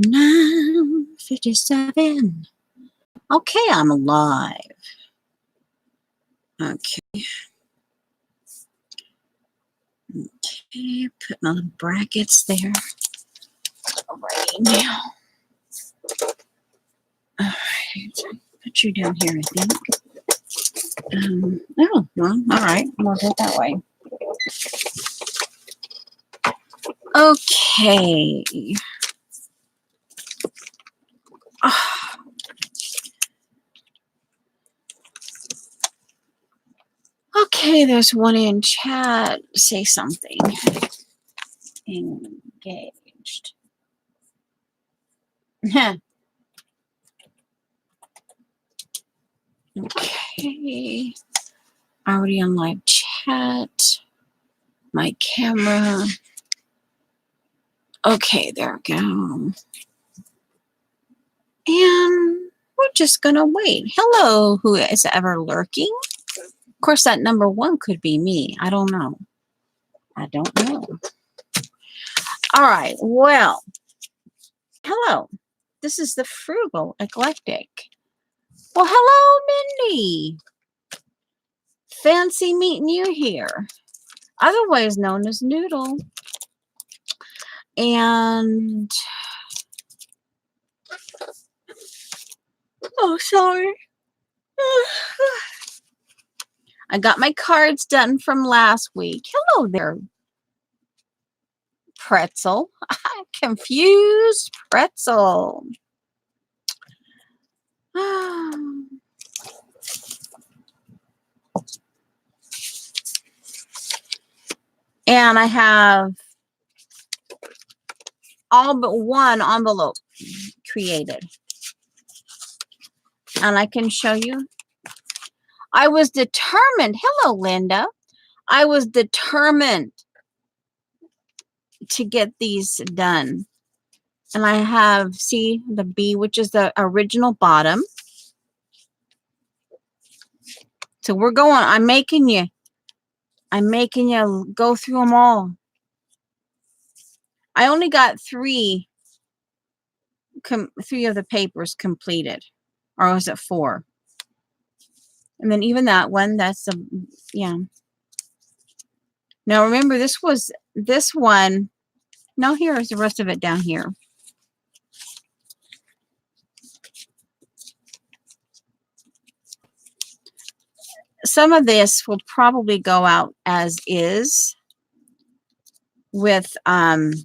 9:57. Okay, I'm alive. Okay. Okay, putting all the brackets there. Right now. All right. Put you down here, I think. Oh, well, all right. We'll do it that way. Okay. Okay, there's one in chat. Say something. Engaged. Okay. Already on live chat. My camera. Okay, there we go. And we're just gonna wait. Hello, who is ever lurking? Of course, that number 1 could be me. I don't know. I don't know. All right, well, hello. This is the Frugal Eclectic. Well, hello, Mindy. Fancy meeting you here. Otherwise known as Noodle. And oh, sorry. I got my cards done from last week. Hello there, Pretzel. Confused Pretzel. And I have all but one envelope created. And I can show you. I was determined. Hello, Linda. I was determined to get these done. And I have, see, the B, which is the original bottom. So we're going, I'm making you go through them all. I only got three of the papers completed. Or was it 4? And then even that one, that's the, yeah. Now remember, this one. Now here's the rest of it down here. Some of this will probably go out as is with, some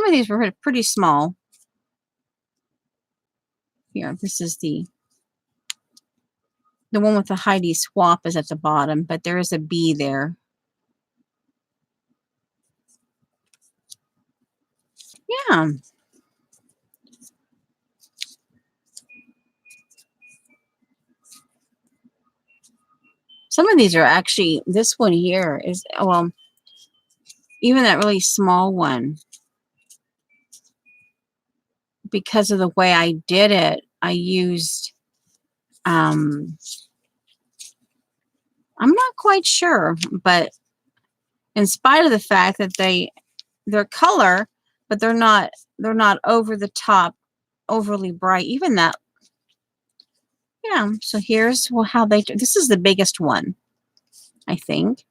of these were pretty small. Here, this is the one with the Heidi Swap is at the bottom, but there is a B there. Yeah. Some of these are actually, this one here is, well, even that really small one, because of the way I did it, I used, I'm not quite sure, but in spite of the fact that they're color, but they're not over the top, overly bright. Even that, yeah. So here's how they. This is the biggest one, I think.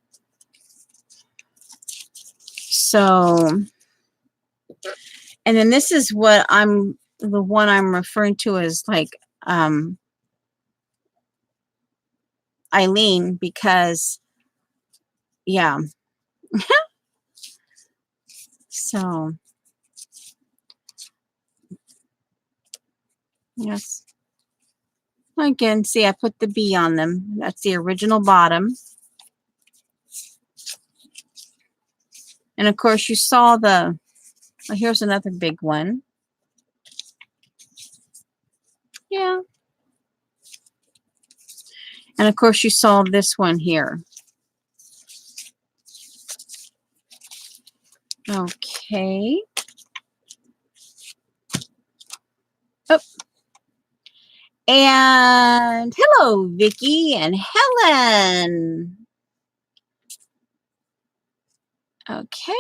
So, and then this is what the one I'm referring to as like Eileen, because yeah. So yes. Again, see, I put the B on them. That's the original bottom. And of course, you saw the, well, here's another big one. Yeah. And of course, you saw this one here. Okay. Oh. And hello, Vicky and Helen. Okay.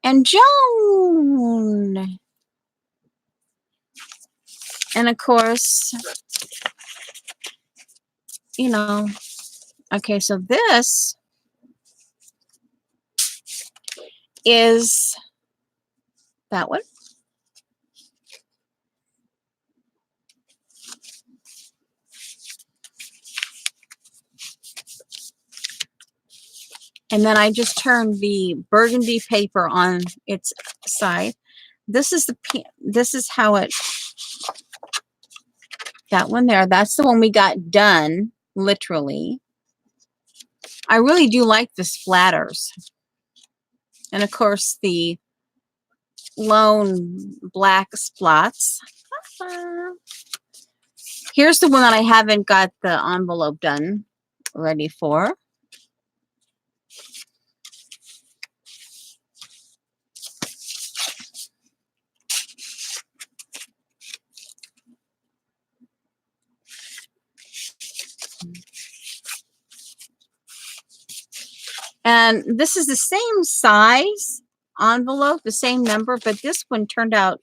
and Joan. And of course, you know, okay, so this is that one. And then I just turned the burgundy paper on its side. This is how it, that one there, that's the one we got done, literally. I really do like the splatters. And of course the lone black spots. Here's the one that I haven't got the envelope done ready for. And this is the same size envelope, the same number, but this one turned out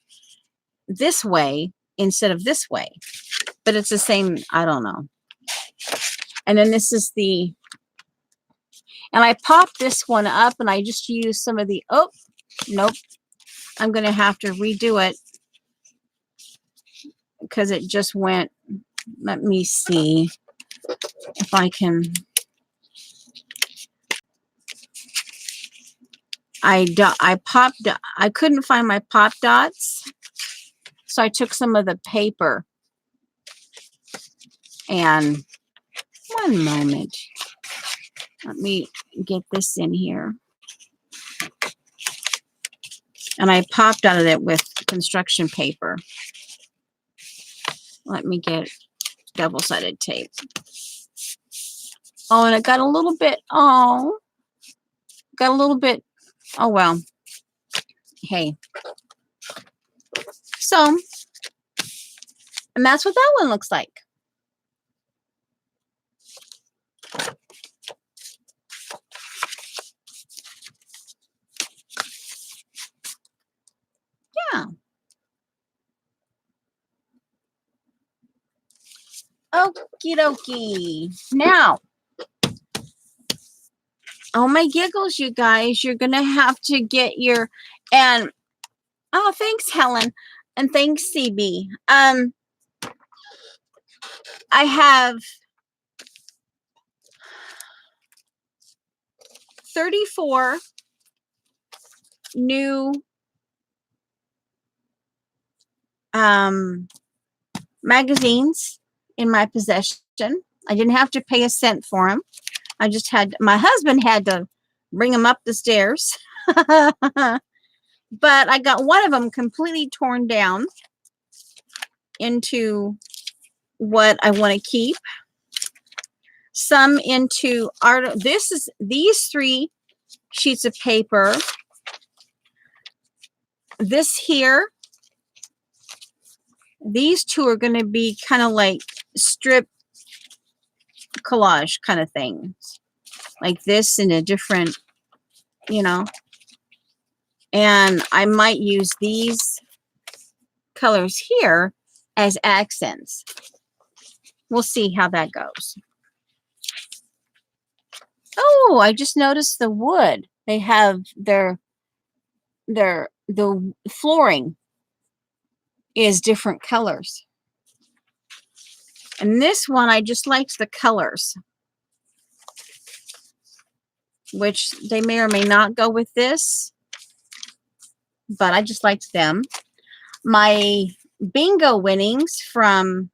this way instead of this way. But it's the same, I don't know. And then this is the, and I popped this one up and I just used some of the, oh, nope. I'm going to have to redo it because it just went, let me see if I can. I couldn't find my pop dots. So I took some of the paper and one moment. Let me get this in here. And I popped out of it with construction paper. Let me get double-sided tape. Oh, and it got a little bit, oh, oh, well. Hey. So, and that's what that one looks like. Yeah. Okie dokie. Now, oh my giggles, you guys, you're going to have to get your, and, oh, thanks, Helen. And thanks, CB. I have 34 new magazines in my possession. I didn't have to pay a cent for them. I just had, my husband had to bring them up the stairs. But I got one of them completely torn down into what I want to keep. Some into art. These 3 sheets of paper. This here. These 2 are going to be kind of like strip collage kind of things. Like this in a different, you know. And I might use these colors here as accents. We'll see how that goes. Oh, I just noticed the wood. They have the flooring is different colors. And this one, I just liked the colors, which they may or may not go with this, but I just liked them. My bingo winnings from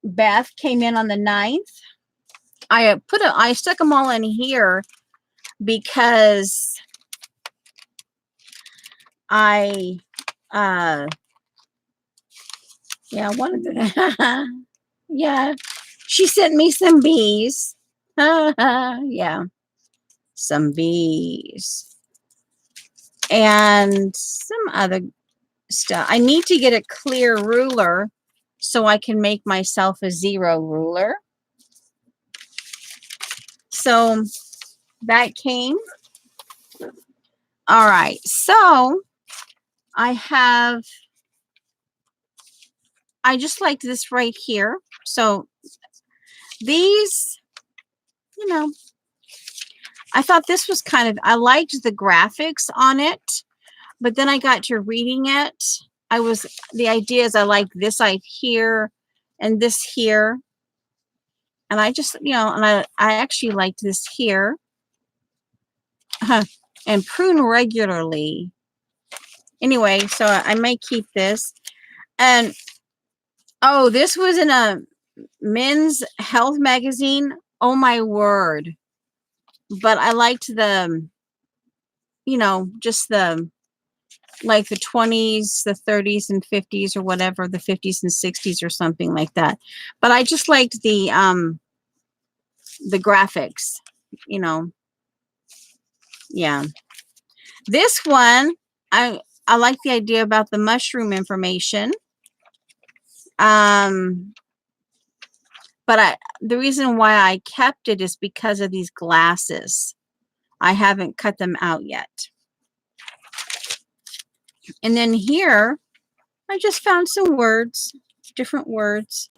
Beth came in on the 9th. I stuck them all in here because I yeah, one of the yeah, she sent me some bees. Yeah, some bees and some other stuff. I need to get a clear ruler so I can make myself a 0 ruler. So that came. All right, so I just liked this right here. So these, you know, I thought this was kind of, I liked the graphics on it, but then I got to reading it. The idea is I like this side here and this here. And I just, and I actually liked this here. And prune regularly. Anyway, so I might keep this. And, oh, this was in a men's health magazine. Oh, my word. But I liked the, just the, like the 20s, the 30s and 50s or whatever, the 50s and 60s or something like that. But I just liked the graphics, yeah. This one, I like the idea about the mushroom information. But the reason why I kept it is because of these glasses. I haven't cut them out yet. And then here, I just found some words, different words.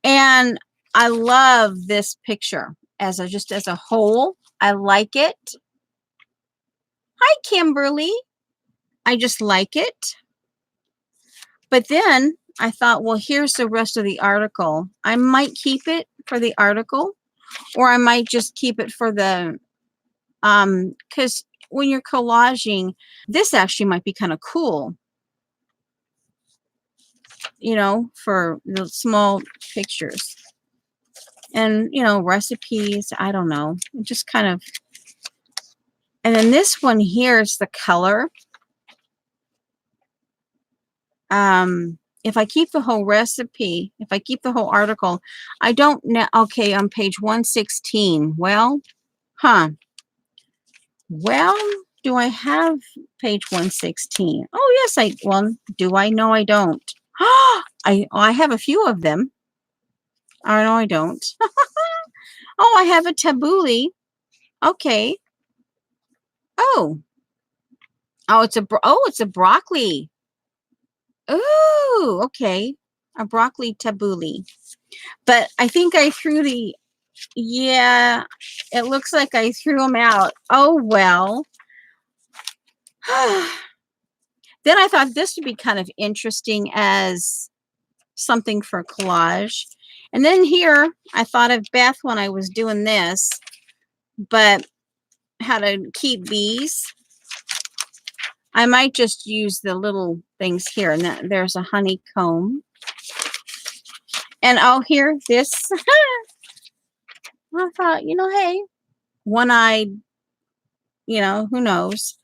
And I love this picture as a whole. I like it. Hi, Kimberly. I just like it. But then I thought, well, here's the rest of the article. I might keep it for the article, or I might just keep it for the, because when you're collaging, this actually might be kind of cool, for the small pictures and, recipes. I don't know, just kind of. And then this one here is the color. If I keep the whole recipe, if I keep the whole article, I don't know. Okay, on page 116. Well, well, do I have page 116? Oh, yes, do I? No, I don't. I have a few of them. Oh, no, I don't. Oh, I have a tabbouleh. Okay. Oh, it's a broccoli. Ooh, okay. A broccoli tabbouleh. But I think I threw yeah, it looks like I threw them out. Oh, well. Then I thought this would be kind of interesting as something for collage. And then here, I thought of Beth when I was doing this, but how to keep bees. I might just use the little things here. And there's a honeycomb. And here, this. I thought, hey, one-eyed, who knows.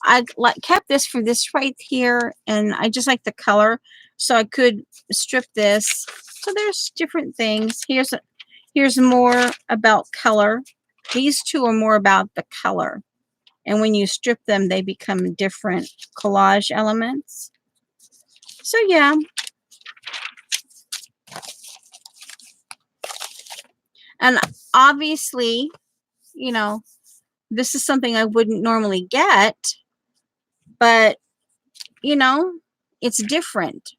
I kept this for this right here, and I just like the color, so I could strip this. So there's different things. Here's more about color. These two are more about the color, and when you strip them, they become different collage elements. So yeah. And obviously, this is something I wouldn't normally get, but it's different.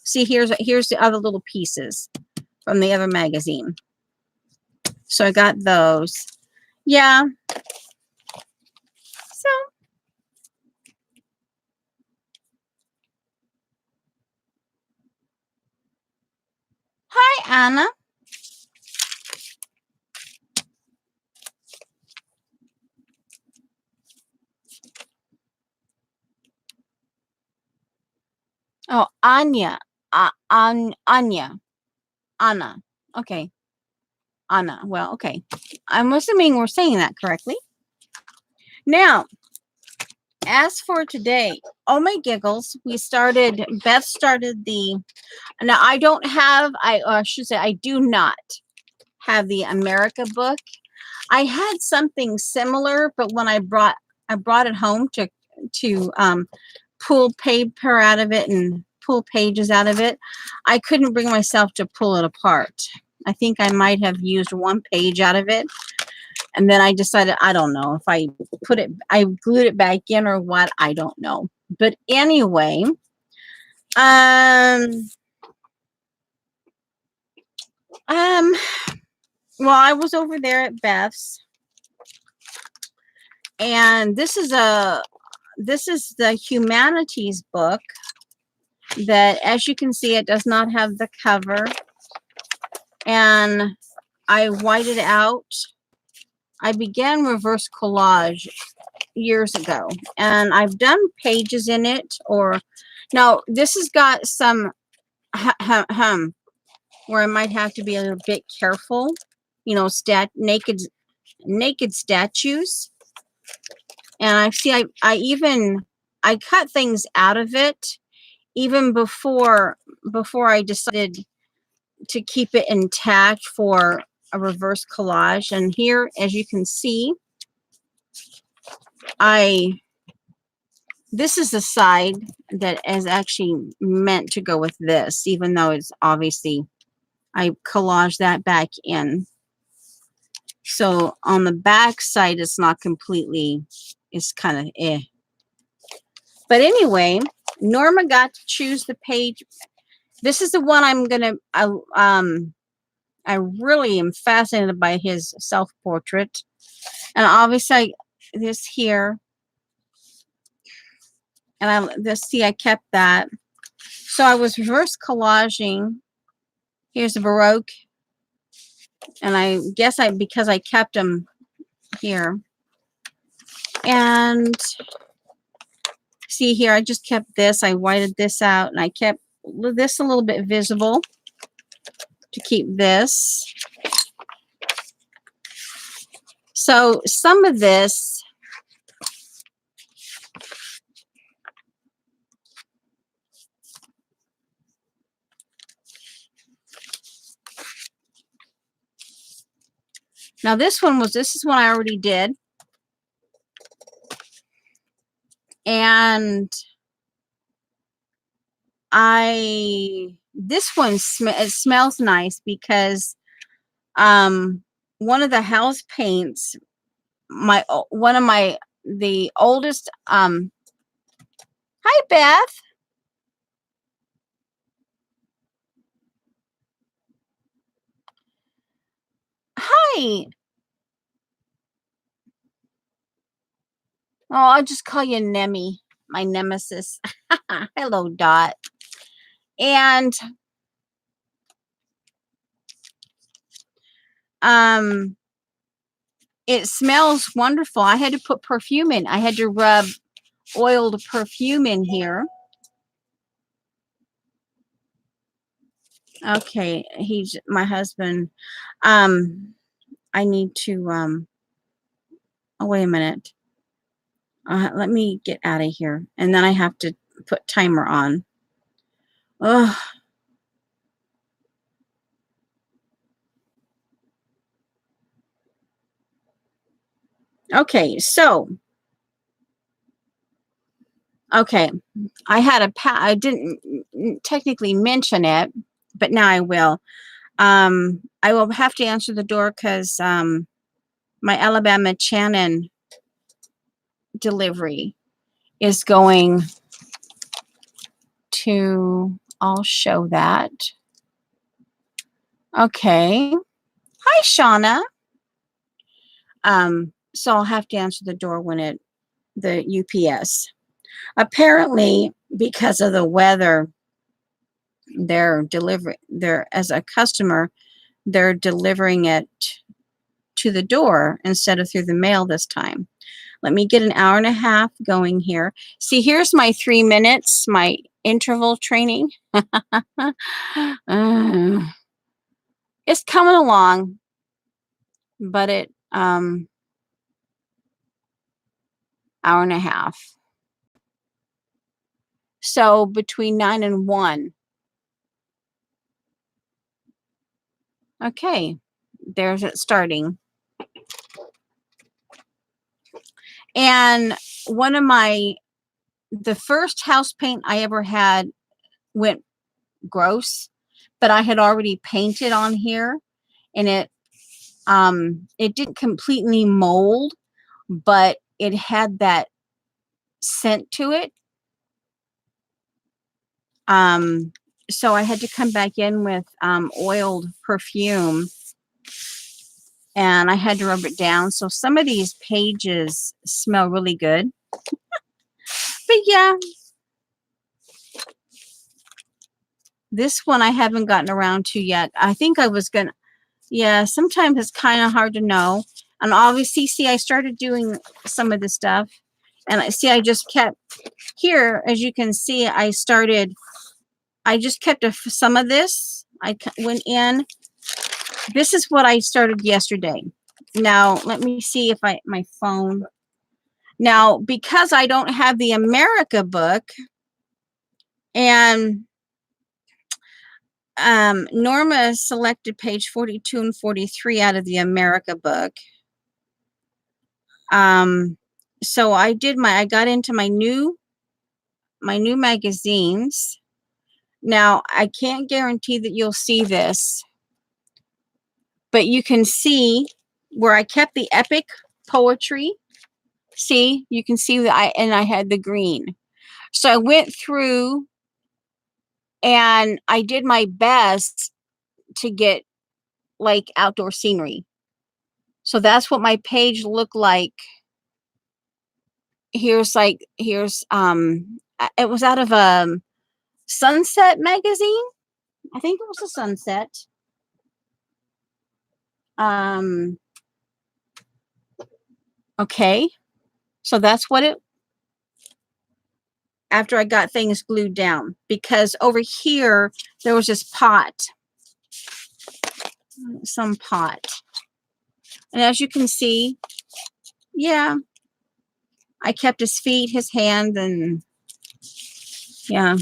See, here's the other little pieces from the other magazine. So I got those. Yeah. So hi, Anna. Oh, Anya. Anya. Anna. Okay. Anna. Well, okay. I'm assuming we're saying that correctly. Now, as for today, oh my giggles, Beth started now I don't have, I should say, I do not have the America book. I had something similar, but when I brought it home to pull paper out of it and pull pages out of it, I couldn't bring myself to pull it apart. I think I might have used one page out of it. And then I decided, I don't know if I I glued it back in or what, I don't know. But anyway, um, um, well, I was over there at Beth's, and this is the humanities book that, as you can see, it does not have the cover, and I whited out. I began reverse collage years ago, and I've done pages in it. Or now this has got some where I might have to be a little bit careful, you know, naked statues. And I cut things out of it even before I decided to keep it intact for a reverse collage. And here, as you can see, this is the side that is actually meant to go with this, even though it's obviously, I collage that back in. So on the back side, it's not completely, it's kind of eh. But anyway, Norma got to choose the page. This is the one I really am fascinated by his self-portrait. And obviously this here, and I kept that. So I was reverse collaging. Here's a Baroque. And I guess because I kept them here. And see here, I just kept this. I whited this out, and I kept this a little bit visible to keep this. So some of this, now this is one I already did. And this one it smells nice because one of the house paints, the oldest, hi Beth. Hi. Oh, I'll just call you Nemi, my nemesis. Hello, Dot. And it smells wonderful. I had to put perfume in. I had to rub oiled perfume in here. Okay, he's my husband. I need to oh, wait a minute. Let me get out of here, and then I have to put timer on. Ugh. Okay, so okay, I didn't technically mention it, but now I will. I will have to answer the door because my Alabama Shannon delivery is going to, I'll show that. Okay. Hi, Shauna. So I'll have to answer the door when the UPS. Apparently, because of the weather, as a customer, they're delivering it to the door instead of through the mail this time. Let me get an hour and a half going here. See, here's my 3 minutes, my interval training. It's coming along, but hour and a half. So between 9 and 1. Okay, there's it starting. And the first house paint I ever had went gross, but I had already painted on here, and It didn't completely mold, but it had that scent to it. So I had to come back in with oiled perfume, and I had to rub it down. So some of these pages smell really good. But yeah, this one I haven't gotten around to yet. I think I was gonna, yeah, sometimes it's kind of hard to know. And obviously, see, I started doing some of this stuff, and I see I just kept here, as you can see, I just kept some of this. I went in. This is what I started yesterday. Now, let me see if my phone. Now, because I don't have the America book, and Norma selected page 42 and 43 out of the America book. So I got into my new magazines. Now, I can't guarantee that you'll see this, but you can see where I kept the epic poetry. See, you can see that I had the green. So I went through and I did my best to get like outdoor scenery. So that's what my page looked like. Here's it was out of a Sunset magazine. I think it was a Sunset. Okay. So that's what it, after I got things glued down, because over here there was this pot, some pot. And as you can see, yeah, I kept his feet, his hand, and yeah.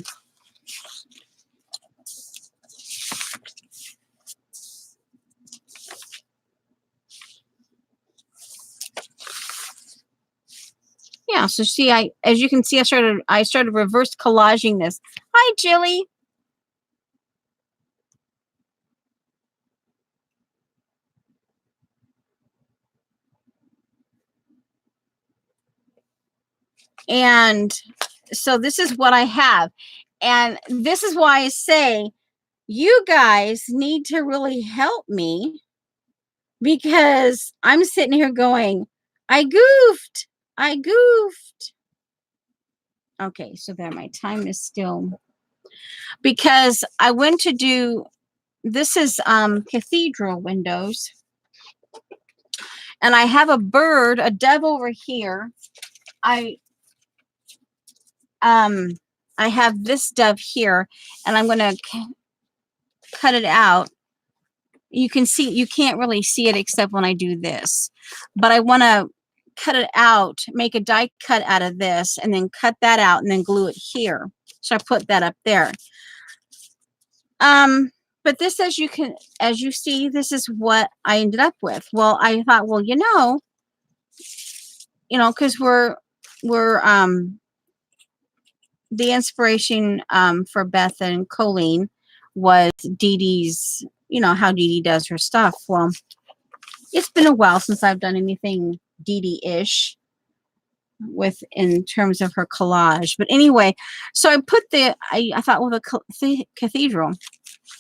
Yeah, so see, as you can see, I started reverse collaging this. Hi, Jilly. And so this is what I have. And this is why I say you guys need to really help me, because I'm sitting here going, I goofed. I goofed. Okay, so there, my time is still, because I went to do, this is cathedral windows. And I have a bird, a dove over here. I have this dove here, and I'm going to cut it out. You can see, you can't really see it except when I do this, but I want to cut it out, make a die cut out of this, and then cut that out and then glue it here. So I put that up there. But this, as you see, this is what I ended up with. Well, I thought, well, because we're the inspiration for Beth and Colleen was Dee Dee's, how Dee Dee does her stuff. Well, it's been a while since I've done anything Dee Dee-ish in terms of her collage. But anyway, so I put I thought, well, the cathedral.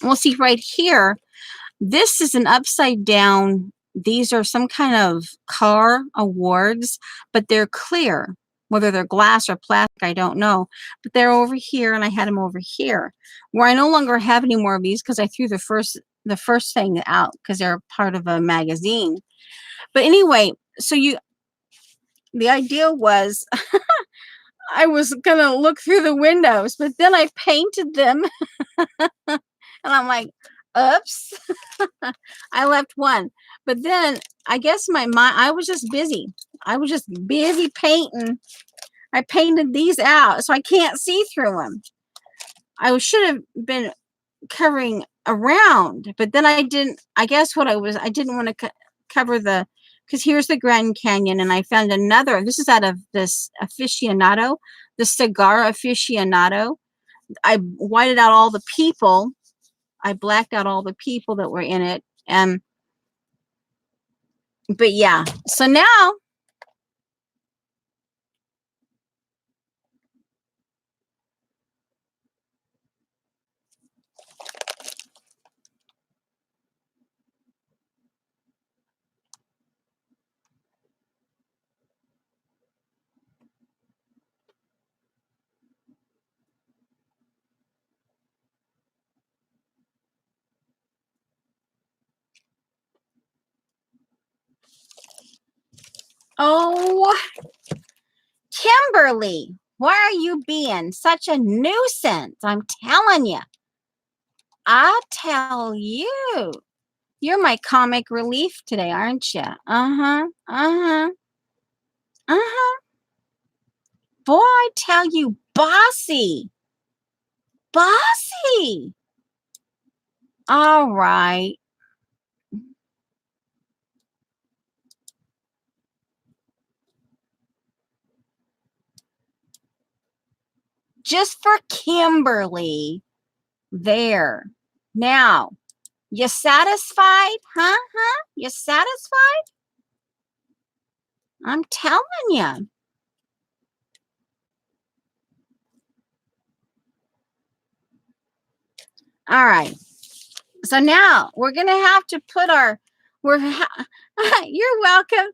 We'll see right here. This is an upside down. These are some kind of car awards, but they're clear. Whether they're glass or plastic, I don't know. But they're over here, and I had them over here. Where I no longer have any more of these because I threw the first thing out because they're part of a magazine. But anyway, so the idea was I was gonna look through the windows, but then I painted them, and I'm like, oops, I left one. But then I guess I was just busy. I was just busy painting. I painted these out, so I can't see through them. I should have been covering around, but then I didn't. I guess I didn't want to cover because here's the Grand Canyon, and I found another. This is out of this aficionado, the cigar aficionado. I whited out all the people. I blacked out all the people that were in it, and But yeah, so now oh, Kimberly, why are you being such a nuisance? I'm telling you. I tell you. You're my comic relief today, aren't you? Uh-huh. Uh-huh. Uh-huh. Boy, I tell you, bossy. Bossy. All right. Just for Kimberly. There. Now, you satisfied? Huh? Huh? You satisfied? I'm telling you. All right. So now we're going to have to put our, you're welcome.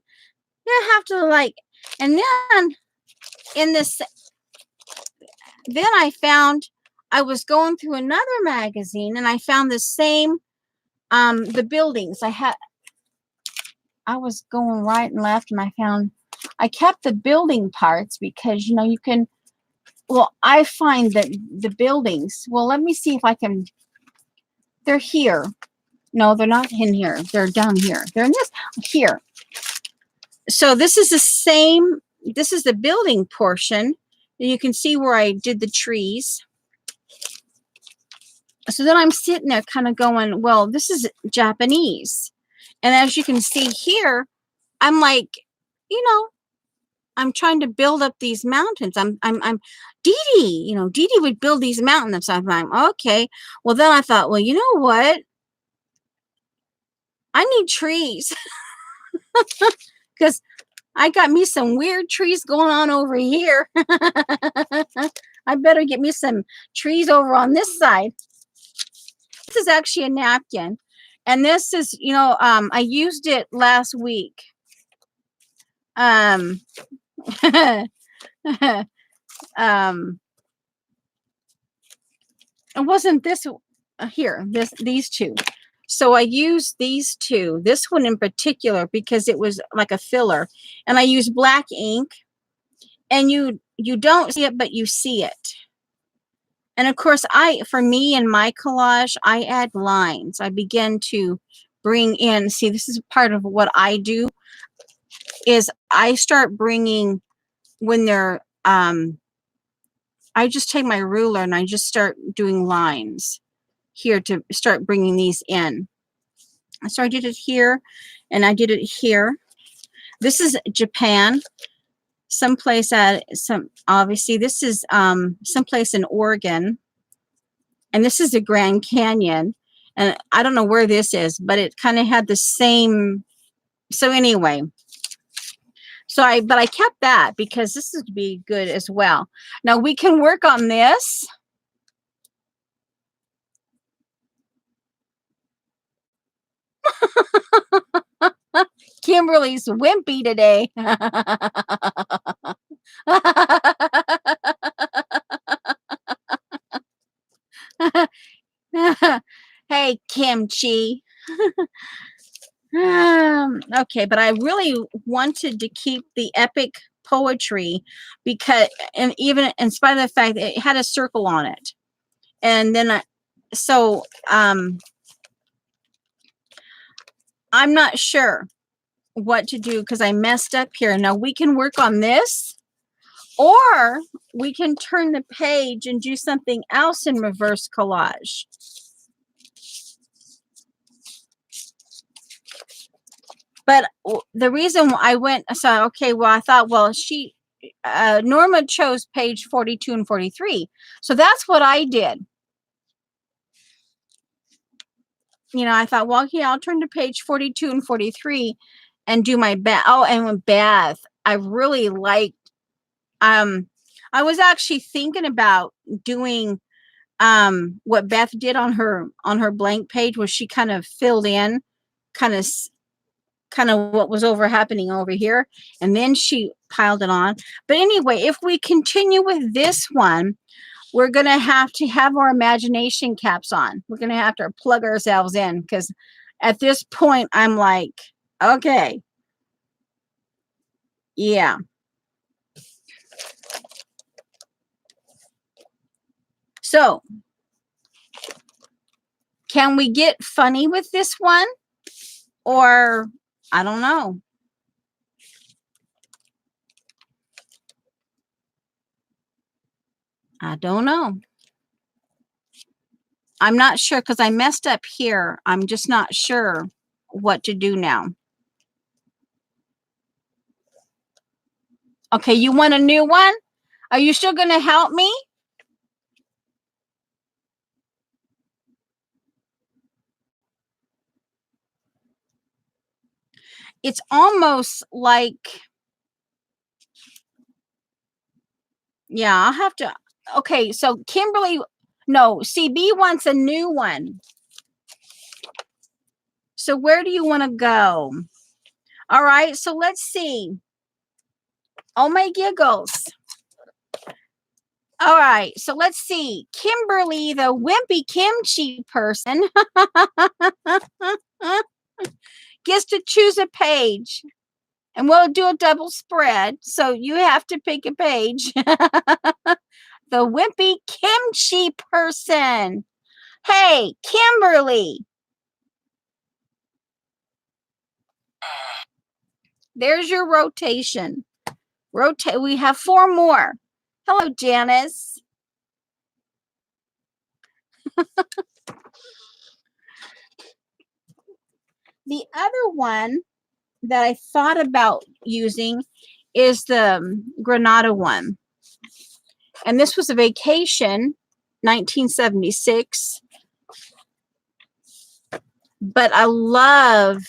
You have to like, and then in this, then I found, I was going through another magazine and I found the same, the buildings. I was going right and left and I kept the building parts because, you know, you can, well, I find that the buildings, well, let me see if I can, they're here. No, they're not in here. They're down here. They're in this here. So this is the same, this is the building portion. You can see where I did the trees. So then I'm sitting there kind of going, well, this is Japanese. And as you can see here, I'm like, you know, I'm trying to build up these mountains. I'm Dee Dee, you know, Dee Dee would build these mountains. I'm like, okay. Well, then I thought, well, you know what? I need trees because I got me some weird trees going on over here. I better get me some trees over on this side. This is actually a napkin. And this is, you know, I used it last week. Um, um, it wasn't this here, these two. So I used these two, this one in particular, because it was like a filler. And I used black ink. And you don't see it, but you see it. And of course, for me in my collage, I add lines. I begin to bring in, see, this is part of what I do, is I start bringing, when they're, I just take my ruler and I just start doing lines here to start bringing these in. So I did it here and I did it here. This is Japan. Someplace obviously this is someplace in Oregon. And this is the Grand Canyon. And I don't know where this is, but it kind of had the same. So anyway, but I kept that because this would be good as well. Now we can work on this. Kimberly's wimpy today. Hey, kimchi. Okay, but I really wanted to keep the epic poetry because, and even in spite of the fact that it had a circle on it. And then I'm not sure what to do because I messed up here. Now we can work on this, or we can turn the page and do something else in reverse collage. But the reason I went, so, okay, well, I thought, well, Norma chose page 42 and 43. So that's what I did. You know, I thought, well, yeah, I'll turn to page 42 and 43. and do my bath. Oh, and with bath, I really liked, I was actually thinking about doing what Beth did on her blank page, where she kind of filled in kind of kind of what was happening over here, and then she piled it on. But anyway, if we continue with this one, we're going to have our imagination caps on. We're going to have to plug ourselves in, because at this point I'm like, okay, yeah. So can we get funny with this one? Or I don't know. I don't know. I'm not sure, because I messed up here. I'm just not sure what to do now. Okay, you want a new one? Are you still going to help me? It's almost like, yeah, I'll have to. Okay, so Kimberly, no, CB wants a new one. So where do you want to go? All right, so let's see. Oh my giggles. All right, so let's see. Kimberly, the wimpy kimchi person, gets to choose a page, and we'll do a double spread. So you have to pick a page. The wimpy kimchi person. Hey, Kimberly. There's your rotation. Rotate. We have 4 more. Hello, Janice. The other one that I thought about using is the Granada one. And this was a vacation, 1976. But I love,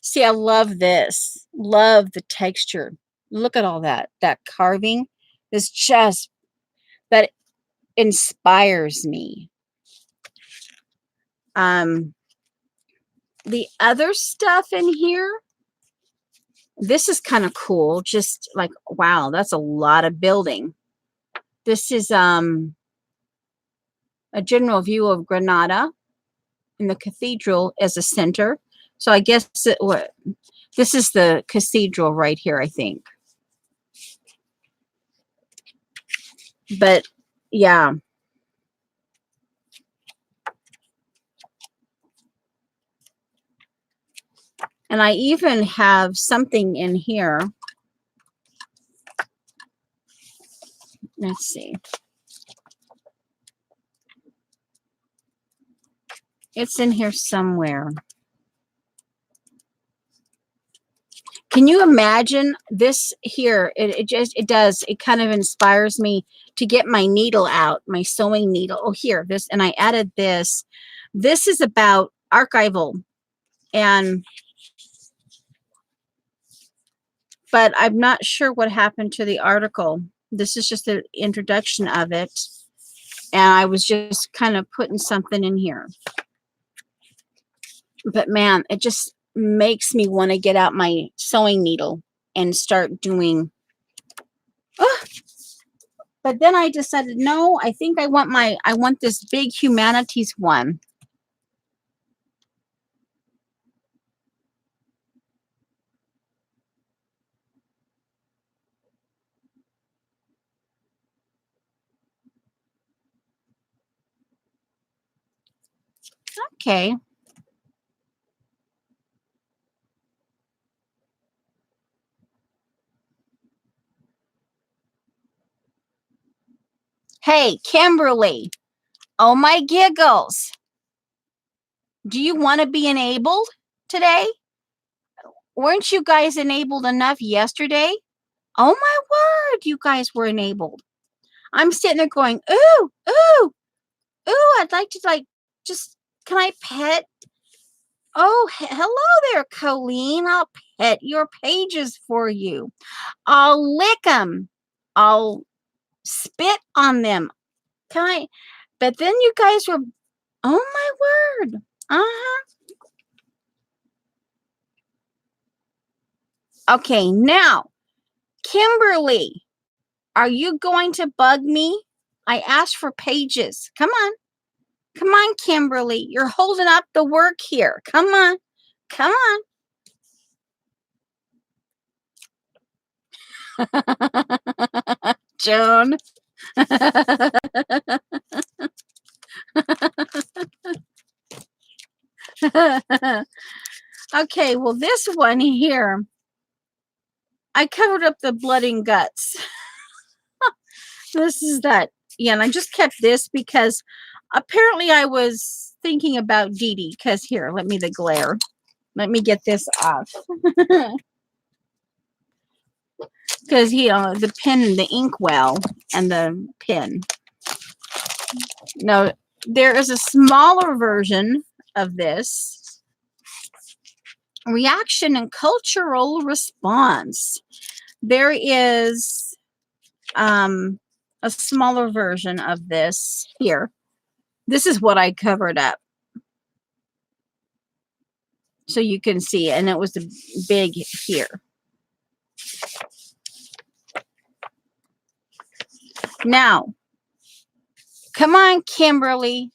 see, I love this. Love the texture. Look at all that carving. It's just, that inspires me. The other stuff in here, this is kind of cool. Just like, wow, that's a lot of building. This is a general view of Granada in the cathedral as a center. So I guess this is the cathedral right here, I think. But yeah. And I even have something in here. Let's see. It's in here somewhere. Can you imagine this here? It kind of inspires me to get my needle out, my sewing needle. Oh, here, this, and I added this. This is about archival, but I'm not sure what happened to the article. This is just the introduction of it. And I was just kind of putting something in here. But man, it just makes me want to get out my sewing needle and start doing. Oh, but then I decided, no, I think I want this big humanities one. Okay. Hey, Kimberly. Oh my giggles. Do you want to be enabled today? Weren't you guys enabled enough yesterday? Oh my word, you guys were enabled. I'm sitting there going, ooh, ooh, ooh, I'd like to just, can I pet Oh, hello there, Colleen. I'll pet your pages for you. I'll lick them. I'll spit on them. Can I? But then you guys were, oh my word. Uh-huh. Okay, now, Kimberly, are you going to bug me? I asked for pages. Come on. Come on, Kimberly. You're holding up the work here. Come on. Come on. Joan. Okay, well, this one here, I covered up the blood and guts. This is that. Yeah, and I just kept this because apparently I was thinking about Dee Dee. Because here, let me the glare. Let me get this off. Because, the pen, the inkwell, and the pen. Now, there is a smaller version of this. Reaction and cultural response. There is a smaller version of this here. This is what I covered up. So you can see, and it was big here. Now, come on, Kimberly.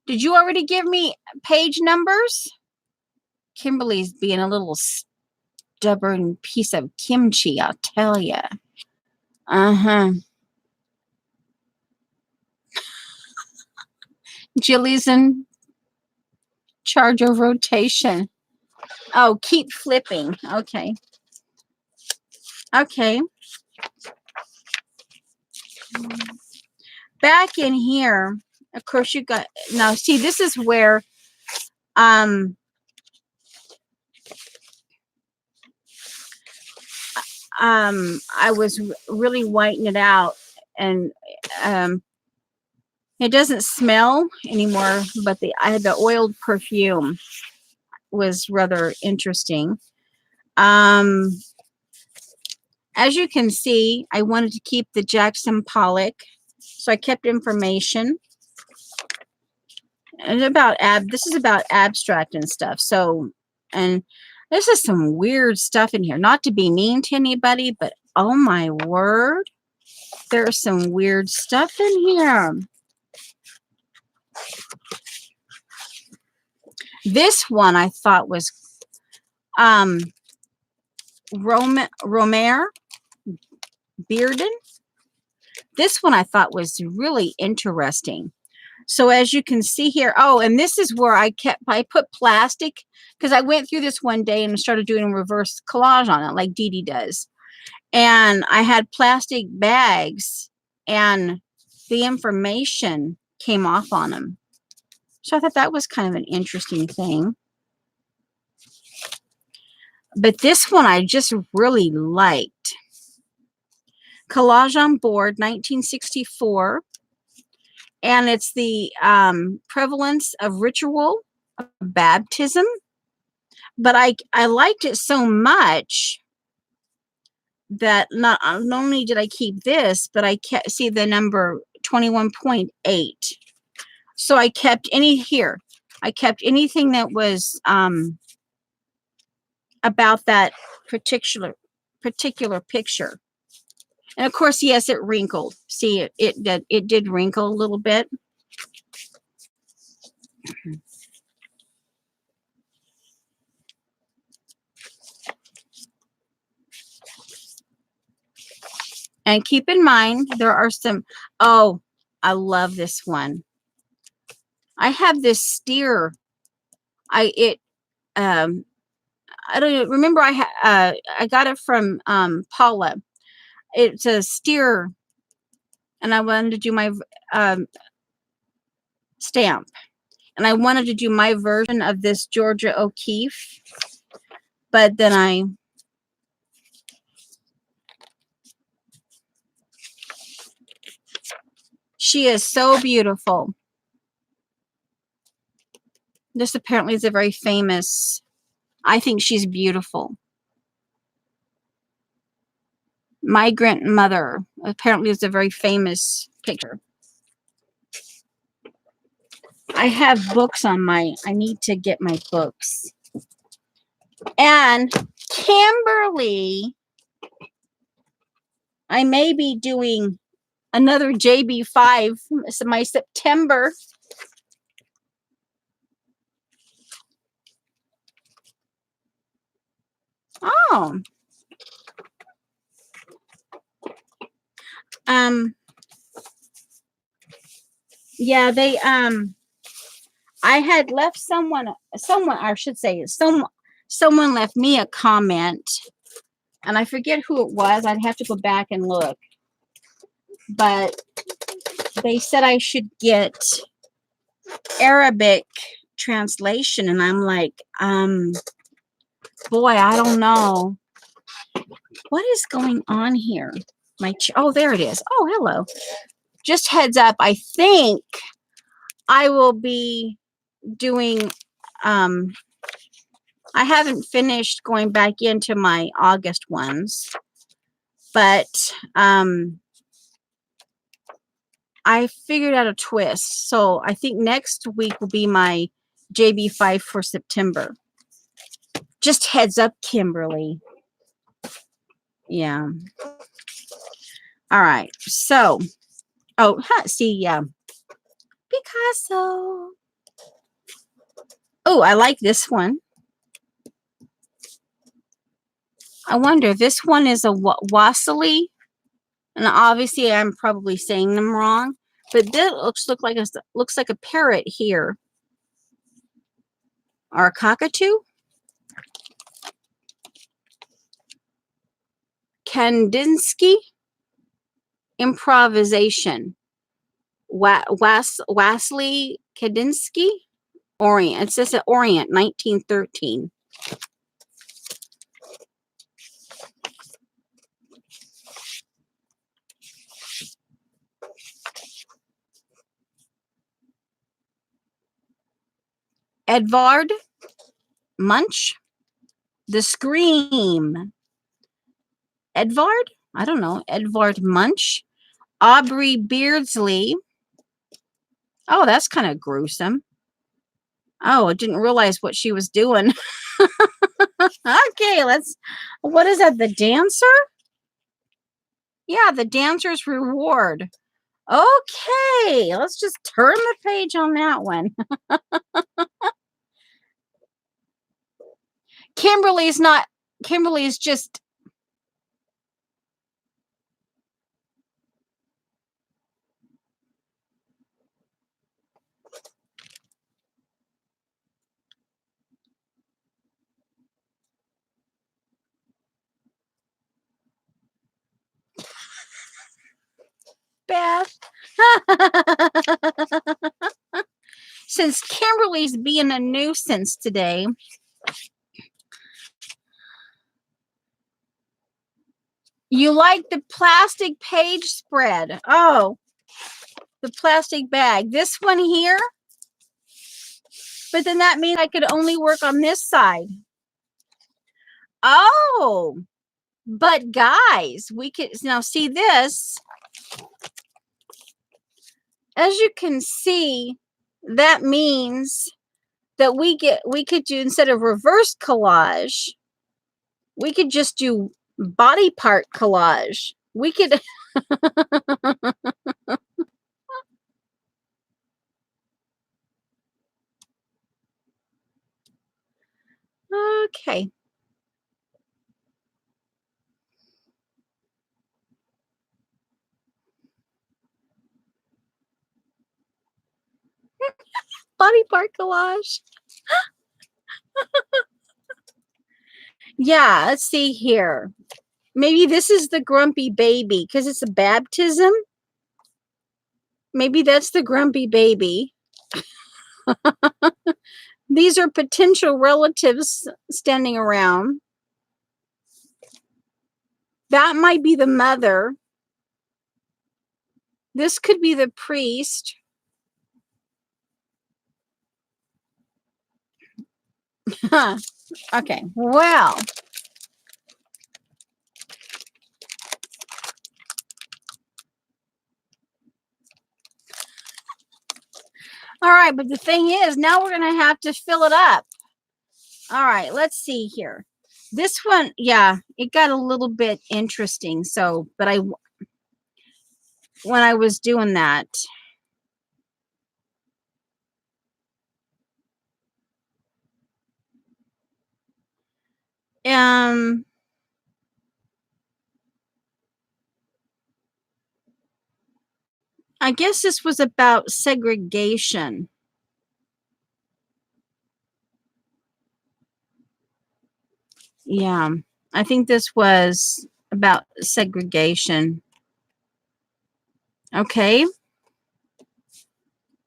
Did you already give me page numbers? Kimberly's being a little stubborn piece of kimchi, I'll tell you. Uh-huh. Jilly's in charge of rotation. Oh, keep flipping. Okay. Okay. Back in here, of course, you got, now see, this is where I was really whitening it out, and it doesn't smell anymore, but the oiled perfume was rather interesting. As you can see, I wanted to keep the Jackson Pollock, so I kept information. And this is about abstract and stuff. So, and this is some weird stuff in here. Not to be mean to anybody, but oh my word, there's some weird stuff in here. This one I thought was Romer Bearden. This one I thought was really interesting. So as you can see here, oh, and this is where I put plastic, because I went through this one day and started doing reverse collage on it like Dee Dee does. And I had plastic bags and the information came off on them. So I thought that was kind of an interesting thing. But this one I just really liked. Collage on Board, 1964. And it's the prevalence of ritual of baptism. But I liked it so much that not only did I keep this, but I kept, see the number 21.8. So I kept I kept anything that was about that particular picture. And of course, yes, it wrinkled. See, it did wrinkle a little bit. And keep in mind, there are some, oh, I love this one. I have this steer. I don't remember, I got it from Paula. It's a steer, and I wanted to do my stamp. And I wanted to do my version of this Georgia O'Keeffe, but then she is so beautiful. This apparently is a very famous, I think she's beautiful. Migrant Mother. Apparently is a very famous picture. I have books on I need to get my books. And Kimberly, I may be doing another JB5. It's my September. Oh. Yeah, they I had left someone I should say someone left me a comment, and I forget who it was. I'd have to go back and look. But they said I should get Arabic translation, and I'm like, boy, I don't know. What is going on here? Oh, there it is. Oh, hello. Just heads up, I think I will be doing I haven't finished going back into my August ones, but I figured out a twist. So I think next week will be my JB5 for September. Just heads up, Kimberly. Yeah. All right. So, see, yeah. Picasso. Oh, I like this one. I wonder, this one is a Wassily, and obviously I'm probably saying them wrong, but this looks like a parrot here, or a cockatoo. Kandinsky improvisation. Wassily Kandinsky Orient. It says at Orient, 1913. Edvard Munch, The Scream. Edvard? I don't know. Edvard Munch. Aubrey Beardsley. Oh, that's kind of gruesome. Oh, I didn't realize what she was doing. Okay, what is that? The Dancer? Yeah, The Dancer's Reward. Okay, let's just turn the page on that one. Kimberly's just Beth. Since Kimberly's being a nuisance today, you like the plastic page spread. Oh, the plastic bag. This one here. But then that means I could only work on this side. Oh, but guys, we could now see this. As you can see, that means that we could do, instead of reverse collage, we could just do body part collage. We could okay. Body part collage. Yeah, let's see here. Maybe this is the grumpy baby because it's a baptism. Maybe that's the grumpy baby. These are potential relatives standing around. That might be the mother. This could be the priest. Okay, well. All right, but the thing is, now we're going to have to fill it up. All right, let's see here. This one, yeah, it got a little bit interesting. So, but when I was doing that, um, I guess this was about segregation. Yeah, I think this was about segregation. Okay.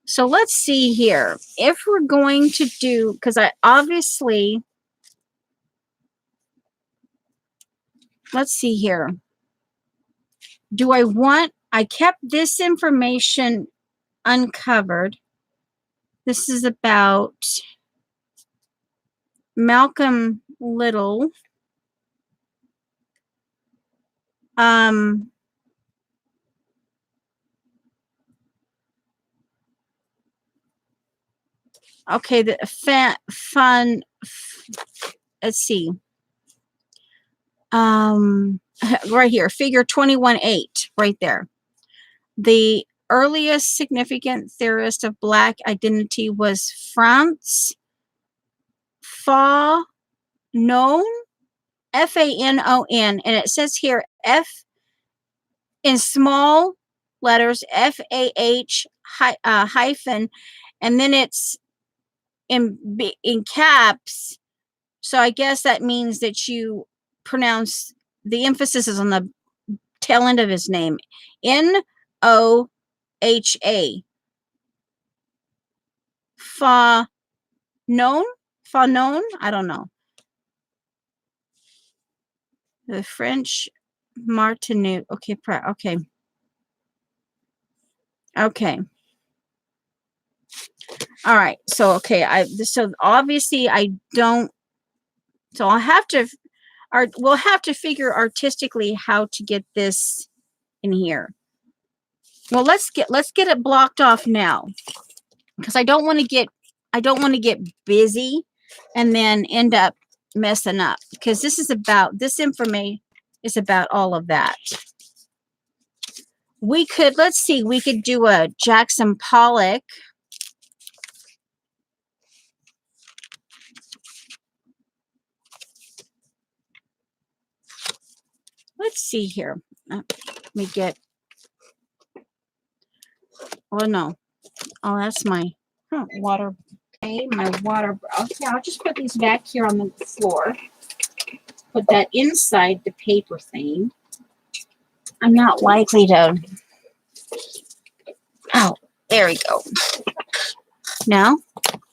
So let's see here. If we're going to do, because I obviously, let's see here. Do I want, I kept this information uncovered. This is about Malcolm Little. Okay, the fun, let's see. Right here, figure 21-8, right there. The earliest significant theorist of Black identity was Franz Fanon, Fanon, and it says here F in small letters, FAH hyphen, and then it's in caps. So I guess that means that you pronounce, the emphasis is on the tail end of his name, Noha. Fanon, I don't know. The French Martinique. Okay, okay. Okay. All right. So okay, so obviously I don't, so I'll have to, we'll have to figure artistically how to get this in here. Well, let's get it blocked off now, because I don't want to get busy and then end up messing up, because this information is about all of that. Let's see, we could do a Jackson Pollock. Let's see here. Let me get, oh no. Oh, that's my water. Okay, my water. Okay, I'll just put these back here on the floor. Put that inside the paper thing. I'm not likely to. Oh, there we go. Now,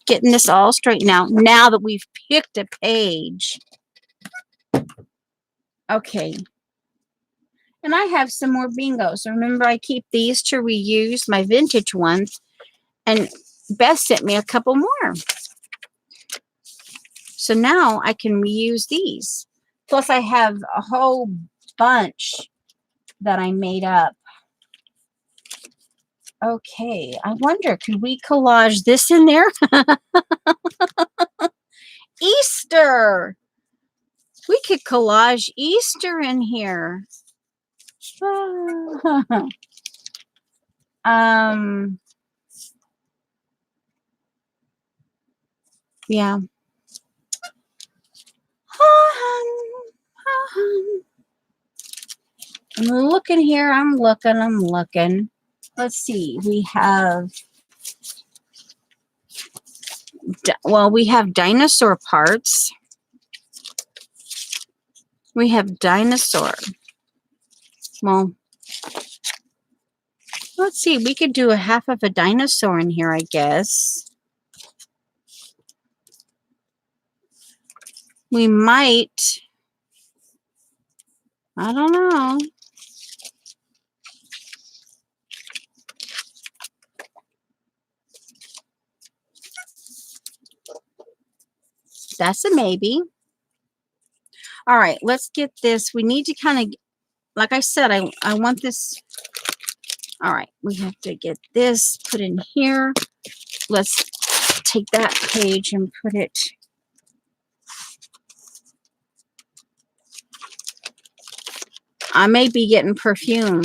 getting this all straightened out. Now that we've picked a page. Okay. And I have some more bingos. Remember, I keep these to reuse, my vintage ones. And Beth sent me a couple more. So now I can reuse these. Plus, I have a whole bunch that I made up. Okay, I wonder, could we collage this in there? Easter! We could collage Easter in here. Yeah. I'm looking here. I'm looking. Let's see. We have, we have dinosaur parts. We have dinosaur. Well, let's see. We could do a half of a dinosaur in here, I guess. We might. I don't know. That's a maybe. All right, let's get this. We need to kind of, like I said, I want this. All right, we have to get this put in here. Let's take that page and put it. I may be getting perfume,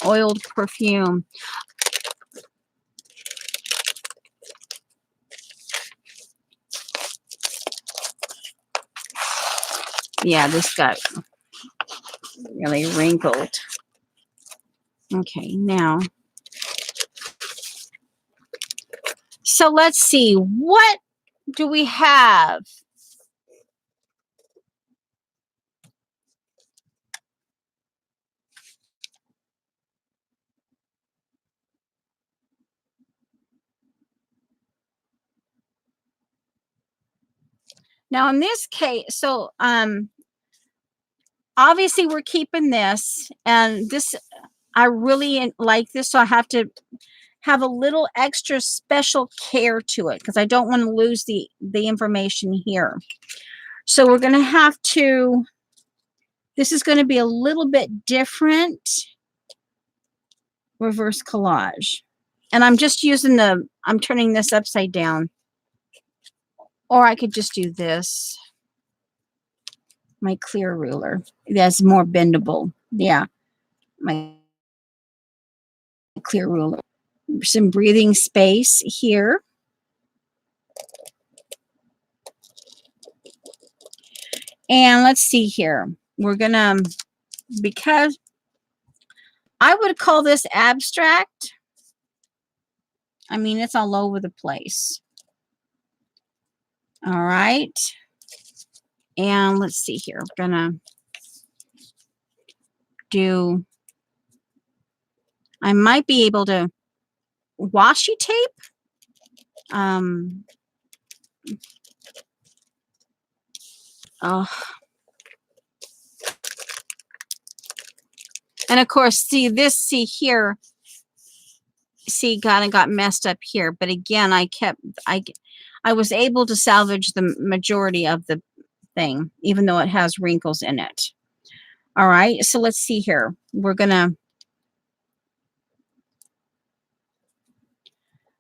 oiled perfume. Yeah, this got really wrinkled. Okay, now. So let's see. What do we have? Now in this case, so obviously we're keeping this, and this, I really like this, so I have to have a little extra special care to it because I don't want to lose the information here. So we're going to have to, this is going to be a little bit different. Reverse collage. And I'm just using I'm turning this upside down. Or I could just do this. My clear ruler. That's more bendable. Yeah. My clear ruler. Some breathing space here. And let's see here. We're going to, because I would call this abstract. I mean, it's all over the place. All right. And let's see here. We're going to do, I might be able to washi tape. Oh. And of course, see here, kind of got messed up here. But again, I was able to salvage the majority of the thing, even though it has wrinkles in it. All right, so let's see here. We're gonna,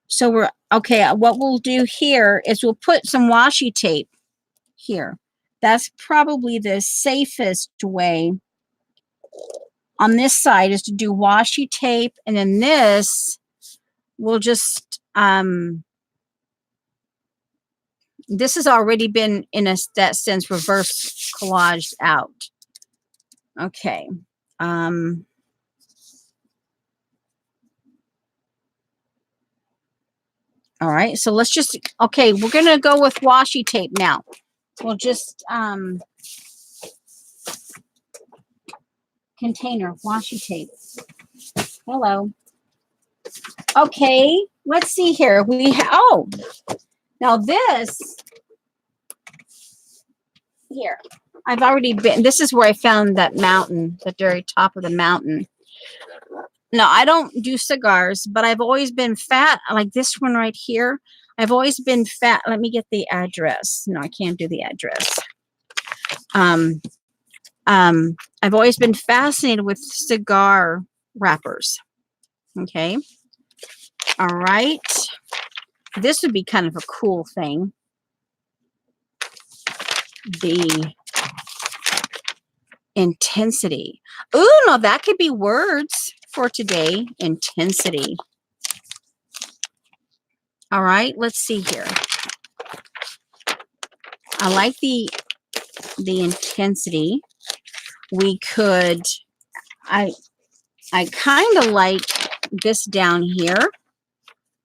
so we're, okay, what we'll do here is we'll put some washi tape here. That's probably the safest way on this side, is to do washi tape, and then this we'll just this has already been, in that sense, reverse collaged out. Okay. All right, so let's just, okay, we're gonna go with washi tape now. We'll just container washi tape. Hello. Okay, let's see here. We have, oh, now this here, I've already been, this is where I found that mountain, the very top of the mountain. No, I don't do cigars, but I've always been fat, like this one right here. I've always been fat. Let me get the address. No, I can't do the address. I've always been fascinated with cigar wrappers. Okay. All right. This would be kind of a cool thing. The intensity. Ooh, no, that could be words for today. Intensity. All right, let's see here. I like the intensity. We could, I kind of like this down here.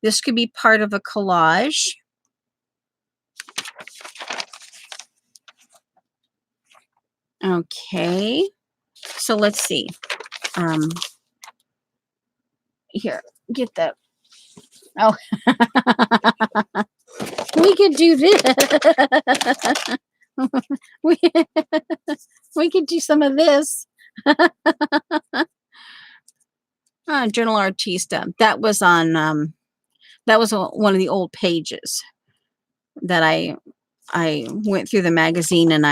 This could be part of a collage. Okay, so let's see. Here, get that. Oh, we could do this. we could do some of this. Journal Artista. That was on. That was one of the old pages. that I went through the magazine and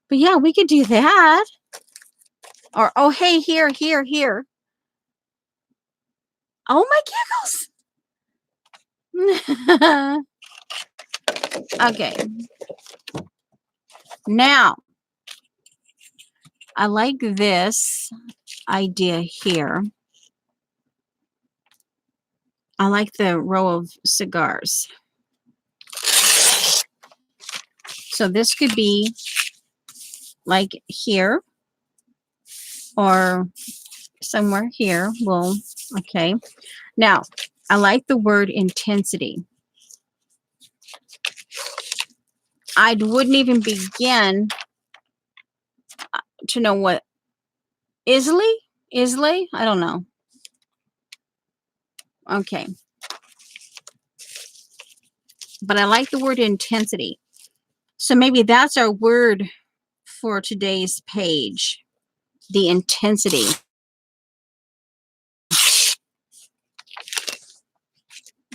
but yeah, we could do that. Or, oh, hey, here. Oh, my giggles. Okay. Now, I like this idea here. I like the row of cigars. So this could be like here or somewhere here. Well, okay. Now, I like the word intensity. I wouldn't even begin to know what Isley? I don't know. Okay. But I like the word intensity. So maybe that's our word for today's page. The intensity.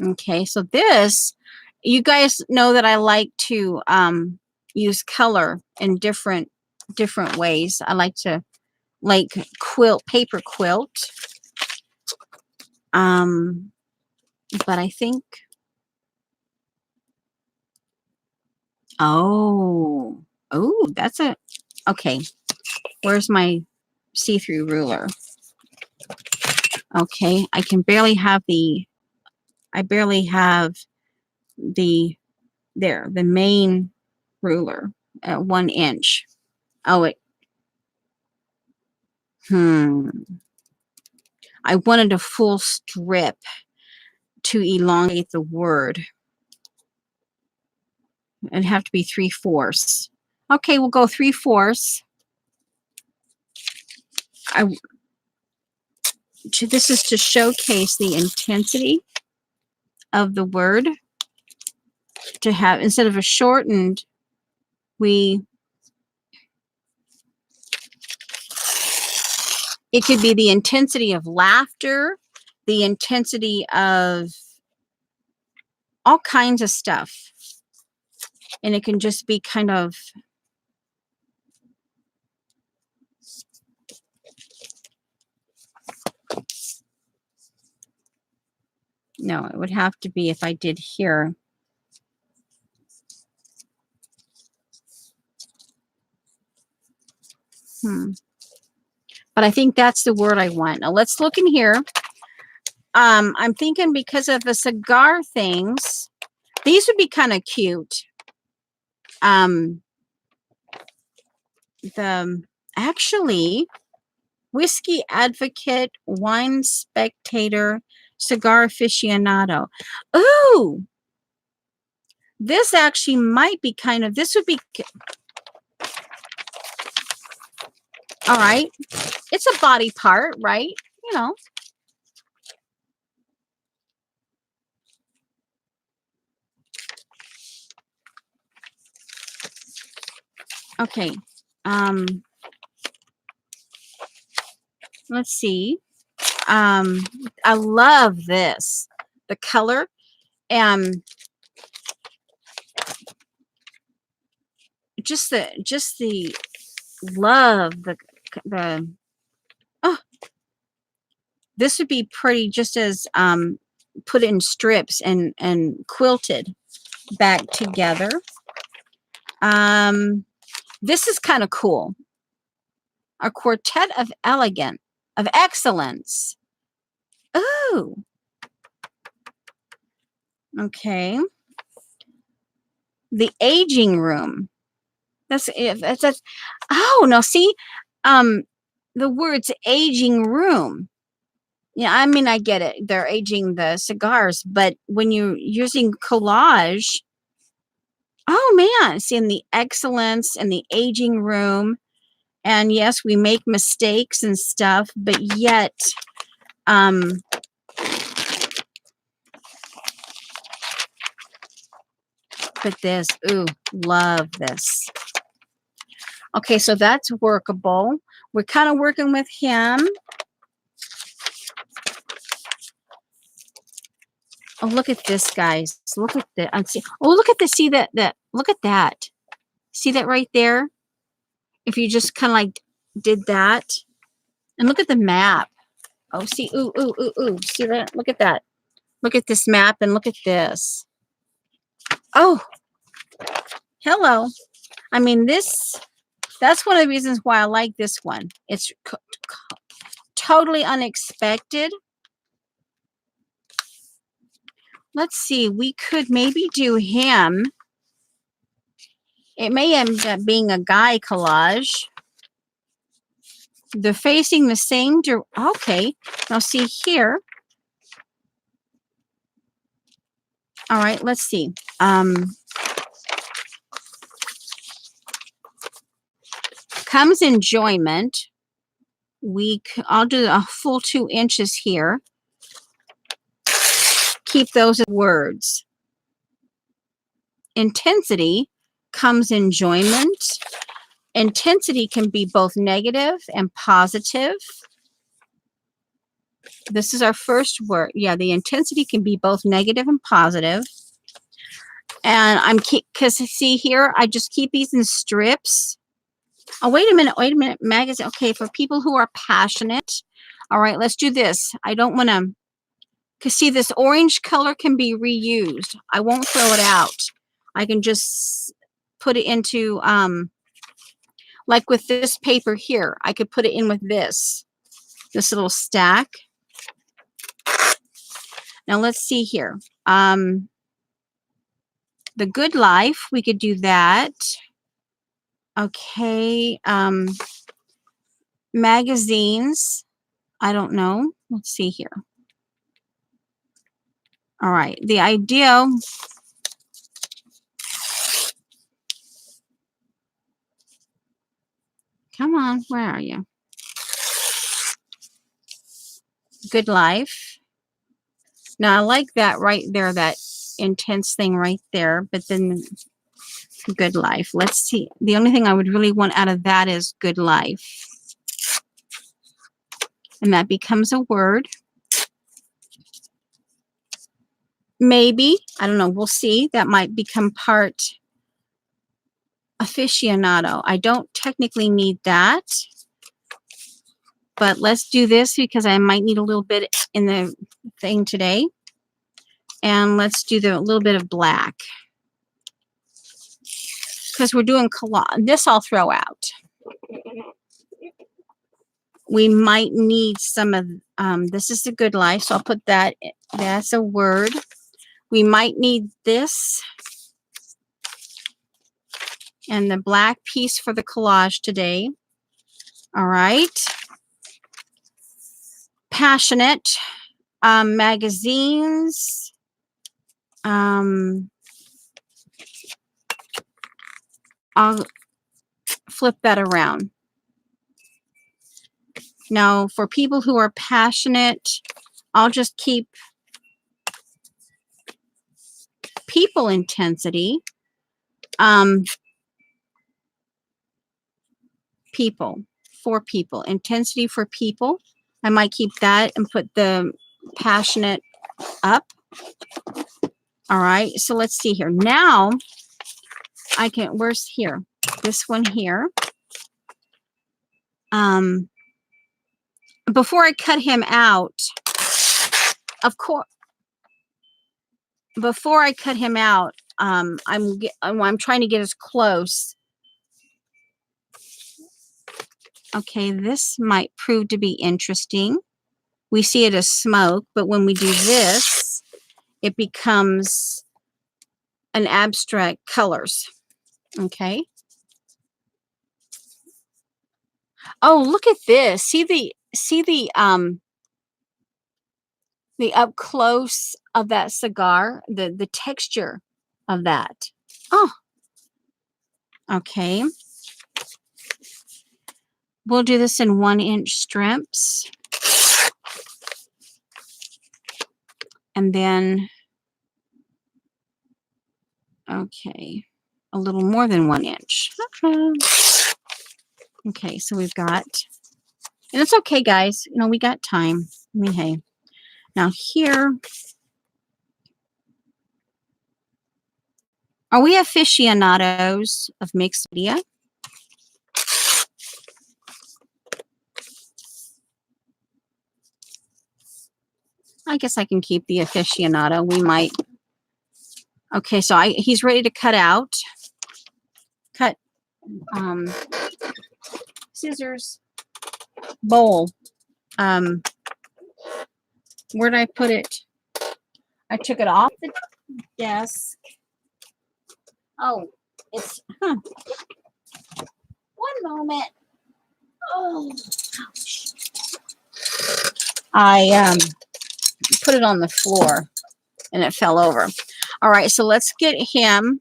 Okay, so this, you guys know that I like to use color in different ways. I like to paper quilt. But I think, oh, that's okay. Where's my see-through ruler? Okay, I barely have the the main ruler at 1 inch. Oh, I wanted a full strip to elongate the word. It'd have to be 3/4. Okay, we'll go 3/4. This is to showcase the intensity of the word. To have, instead of a shortened, it could be the intensity of laughter, the intensity of all kinds of stuff. And it can just be kind of, no, it would have to be if I did here. But I think that's the word I want. Now let's look in here. I'm thinking because of the cigar things, these would be kind of cute. Actually, whiskey advocate, wine spectator, cigar aficionado. Ooh, this actually might be kind of, this would be, all right. It's a body part, right? You know. Okay. Let's see. I love this. The color. Just the love, the oh, this would be pretty just as put in strips and quilted back together. This is kind of cool. A quartet of excellence. Ooh. Okay. The aging room. That's oh no, see, the words aging room. Yeah, I mean I get it. They're aging the cigars, but when you're using collage, oh man, seeing the excellence and the aging room. And yes, we make mistakes and stuff, but yet but this, ooh, love this. Okay, so that's workable. We're kind of working with him. Oh, look at this, guys. Look at that. Oh, look at this. See that? Look at that. See that right there? If you just kind of like did that. And look at the map. Oh, see. Ooh, ooh, ooh, ooh. See that? Look at that. Look at this map and look at this. Oh, hello. I mean, that's one of the reasons why I like this one. It's totally unexpected. Let's see. We could maybe do him. It may end up being a guy collage. They're facing the same okay. Now see here. All right, let's see. Comes enjoyment. I'll do a full 2 inches here. Keep those words. Intensity comes enjoyment. Intensity can be both negative and positive. This is our first word. Yeah, the intensity can be both negative and positive. And because see here, I just keep these in strips. Oh, wait a minute, magazine. Okay, for people who are passionate. All right, let's do this. I don't want to, because see, this orange color can be reused. I won't throw it out. I can just put it into, like with this paper here, I could put it in with this little stack. Now let's see here. The Good Life, we could do that. Okay. Magazines. I don't know. Let's see here. All right. The idea. Come on. Where are you? Good Life. Now I like that right there, that intense thing right there. But then Good Life. Let's see. The only thing I would really want out of that is Good Life. And that becomes a word. Maybe. I don't know. We'll see. That might become part aficionado. I don't technically need that. But let's do this because I might need a little bit in the thing today. And let's do the little bit of black. Because we're doing collage. This I'll throw out. We might need some of, this is the Good Life. So I'll put that, that's a word. We might need this. And the black piece for the collage today. All right. Passionate. Magazines. I'll flip that around. Now, for people who are passionate, I'll just keep people intensity. People, for people, intensity for people. I might keep that and put the passionate up. All right, so let's see here. Now, I can, where's here? This one here. Before I cut him out, of course, before I cut him out, I'm trying to get as close. Okay, this might prove to be interesting. We see it as smoke, but when we do this, it becomes an abstract colors. Okay. Oh, look at this. See the up close of that cigar, the texture of that. Oh. Okay. We'll do this in 1 inch strips. And then, okay, a little more than 1 inch. Okay, so we've got, and it's okay, guys. You know, we got time. I mean, hey. Now here, Are we aficionados of mixed media? I guess I can keep the aficionado. We might. Okay, so he's ready to cut out. Cut. Scissors. Bowl. Where did I put it? I took it off the desk. Oh, it's, one moment. Oh, ouch. I put it on the floor and it fell over. All right, so let's get him.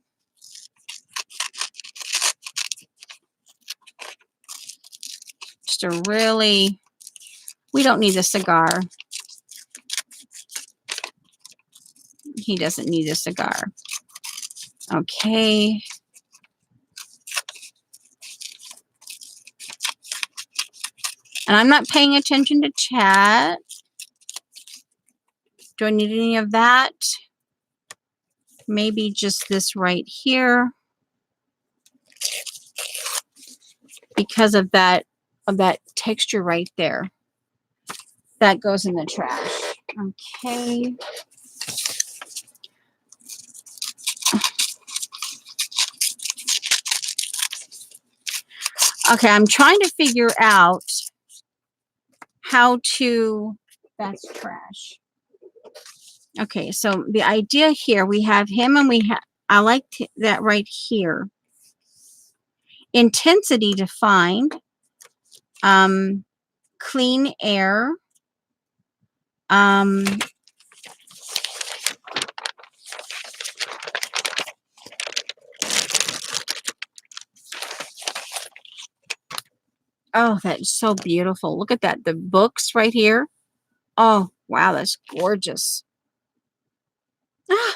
Just a really, we don't need a cigar. He doesn't need a cigar. Okay. And I'm not paying attention to chat. Do I need any of that? Maybe just this right here. Because of that texture right there. That goes in the trash. Okay. Okay, I'm trying to figure out how to, that's trash. Okay, so the idea here, we have him and we have, I like that right here. Intensity defined. Clean air. Oh, that's so beautiful. Look at that. The books right here. Oh, wow, that's gorgeous. Ah.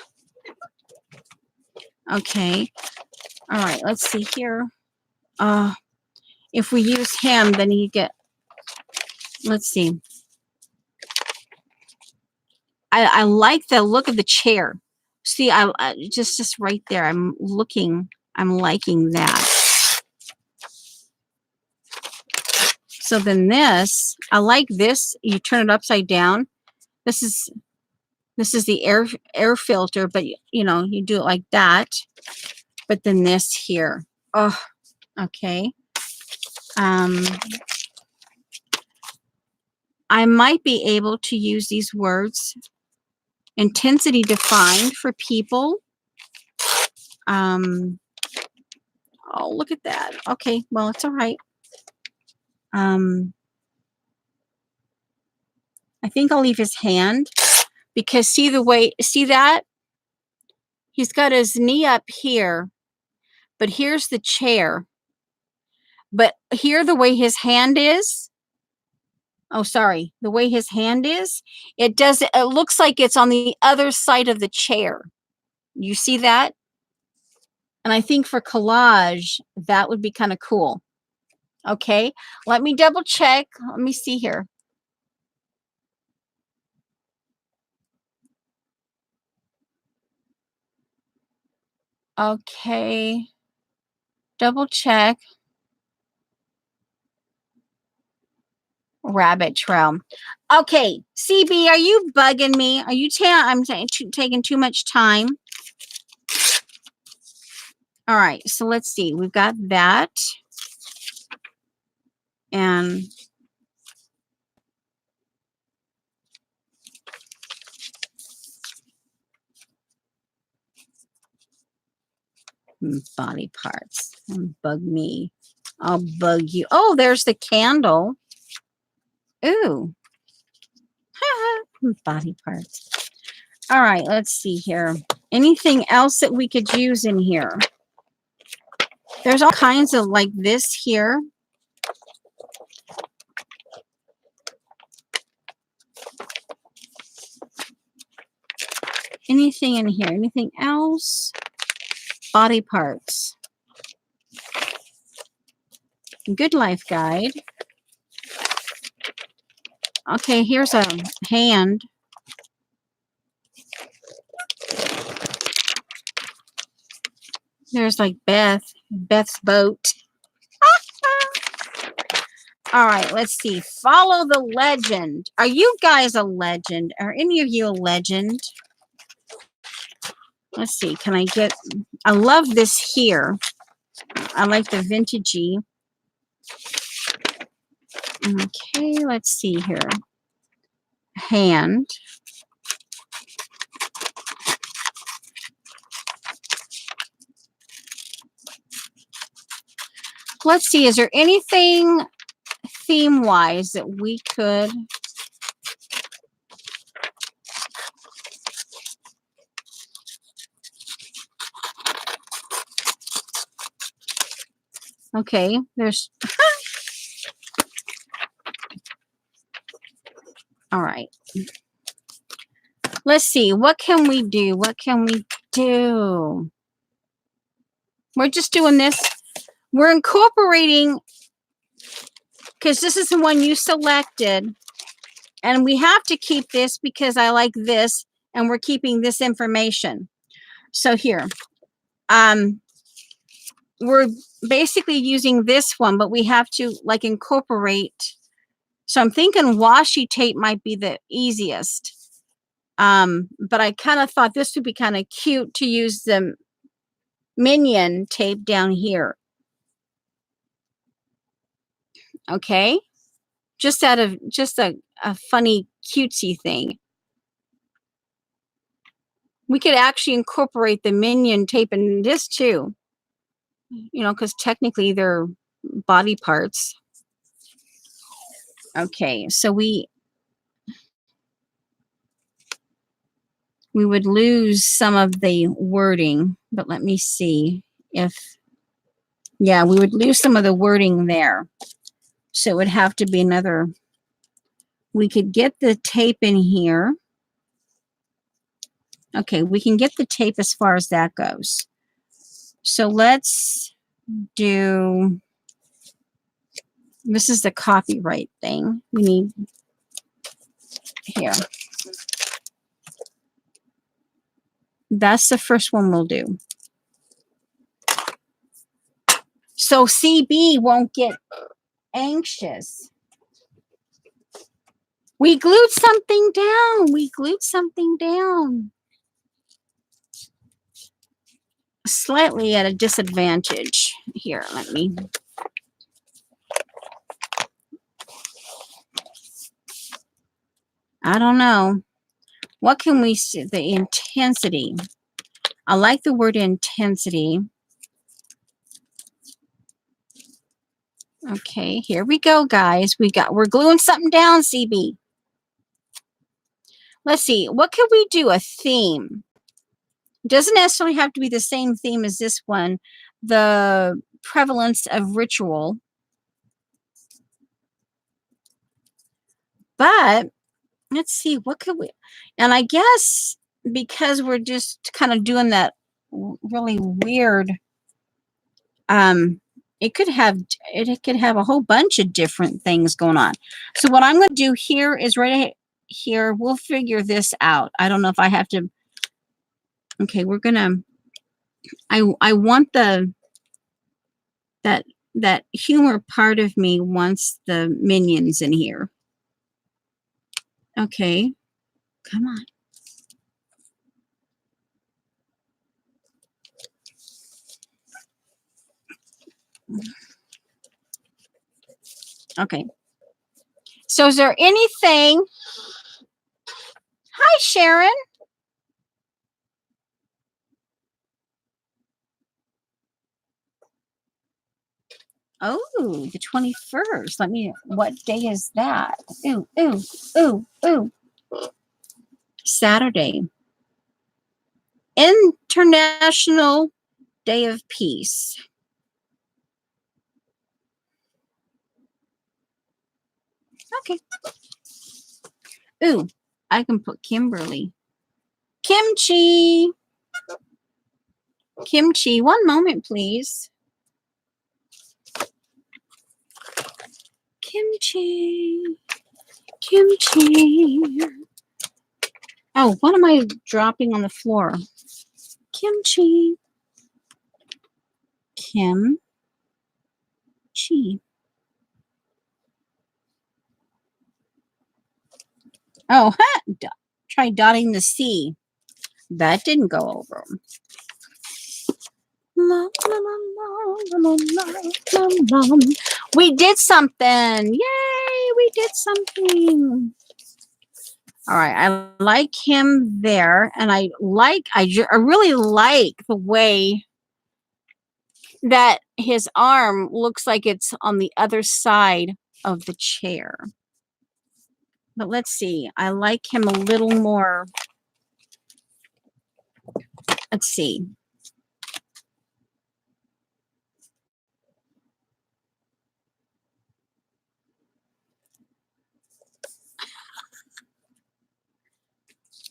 Okay. All right, let's see here. If we use him, then you get, let's see. I like the look of the chair. See, I just right there. I'm liking that. So then this, I like this. You turn it upside down. This is the air filter, but you know, you do it like that. But then this here. Oh, okay. I might be able to use these words. Intensity defined for people. Oh, look at that. Okay, well, it's all right. I think I'll leave his hand because see that? He's got his knee up here, but here's the chair. But here, the way his hand is, oh, sorry, the way his hand is, it looks like it's on the other side of the chair. You see that? And I think for collage, that would be kind of cool. Okay, let me double check. Let me see here. Okay, double check. Rabbit trail. Okay, CB, are you bugging me? Are you I'm taking too much time? All right, so let's see. We've got that. And body parts. Don't bug me. I'll bug you. Oh, there's the candle. Ooh. Body parts. All right, let's see here. Anything else that we could use in here? There's all kinds of like this here. Anything in here? Anything else? Body parts. Good Life Guide. Okay, here's a hand. There's like Beth's boat. All right, let's see. Follow the legend. Are you guys a legend? Are any of you a legend? Let's see. Can I get... I love this here. I like the vintagey. Okay, let's see here. Hand. Let's see. Is there anything theme-wise that we could... Okay, there's... All right. Let's see. What can we do? What can we do? We're just doing this. We're incorporating, because this is the one you selected. And we have to keep this because I like this. And we're keeping this information. So here. We're basically using this one, but we have to like incorporate. So I'm thinking washi tape might be the easiest. But I kind of thought this would be kind of cute to use the minion tape down here. Okay. Just out of just a funny cutesy thing. We could actually incorporate the minion tape in this too. You know, because technically they're body parts. Okay, so we would lose some of the wording, but let me see if, yeah, we would lose some of the wording there. So it would have to be another, we could get the tape in here. Okay, we can get the tape as far as that goes. So let's do, this is the copyright thing. We need here. That's the first one we'll do. So CB won't get anxious. We glued something down. We glued something down. Slightly at a disadvantage. Here, let me. I don't know. What can we see? The intensity. I like the word intensity. Okay, here we go, guys. We're gluing something down, CB. Let's see. What could we do? A theme. It doesn't necessarily have to be the same theme as this one. The prevalence of ritual. But let's see, what could we, and I guess because we're just kind of doing that really weird, it could have a whole bunch of different things going on. So what I'm going to do here is right here, we'll figure this out. I don't know if I have to, okay, we're going to, I want that humor part of me wants the minions in here. Okay, come on. Okay. So is there anything? Hi, Sharon. Oh, the 21st. Let me, what day is that? Ooh, ooh, ooh, ooh. Saturday. International Day of Peace. Okay. Ooh, I can put Kimberly. Kimchi. Kimchi. One moment, please. Kimchi. Kimchi. Oh, what am I dropping on the floor? Kimchi. Kim Chi. Oh, try dotting the C. That didn't go over. We did something. Yay, we did something. All right, I like him there, and I really like the way that his arm looks like it's on the other side of the chair. But let's see, I like him a little more. Let's see.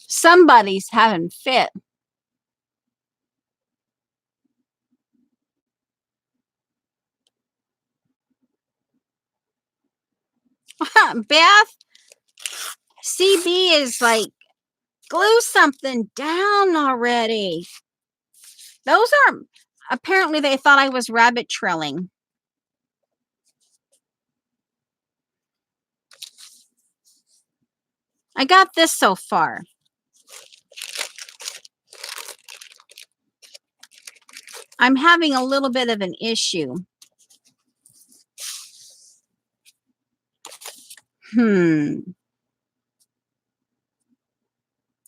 Somebody's having fit. Beth, CB is like, glue something down already. Those are, apparently they thought I was rabbit trailing. I got this so far. I'm having a little bit of an issue.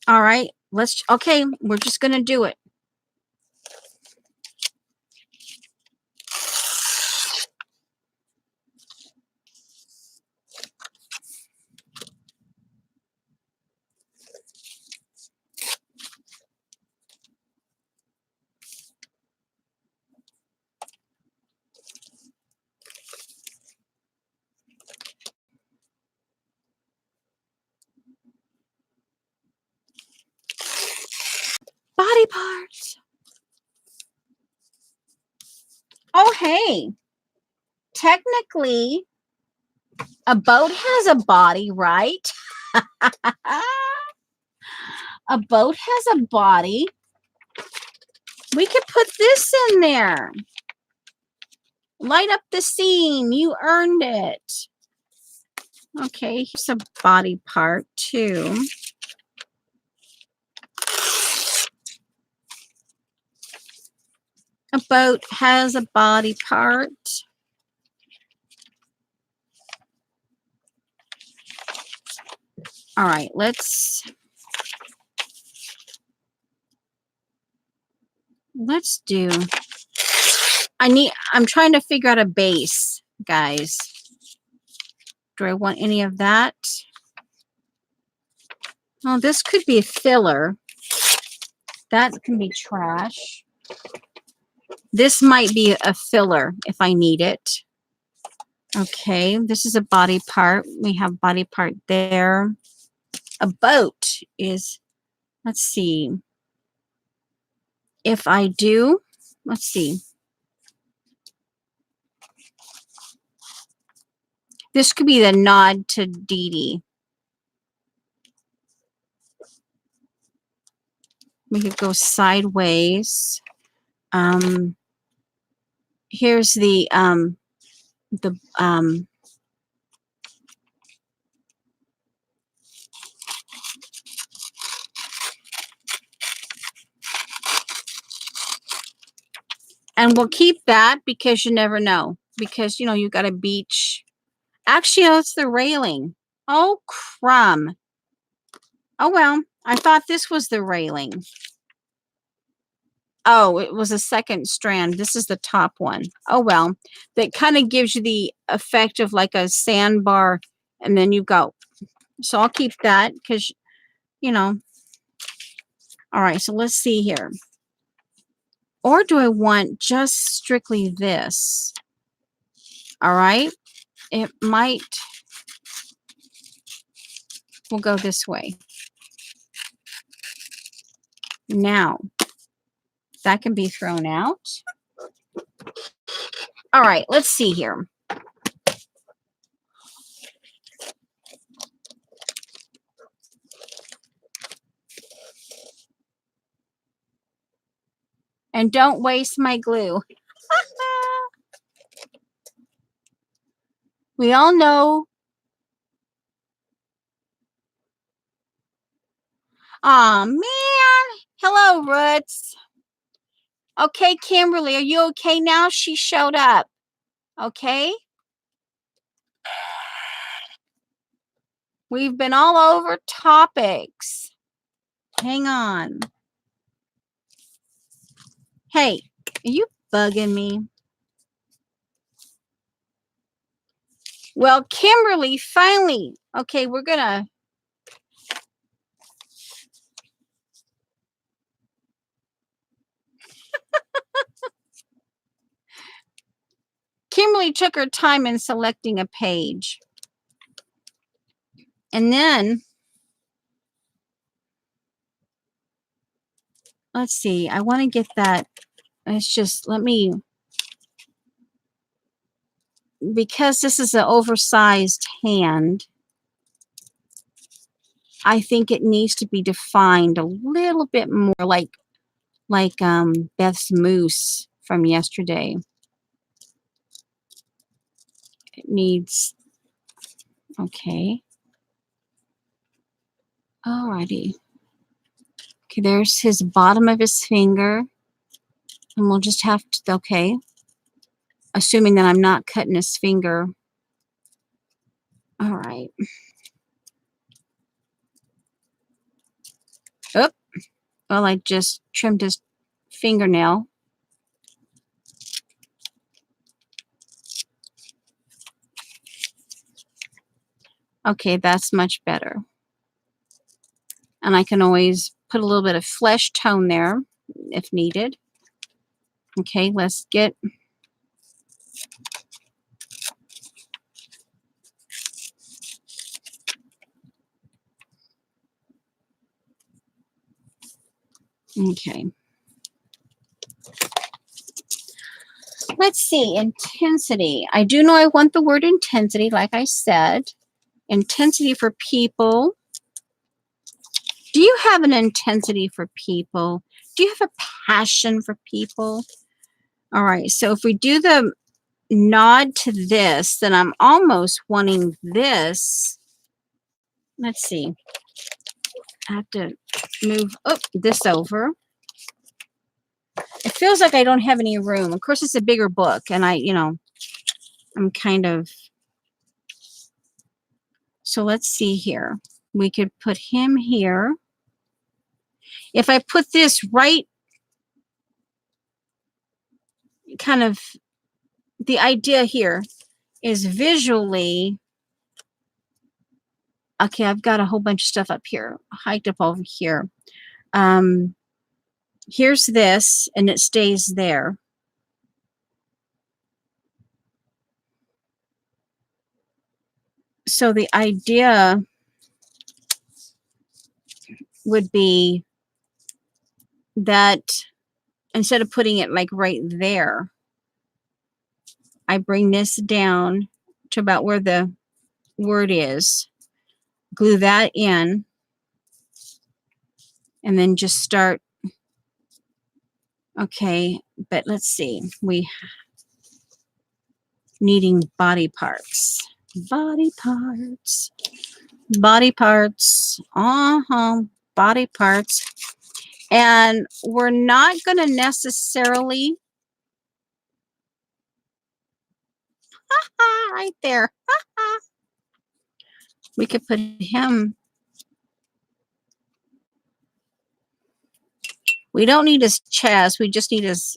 All right, okay, we're just going to do it. Body parts. Oh, hey. Technically, a boat has a body, right? A boat has a body. We could put this in there. Light up the scene. You earned it. Okay, here's a body part too. A boat has a body part. All right, let's do, I'm trying to figure out a base, guys. Do I want any of that? Oh, this could be a filler. That can be trash. This might be a filler if I need it. Okay, this is a body part. We have body part there. A boat is, let's see. If I do, let's see. This could be the nod to Dee Dee. We could go sideways. Here's the and we'll keep that because you never know. Because, you know, you got a beach. Actually, that's the railing. Oh, crumb. Oh, well, I thought this was the railing. Oh, it was a second strand. This is the top one. Oh, well, that kind of gives you the effect of like a sandbar, and then you go. So I'll keep that because, you know. All right, so let's see here. Or do I want just strictly this? All right, it might. We'll go this way. Now, that can be thrown out. All right, let's see here. And don't waste my glue. We all know. Aw, man. Hello, Roots. Okay, Kimberly, are you okay now? She showed up. Okay? We've been all over topics. Hang on. Hey, are you bugging me? Well, Kimberly, finally. Okay, we're going to. Kimberly took her time in selecting a page. And then, let's see. I want to get that. It's just, let me. Because this is an oversized hand, I think it needs to be defined a little bit more like Beth's moose from yesterday. It needs, okay. Alrighty. Okay, there's his bottom of his finger. And we'll just have to, okay. Assuming that I'm not cutting his finger. All right. Oh, well, I just trimmed his fingernail. Okay, that's much better. And I can always put a little bit of flesh tone there if needed. Okay, let's get. Okay. Let's see, intensity. I do know I want the word intensity, like I said. Intensity for people. Do you have an intensity for people? Do you have a passion for people? All right, so if we do the nod to this, then I'm almost wanting this. Let's see. I have to move this over. It feels like I don't have any room. Of course, it's a bigger book, and I'm kind of. So let's see here. We could put him here. If I put this right, kind of, the idea here is visually, okay, I've got a whole bunch of stuff up here, hiked up over here. Here's this, and it stays there. So the idea would be that instead of putting it like right there, I bring this down to about where the word is, glue that in, and then just start. Okay, but let's see. We needing body parts. Body parts. Body parts. Body parts. And we're not going to necessarily right there. We could put him. We don't need his chest. We just need his.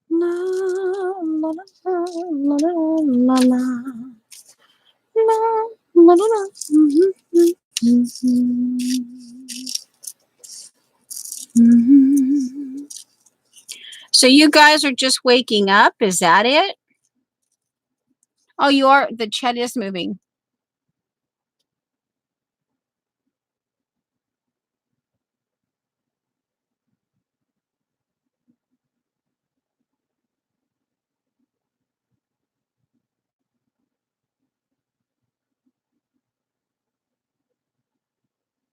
La, la, la, la, la, la, la, la, la, la. So you guys are just waking up? Is that it? Oh, you are. The chat is moving.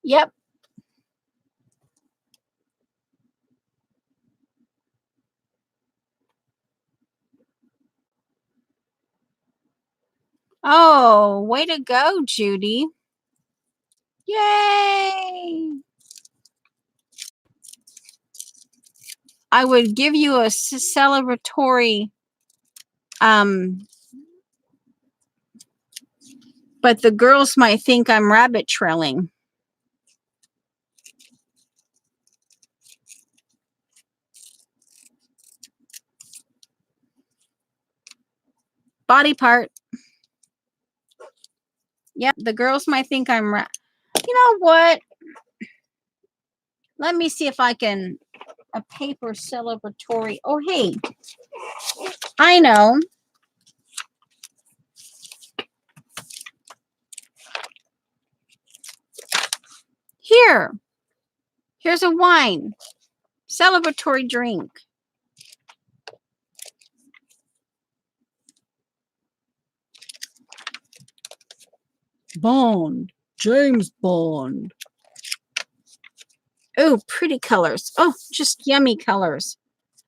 Yep. Oh, way to go, Judy. Yay! I would give you a celebratory, but the girls might think I'm rabbit trailing. Body part. Yep, the girls might think I'm you know what? Let me see if I can a paper celebratory. Oh, hey. I know. Here's a wine. Celebratory drink. Bond. James Bond. Oh, pretty colors. Oh, just yummy colors.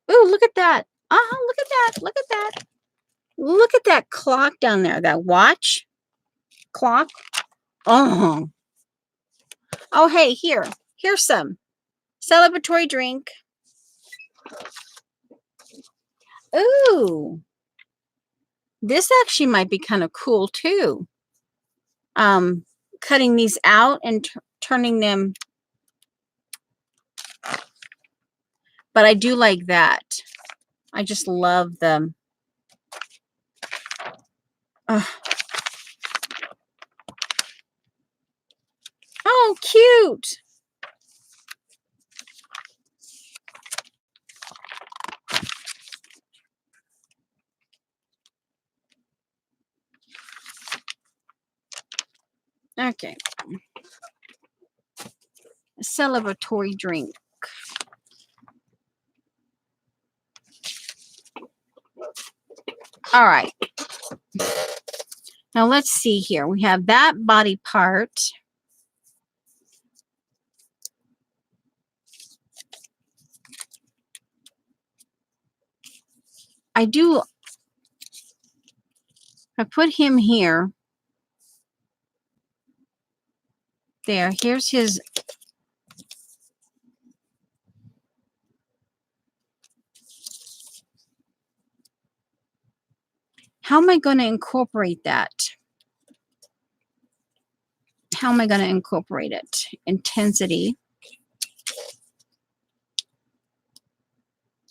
Oh, look at that. Look at that. Look at that. Look at that clock down there. That watch clock. Oh. Oh, hey, here's some celebratory drink. Ooh. This actually might be kind of cool too. Cutting these out and turning them. But I do like that. I just love them. Oh, cute. Okay. A celebratory drink. All right. Now let's see here. We have that body part. I put him here. There, here's his. How am I going to incorporate that? How am I going to incorporate it? Intensity.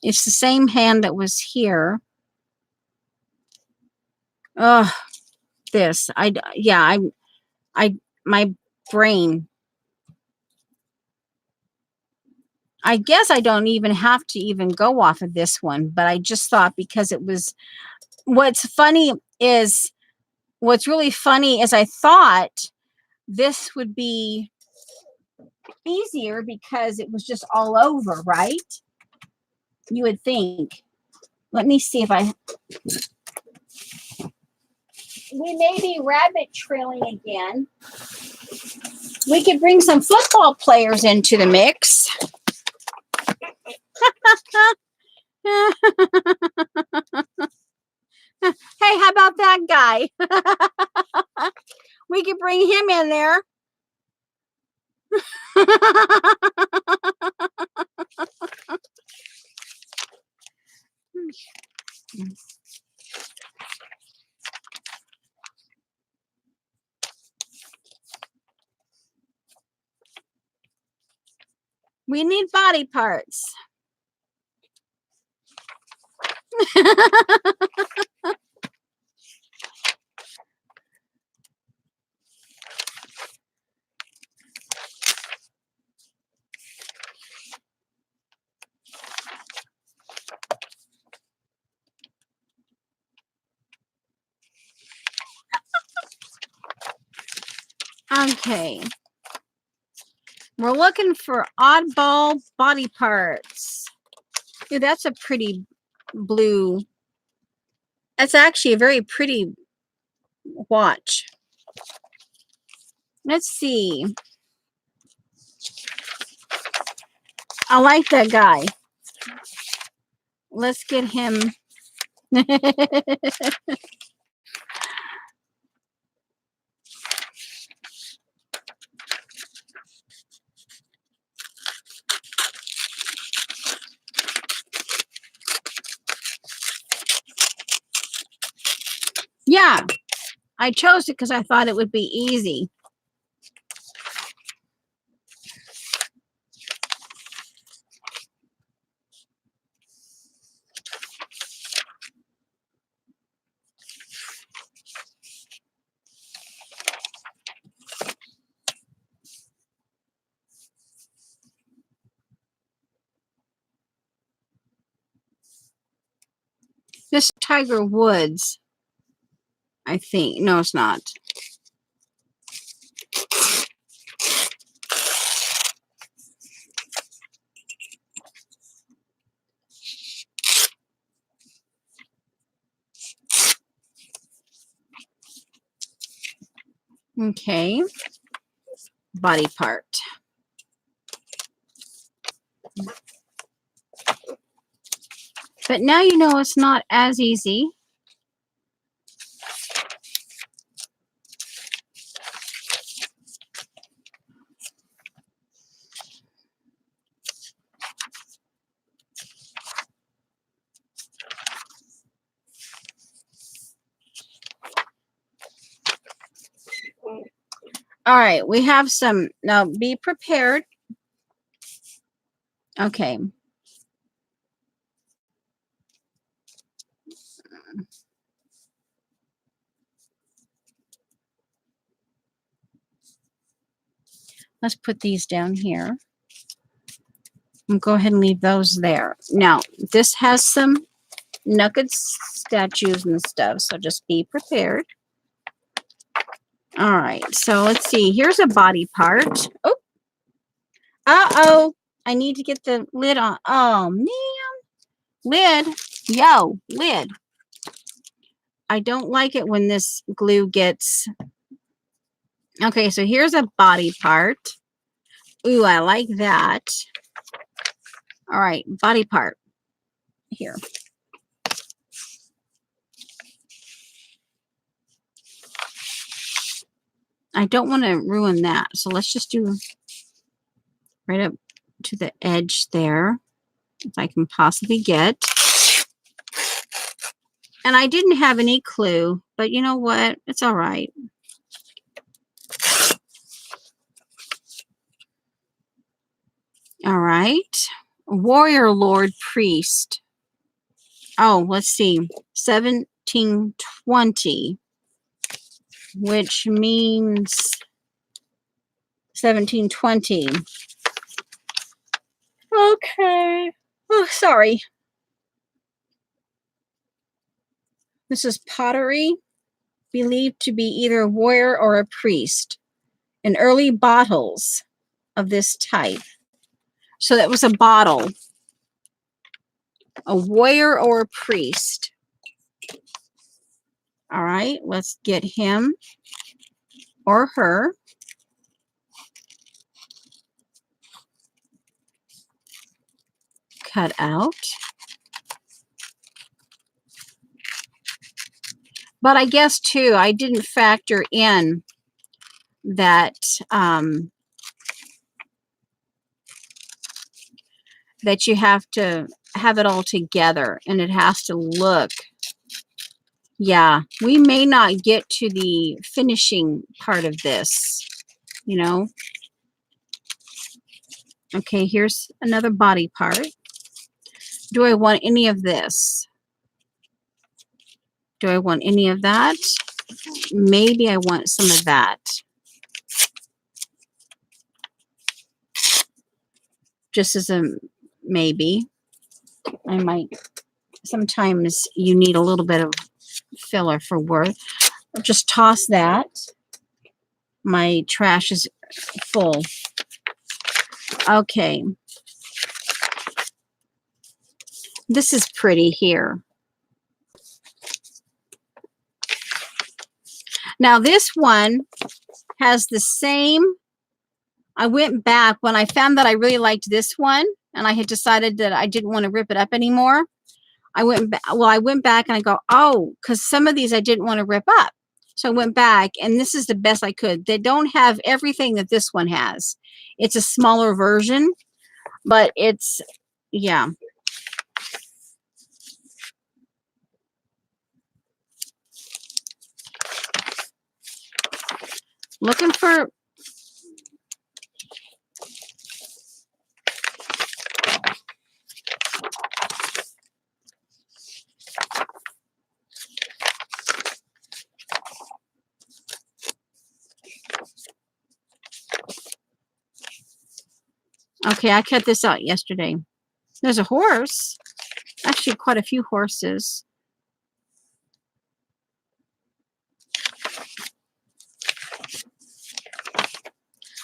It's the same hand that was here. Oh, this. My brain. I guess I don't even have to even go off of this one, but I just thought because it was, what's really funny is I thought this would be easier because it was just all over, right? You would think. Let me see if we may be rabbit trailing again. We could bring some football players into the mix. Hey, how about that guy? We could bring him in there. We need body parts. Okay. We're looking for oddball body parts. Ooh, that's a pretty blue. That's actually a very pretty watch. Let's see. I like that guy. Let's get him. Yeah, I chose it because I thought it would be easy. This is Tiger Woods, I think. No, it's not. Okay. Body part. But now you know it's not as easy. All right, we have some. Now be prepared. Okay. Let's put these down here. And go ahead and leave those there. Now, this has some nuggets, statues, and stuff, so just be prepared. All right, so let's see. Here's a body part. Oh, uh-oh. I need to get the lid on. Oh, man. Lid. Yo, lid. I don't like it when this glue gets... Okay, so here's a body part. Ooh, I like that. All right, body part. Here. I don't want to ruin that, so let's just do right up to the edge there, if I can possibly get. And I didn't have any clue, but you know what? It's all right. All right. Warrior Lord Priest. Oh, let's see. 1720, which means 1720. Okay. Oh, sorry. This is pottery, believed to be either a warrior or a priest, in early bottles of this type. So that was a bottle. A warrior or a priest. All right, let's get him or her. Cut out. But I guess, too, I didn't factor in that that you have to have it all together and it has to look. Yeah, we may not get to the finishing part of this, you know. Okay, here's another body part. Do I want any of this? Do I want any of that? Maybe I want some of that. Just as a maybe. I might. Sometimes you need a little bit of filler for worth. I'll just toss that. My trash is full. Okay. This is pretty here. Now this one has the same. I went back when I found that I really liked this one and I had decided that I didn't want to rip it up anymore. I went back and I go, oh, because some of these I didn't want to rip up. So I went back and this is the best I could. They don't have everything that this one has. It's a smaller version, but it's, yeah. Looking for... Okay, I cut this out yesterday. There's a horse. Actually, quite a few horses.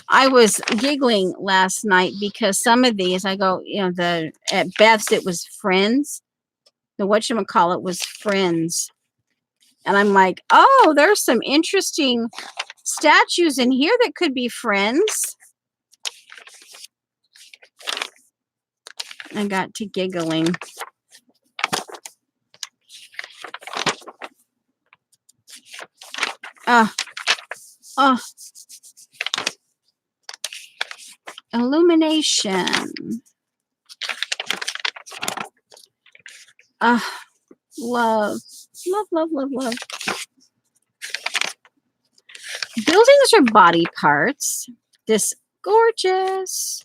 I was giggling last night because some of these, I go, you know, at Beth's, it was Friends. The whatchamacallit was Friends. And I'm like, oh, there's some interesting statues in here that could be Friends. I got to giggling. Oh, illumination. Love, love, love, love, love. Buildings are body parts. This gorgeous.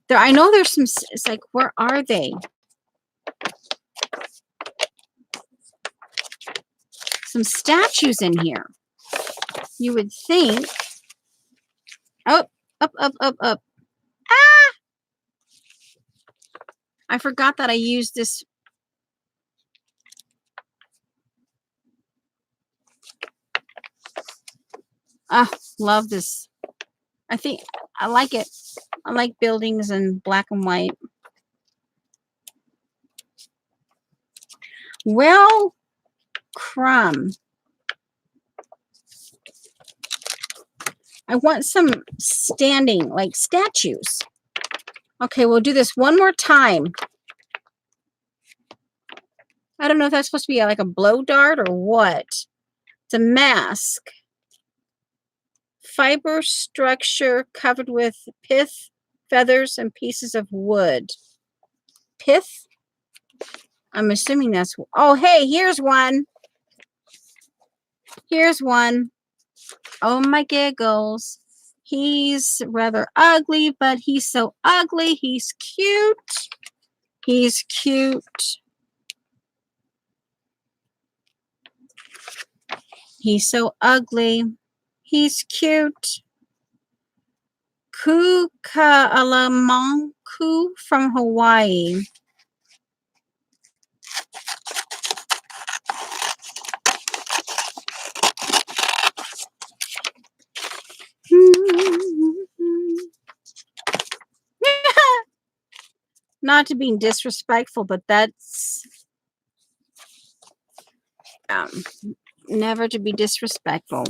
There, I know there's some. It's like, where are they? Some statues in here. You would think. Oh, up, up, up, up. Ah! I forgot that I used this. Love this. I think I like it. I like buildings in black and white. Well, crumb. I want some standing, like statues. Okay, we'll do this one more time. I don't know if that's supposed to be like a blow dart or what. It's a mask. Fiber structure covered with pith, feathers, and pieces of wood. Pith? I'm assuming that's... Oh, hey, here's one. Here's one. Oh, my giggles. He's rather ugly, but he's so ugly. He's cute. He's cute. He's so ugly. He's cute. Kuka'alamanku from Hawaii. Not to be disrespectful, but that's never to be disrespectful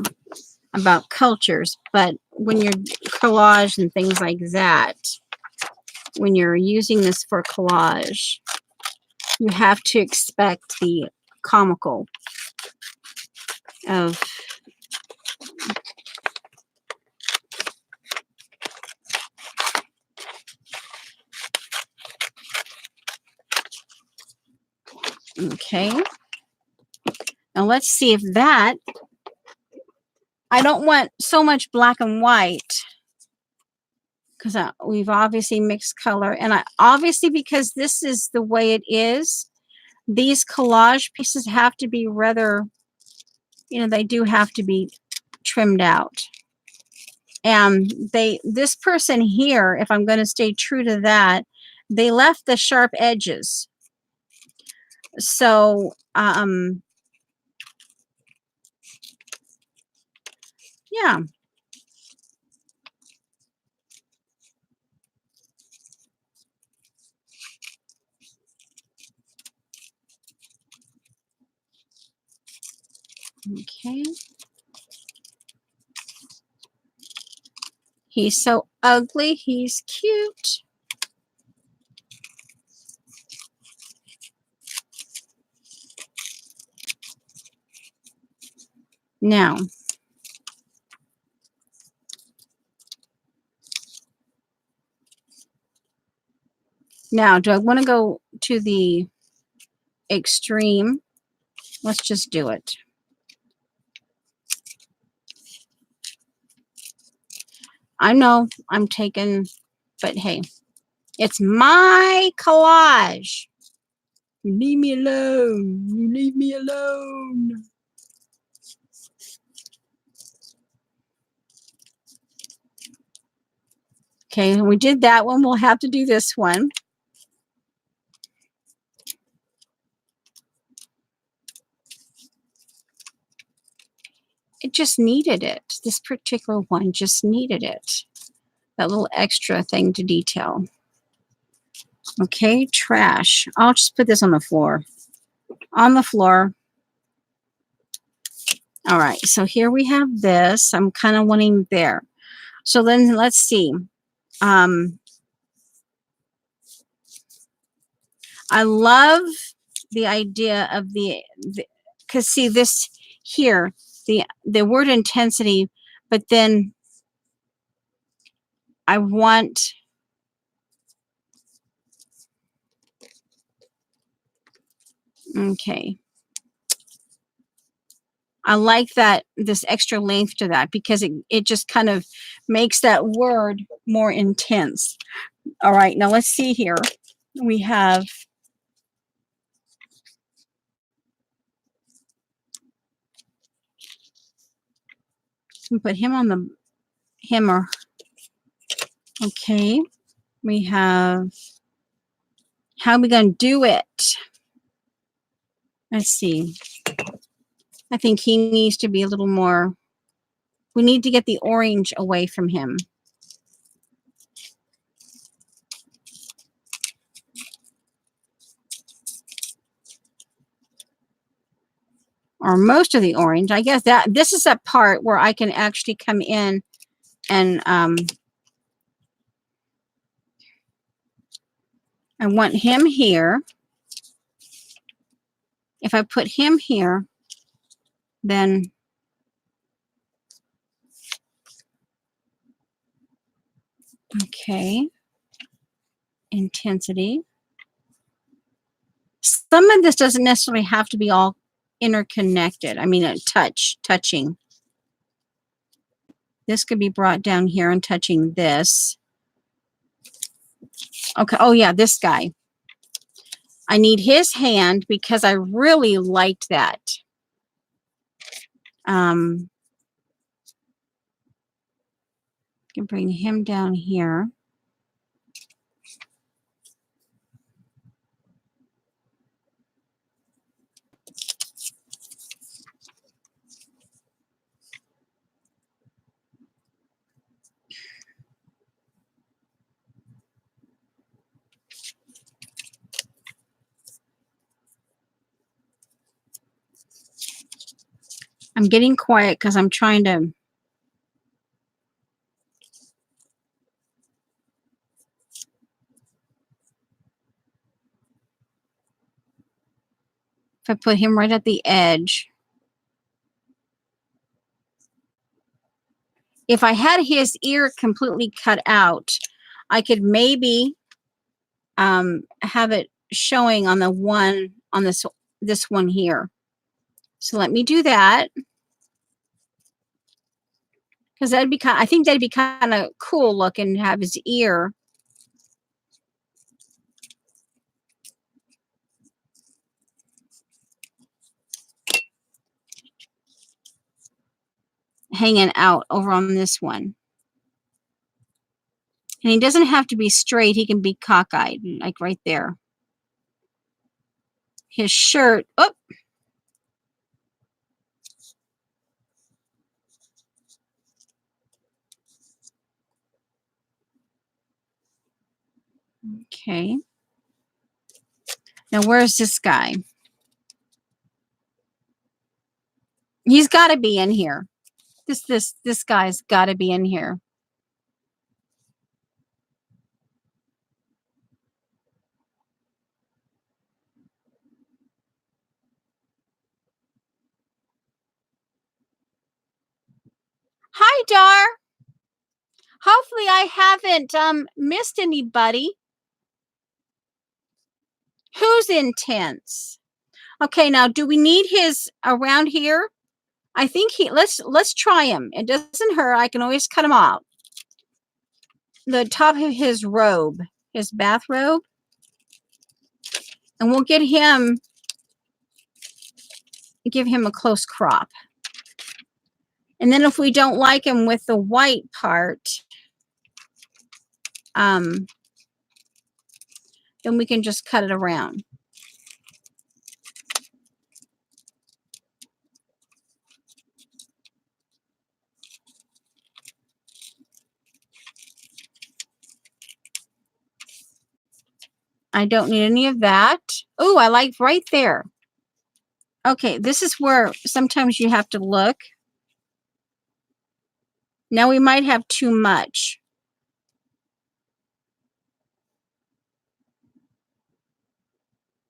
about cultures. But when you're collage and things like that, when you're using this for collage, you have to expect the comical of okay. Now let's see if that, I don't want so much black and white because we've obviously mixed color, and I obviously, because this is the way it is, these collage pieces have to be rather, you know, they do have to be trimmed out. And this person here, if I'm going to stay true to that, they left the sharp edges. So, yeah. Okay. He's so ugly. He's cute. Now, do I want to go to the extreme? Let's just do it. I know I'm taking, but hey, it's my collage. You leave me alone. You leave me alone. Okay, we did that one. We'll have to do this one. It just needed it. This particular one just needed it. That little extra thing to detail. Okay, trash. I'll just put this on the floor. On the floor. All right, so here we have this. I'm kind of wanting there. So then let's see. I love the idea of because see this here, the word intensity, but then I want, okay. I like that, this extra length to that, because it just kind of makes that word more intense. All right, now let's see here. We have, put him on the, him or, okay. We have, how are we going to do it? Let's see. I think he needs to be a little more, we need to get the orange away from him. Or most of the orange. I guess that this is a part where I can actually come in and I want him here. If I put him here, then okay, intensity. Some of this doesn't necessarily have to be all interconnected. I mean, touching. This could be brought down here and touching this. Okay, oh yeah, this guy. I need his hand because I really liked that. I can bring him down here. I'm getting quiet because I'm trying to. If I put him right at the edge. If I had his ear completely cut out, I could maybe have it showing on the one on this one here. So let me do that, because that'd be I think that'd be kind of cool looking to have his ear. Hanging out over on this one. And he doesn't have to be straight. He can be cockeyed, like right there. His shirt. Oh. Okay. Now where's this guy? He's got to be in here. This guy's got to be in here. Hi, Dar. Hopefully I haven't missed anybody. Who's intense? Okay, now do we need his around here? I think let's try him. It doesn't hurt. I can always cut him off. the top of his robe, his bathrobe, and we'll give him a close crop. And then if we don't like him with the white part, then we can just cut it around. I don't need any of that. Oh, I like right there. Okay, this is where sometimes you have to look. Now we might have too much.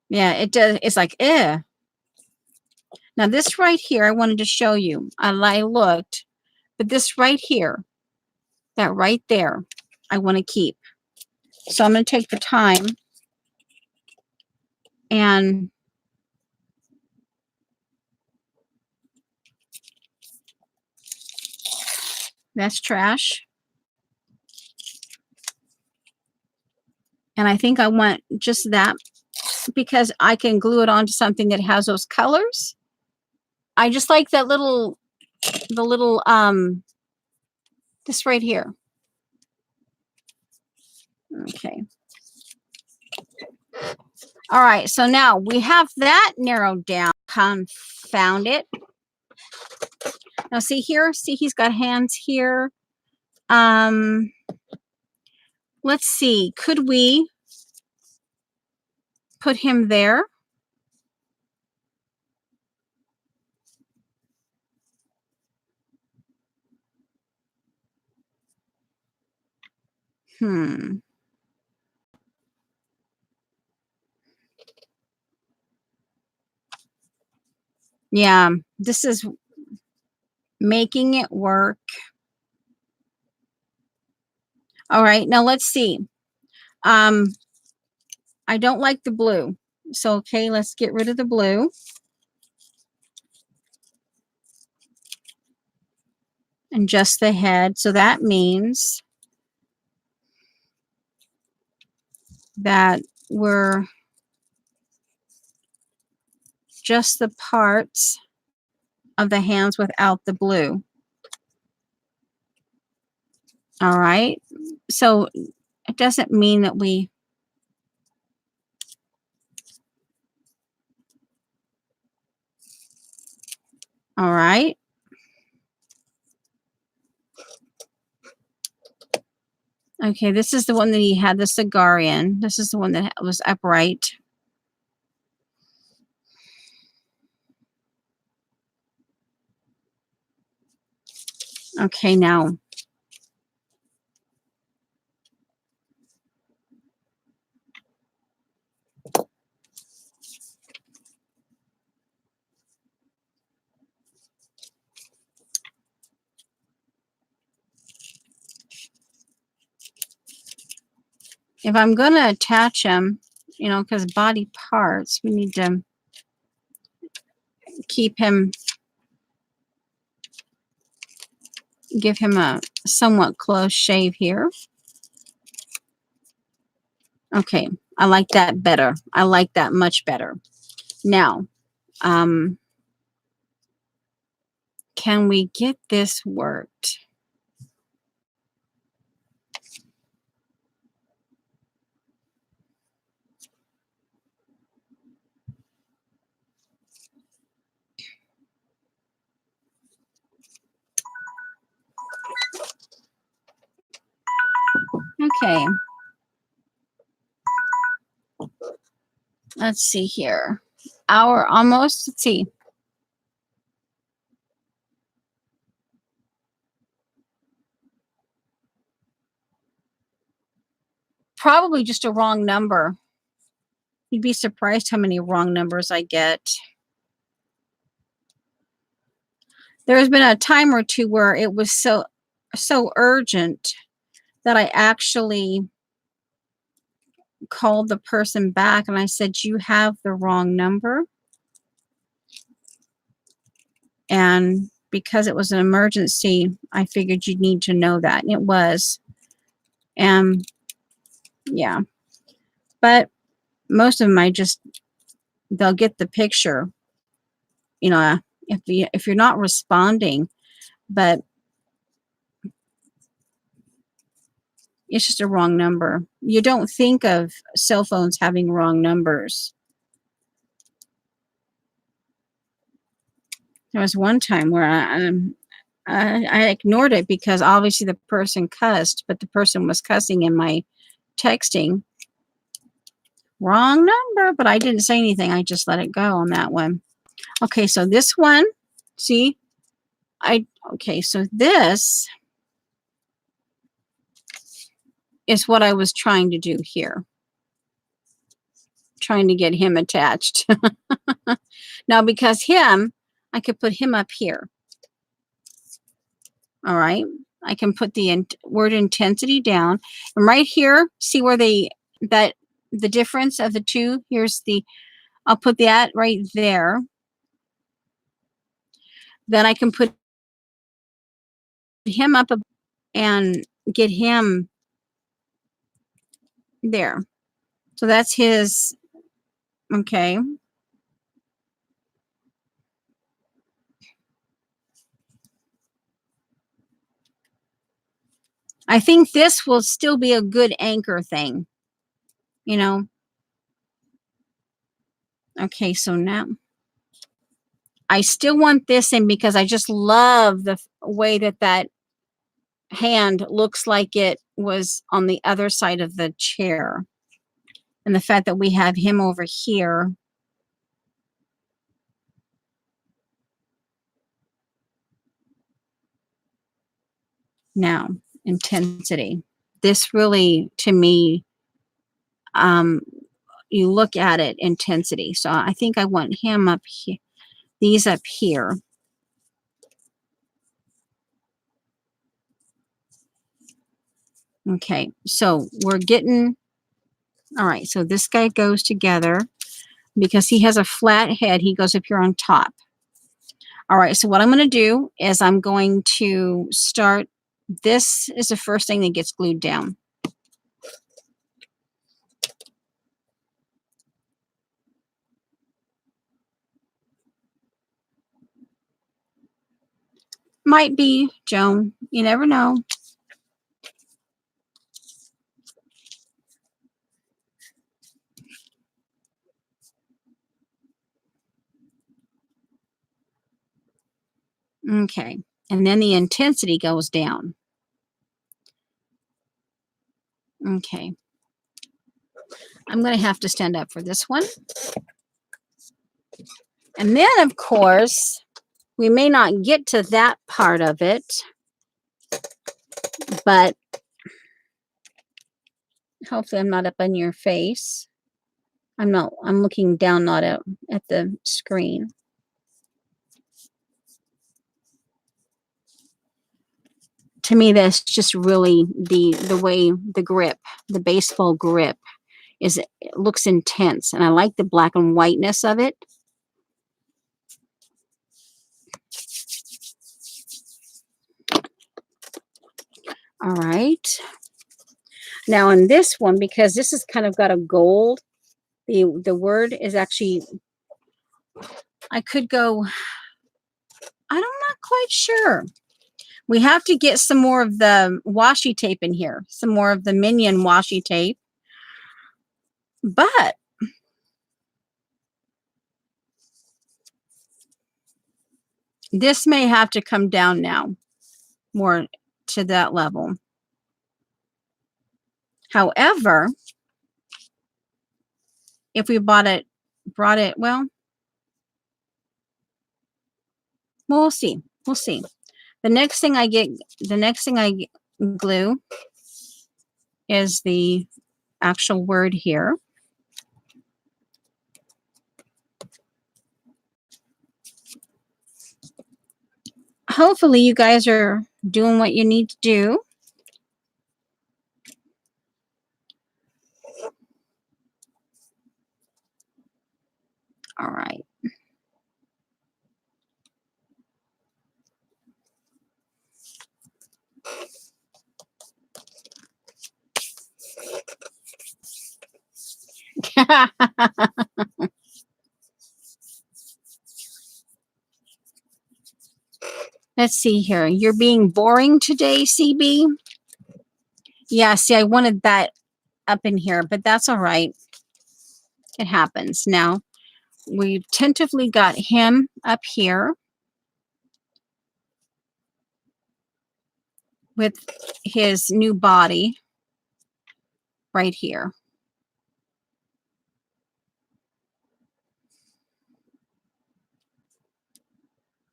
Yeah, it does. It's like, eh. Now this right here, I wanted to show you. I looked, but this right here, that right there, I want to keep. So I'm going to take the time and that's trash. And I think I want just that because I can glue it onto something that has those colors. I just like that little, this right here. Okay. All right. So now we have that narrowed down. Confound it. Now see here, see he's got hands here. Let's see, could we put him there? Yeah, this is making it work. All right, now let's see. I don't like the blue. So, okay, let's get rid of the blue. And just the head. So that means that we're just the parts of the hands without the blue. All right. So it doesn't mean that we all right. Okay, this is the one that he had the cigar in. This is the one that was upright. Okay, now. If I'm going to attach him, you know, because body parts, we need to keep him, give him a somewhat close shave here. Okay, I like that better. I like that much better. Now, can we get this worked? Okay. Let's see here. Hour almost. Let's see. Probably just a wrong number. You'd be surprised how many wrong numbers I get. There's been a time or two where it was so urgent that I actually called the person back and I said, you have the wrong number. And because it was an emergency, I figured you'd need to know that. And it was. And yeah, but most of them, they'll get the picture, you know, if you're not responding, but it's just a wrong number. You don't think of cell phones having wrong numbers. There was one time where I ignored it because obviously the person cussed, but the person was cussing in my texting. Wrong number, but I didn't say anything. I just let it go on that one. Okay, so this one, see, okay, so this is what I was trying to do here. Trying to get him attached. Now, because I could put him up here. All right. I can put the word intensity down. And right here, see where the difference of the two? I'll put that right there. Then I can put him up and get him there. So that's his, okay. I think this will still be a good anchor thing, you know. Okay, so now I still want this in because I just love the way that hand looks like it was on the other side of the chair. And the fact that we have him over here. Now, intensity. This really, to me, you look at it, intensity. So I think I want him up here, these up here. Okay, so we're getting, all right, so this guy goes together because he has a flat head. He goes up here on top. All right, so what I'm going to do is I'm going to start, this is the first thing that gets glued down. Might be, Joan. You never know. Okay, and then the intensity goes down. Okay. I'm going to have to stand up for this one. And then, of course, we may not get to that part of it, but hopefully I'm not up on your face. I'm looking down, not at the screen. To me, that's just really the way the grip, the baseball grip, it looks intense. And I like the black and whiteness of it. All right. Now in this one, because this has kind of got a gold, the word is actually, I could go, I'm not quite sure. We have to get some more of the washi tape in here, some more of the Minion washi tape. But this may have to come down now more to that level. However, if we brought it, well, we'll see. We'll see. The next thing I glue is the actual word here. Hopefully you guys are doing what you need to do. All right. Let's see here. You're being boring today, CB? Yeah, see, I wanted that up in here, but that's all right. It happens. Now, we've tentatively got him up here with his new body right here.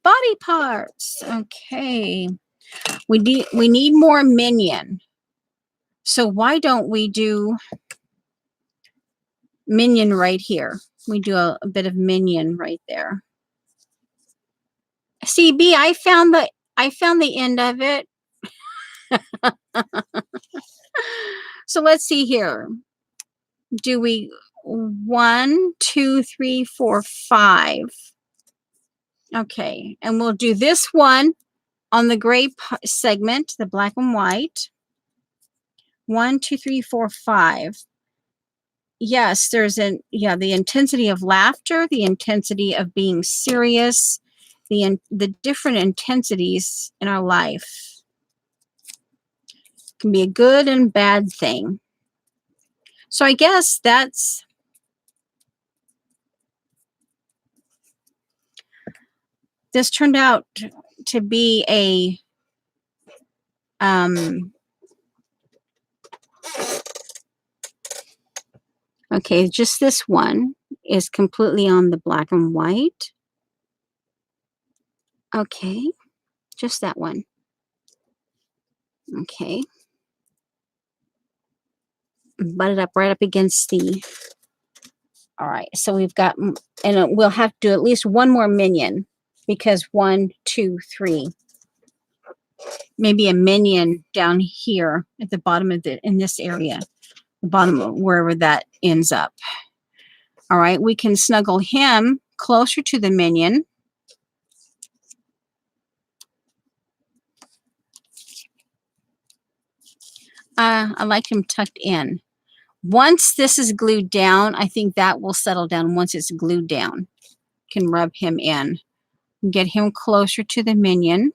Body parts. Okay. We need more minion. So why don't we do minion right here? We do a bit of minion right there. CB, I found the end of it. So let's see here. Do we 1, 2, 3, 4, 5? Okay, and we'll do this one on the gray segment, the black and white. 1, 2, 3, 4, 5. Yes, there's the intensity of laughter, the intensity of being serious, the different intensities in our life can be a good and bad thing. So I guess this turned out to be a okay, just this one is completely on the black and white. Okay, just that one. Okay. Butt it up right up against the... All right, so we've got, and we'll have to do at least one more minion, because 1, 2, 3. Maybe a minion down here at the bottom of in this area, the bottom of wherever that ends up. All right, we can snuggle him closer to the minion. I like him tucked in. Once this is glued down, I think that will settle down once it's glued down. Can rub him in. Get him closer to the minion.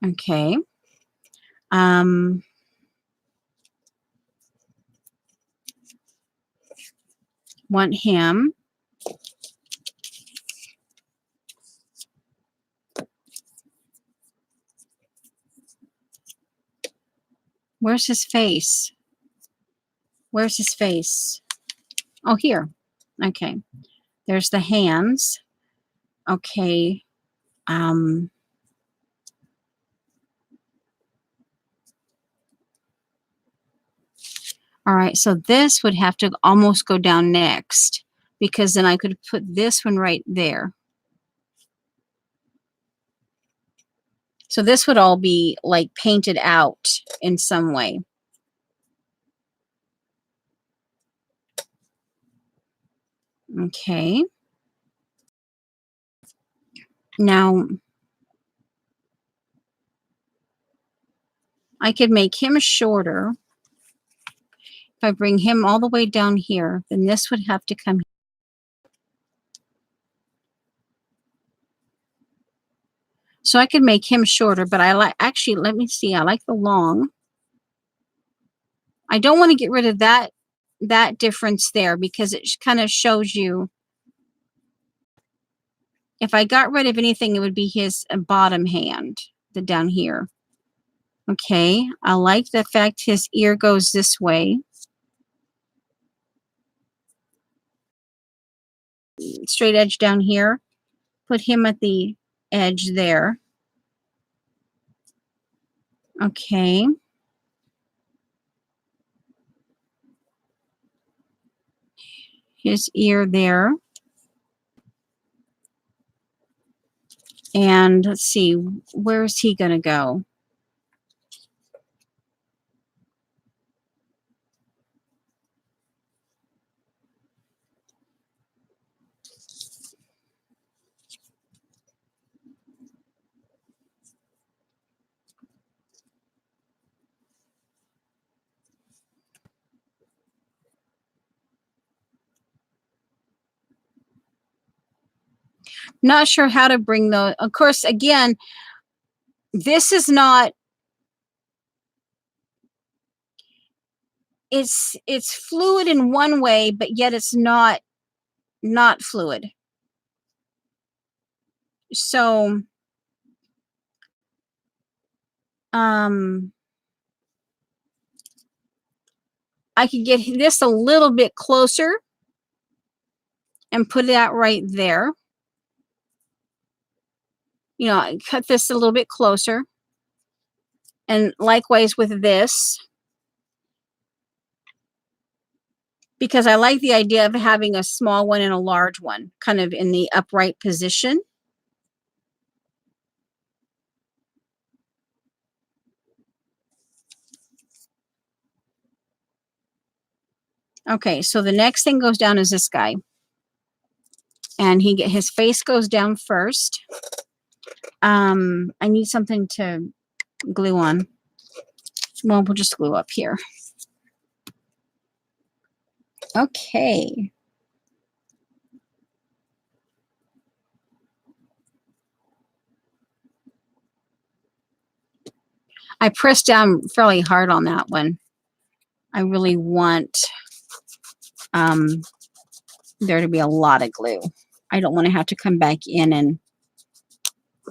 Okay. Want him. Where's his face? Where's his face? Oh, here. Okay. There's the hands. Okay. All right. So this would have to almost go down next, because then I could put this one right there. So this would all be like painted out in some way. Okay. Now, I could make him shorter. If I bring him all the way down here, then this would have to come. So I could make him shorter, but I like, actually, let me see. I like the long. I don't want to get rid of that difference there, because it kind of shows you. If I got rid of anything, it would be his bottom hand, the down here. Okay, I like the fact his ear goes this way. Straight edge down here. Put him at the edge there. Okay. His ear there. And let's see, where's he going to go? Not sure how to bring those. Of course, again, this is not, it's fluid in one way, but yet it's not fluid. So, I could get this a little bit closer and put it out right there. You know, cut this a little bit closer. And likewise with this, because I like the idea of having a small one and a large one kind of in the upright position. Okay, so the next thing goes down is this guy. And his face goes down first. I need something to glue on. Well, we'll just glue up here. Okay. I pressed down fairly hard on that one. I really want there to be a lot of glue. I don't want to have to come back in and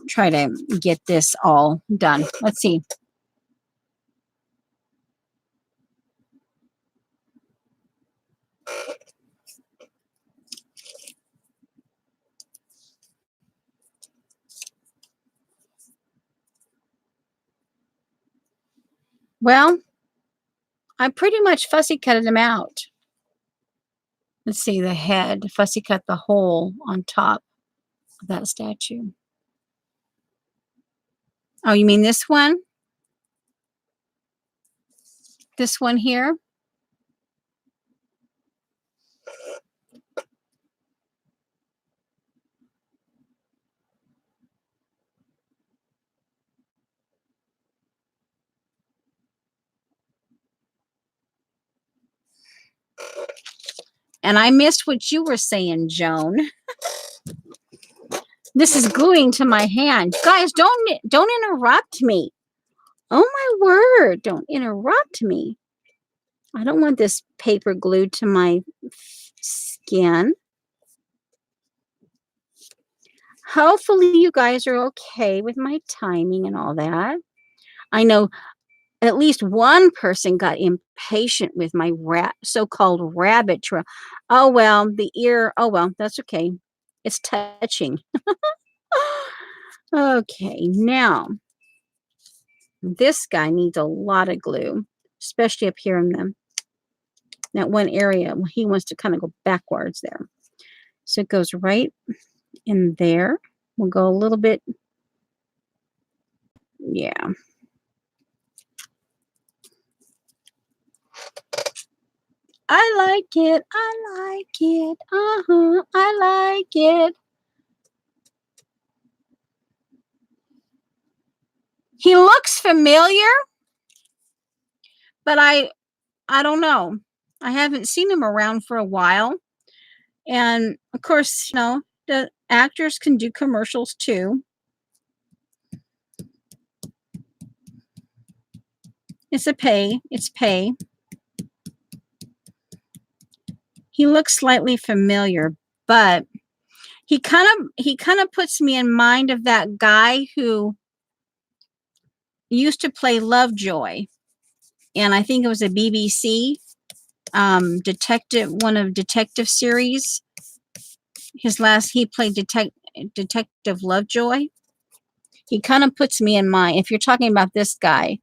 try to get this all done. Let's see. Well, I pretty much fussy cutted them out. Let's see, the head. Fussy cut the hole on top of that statue. Oh, you mean this one? This one here? And I missed what you were saying, Joan. This is gluing to my hand. Guys, don't interrupt me. Oh my word, don't interrupt me. I don't want this paper glued to my skin. Hopefully you guys are okay with my timing and all that. I know at least one person got impatient with my so-called rabbit trail. Oh, well, the ear. Oh, well, that's okay. It's touching. Okay, now this guy needs a lot of glue, especially up here in that one area. He wants to kind of go backwards there. So it goes right in there. We'll go a little bit. Yeah. I like it. I like it. I like it. He looks familiar, but I don't know. I haven't seen him around for a while. And of course, you know, the actors can do commercials too. It's pay. He looks slightly familiar, but he kind of puts me in mind of that guy who used to play Lovejoy. And I think it was a BBC one of detective series. He played Detective Lovejoy. He kind of puts me in mind. If you're talking about this guy,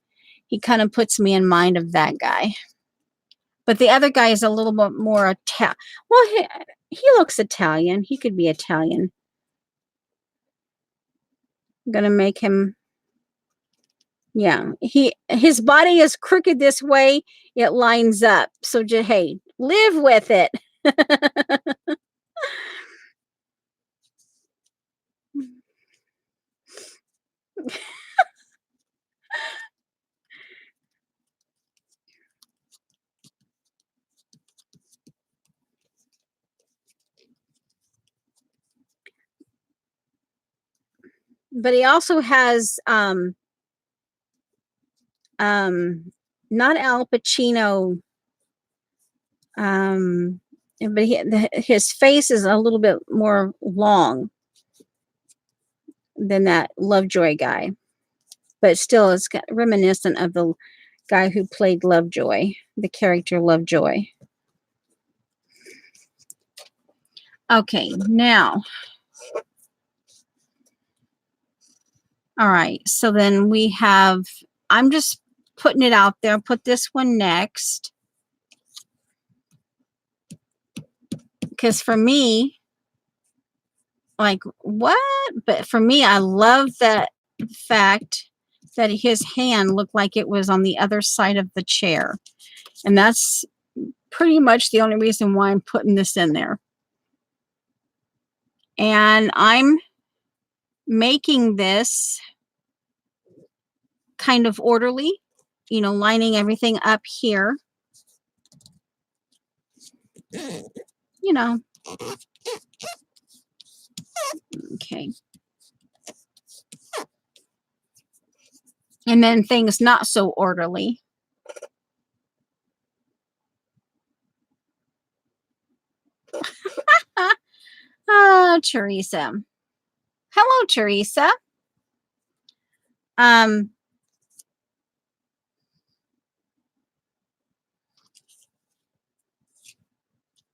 he kind of puts me in mind of that guy. But the other guy is a little bit more Italian. Well, he looks Italian. He could be Italian. I'm gonna make him. Yeah, his body is crooked this way. It lines up. So just hey, live with it. But he also has not Al Pacino, but his face is a little bit more long than that Lovejoy guy, but still it's reminiscent of the guy who played Lovejoy, the character Lovejoy. Okay, now, all right, so then we have, I'm just putting it out there, put this one next, because for me, like, what? But for me, I love that fact that his hand looked like it was on the other side of the chair. And that's pretty much the only reason why I'm putting this in there. And I'm making this kind of orderly, you know, lining everything up here. You know. Okay. And then things not so orderly. Oh, Teresa. Hello, Teresa.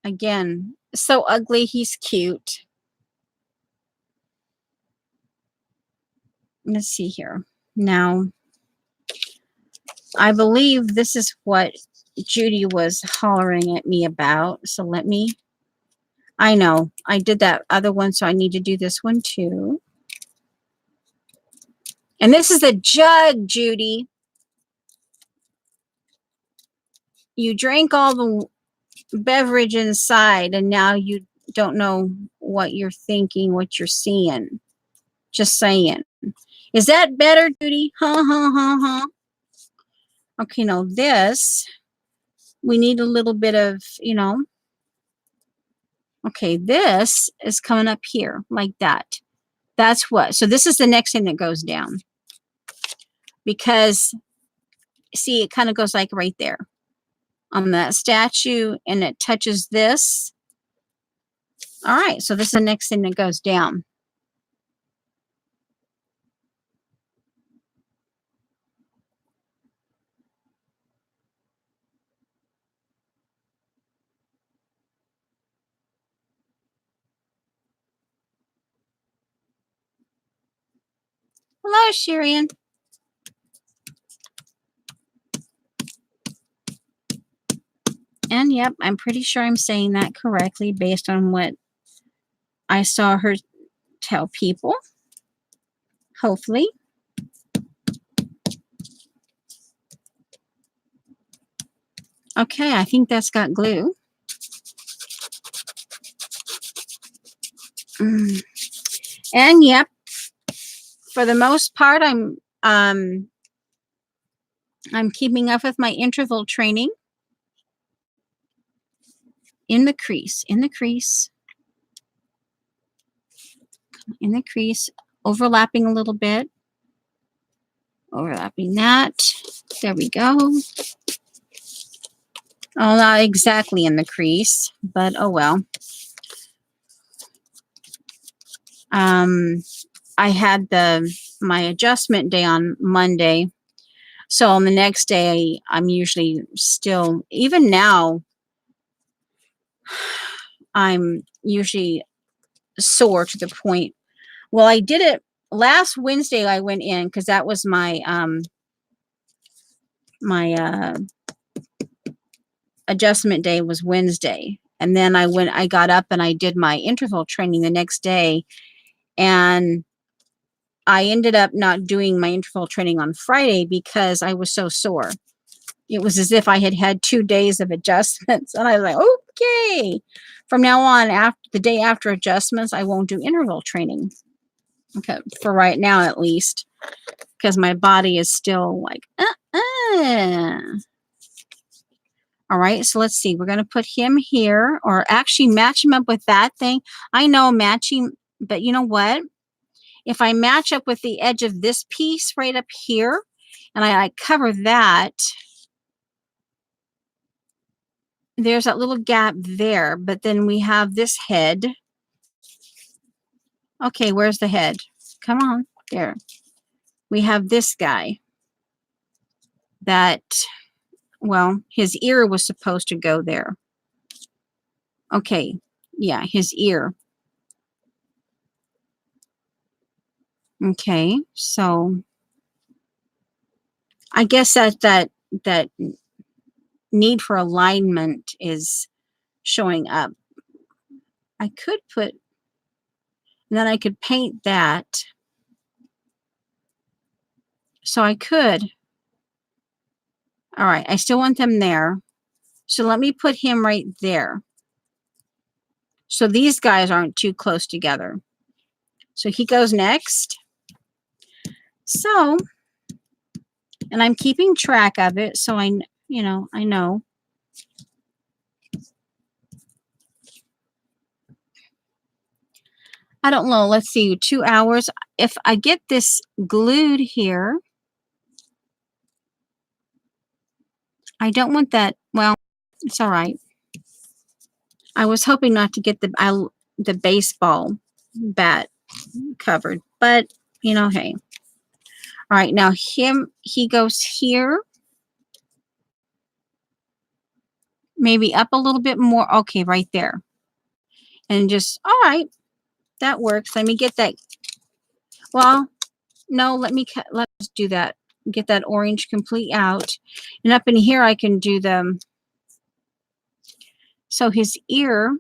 Again, so ugly, he's cute. Let's see here. Now, I believe this is what Judy was hollering at me about. So let me, I know, I did that other one, so I need to do this one too. And this is a jug, Judy. You drank all the beverage inside, and now you don't know what you're thinking, what you're seeing. Just saying. Is that better, Judy? Huh, huh, huh, huh. Okay, now this, we need a little bit of, you know. Okay, this is coming up here like that. That's what. So this is the next thing that goes down. Because, see, it kind of goes like right there on that statue, and it touches this. All right, so this is the next thing that goes down. Hello, Shirian. And yep, I'm pretty sure I'm saying that correctly based on what I saw her tell people. Hopefully. Okay, I think that's got glue. And yep, for the most part, I'm keeping up with my interval training. In the crease, in the crease, in the crease, overlapping a little bit. Overlapping that. There we go. Oh, not exactly in the crease, but oh well. I had my adjustment day on Monday. So on the next day, I'm usually still, even now, I'm usually sore to the point. Well, I did it last Wednesday. I went in because that was my adjustment day was Wednesday. And then I got up and I did my interval training the next day. And I ended up not doing my interval training on Friday because I was so sore. It was as if I had had 2 days of adjustments. And I was like, okay, from now on, after the day after adjustments, I won't do interval training. Okay, for right now, at least, because my body is still like, All right, so let's see. We're going to put him here, or actually match him up with that thing. I know matching, but you know what? if I match up with the edge of this piece right up here, and I cover that, there's that little gap there, but then we have this head. Okay, where's the head? Come on, there. We have this guy that, well, his ear was supposed to go there. Okay, yeah, his ear. Okay, so I guess that need for alignment is showing up. I could put, and then I could paint that. So I could. All right, I still want them there. So let me put him right there. So these guys aren't too close together. So he goes next. So, and I'm keeping track of it. So I know. I don't know. Let's see, 2 hours. If I get this glued here, I don't want that. Well, it's all right. I was hoping not to get the baseball bat covered, but you know, hey. All right, now he goes here. Maybe up a little bit more. Okay, right there. And just, all right, that works. Let me get that. Well, no, let's do that. Get that orange complete out. And up in here, I can do them. So his ear,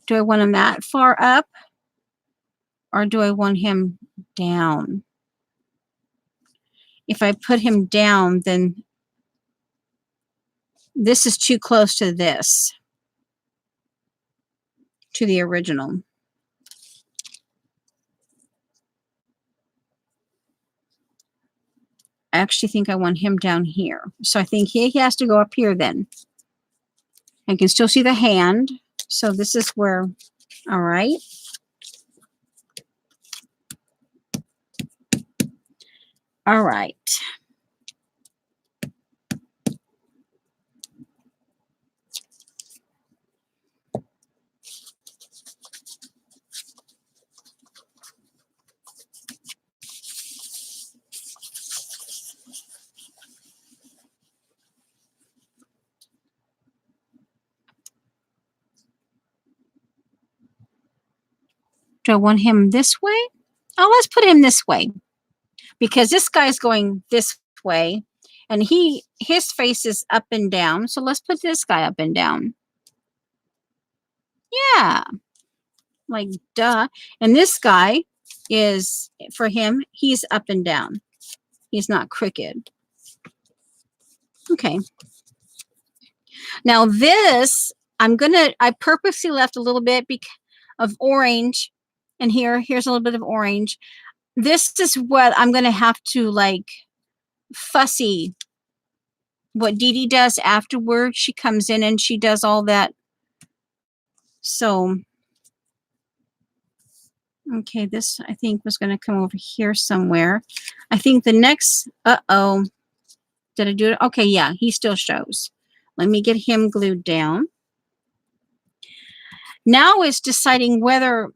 do I want him that far up? Or do I want him down? If I put him down, then this is too close to this, to the original. I actually think I want him down here. So I think he has to go up here then. I can still see the hand. So this is where, all right. All right. Do I want him this way? Oh, let's put him this way because this guy's going this way and his face is up and down. So let's put this guy up and down. Yeah, like duh. And this guy is, for him, he's up and down. He's not crooked. Okay. Now this, I purposely left a little bit of orange, and here's a little bit of orange. This is what I'm going to have to like fussy. What Dee Dee does afterwards, she comes in and she does all that. So, okay, this I think was going to come over here somewhere. I think the next, uh-oh, did I do it? Okay, yeah, he still shows. Let me get him glued down. Now it's deciding whether,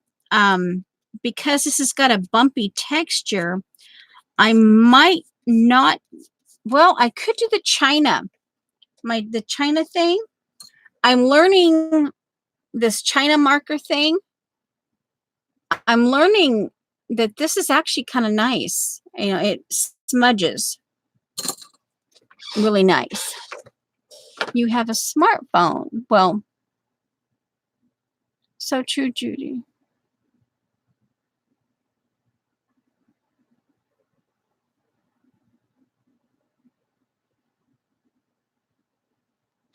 because this has got a bumpy texture, I might not, well, I could do the China, the China thing. I'm learning this China marker thing. I'm learning that this is actually kind of nice. You know, it smudges really nice. You have a smartphone. Well, so true, Judy.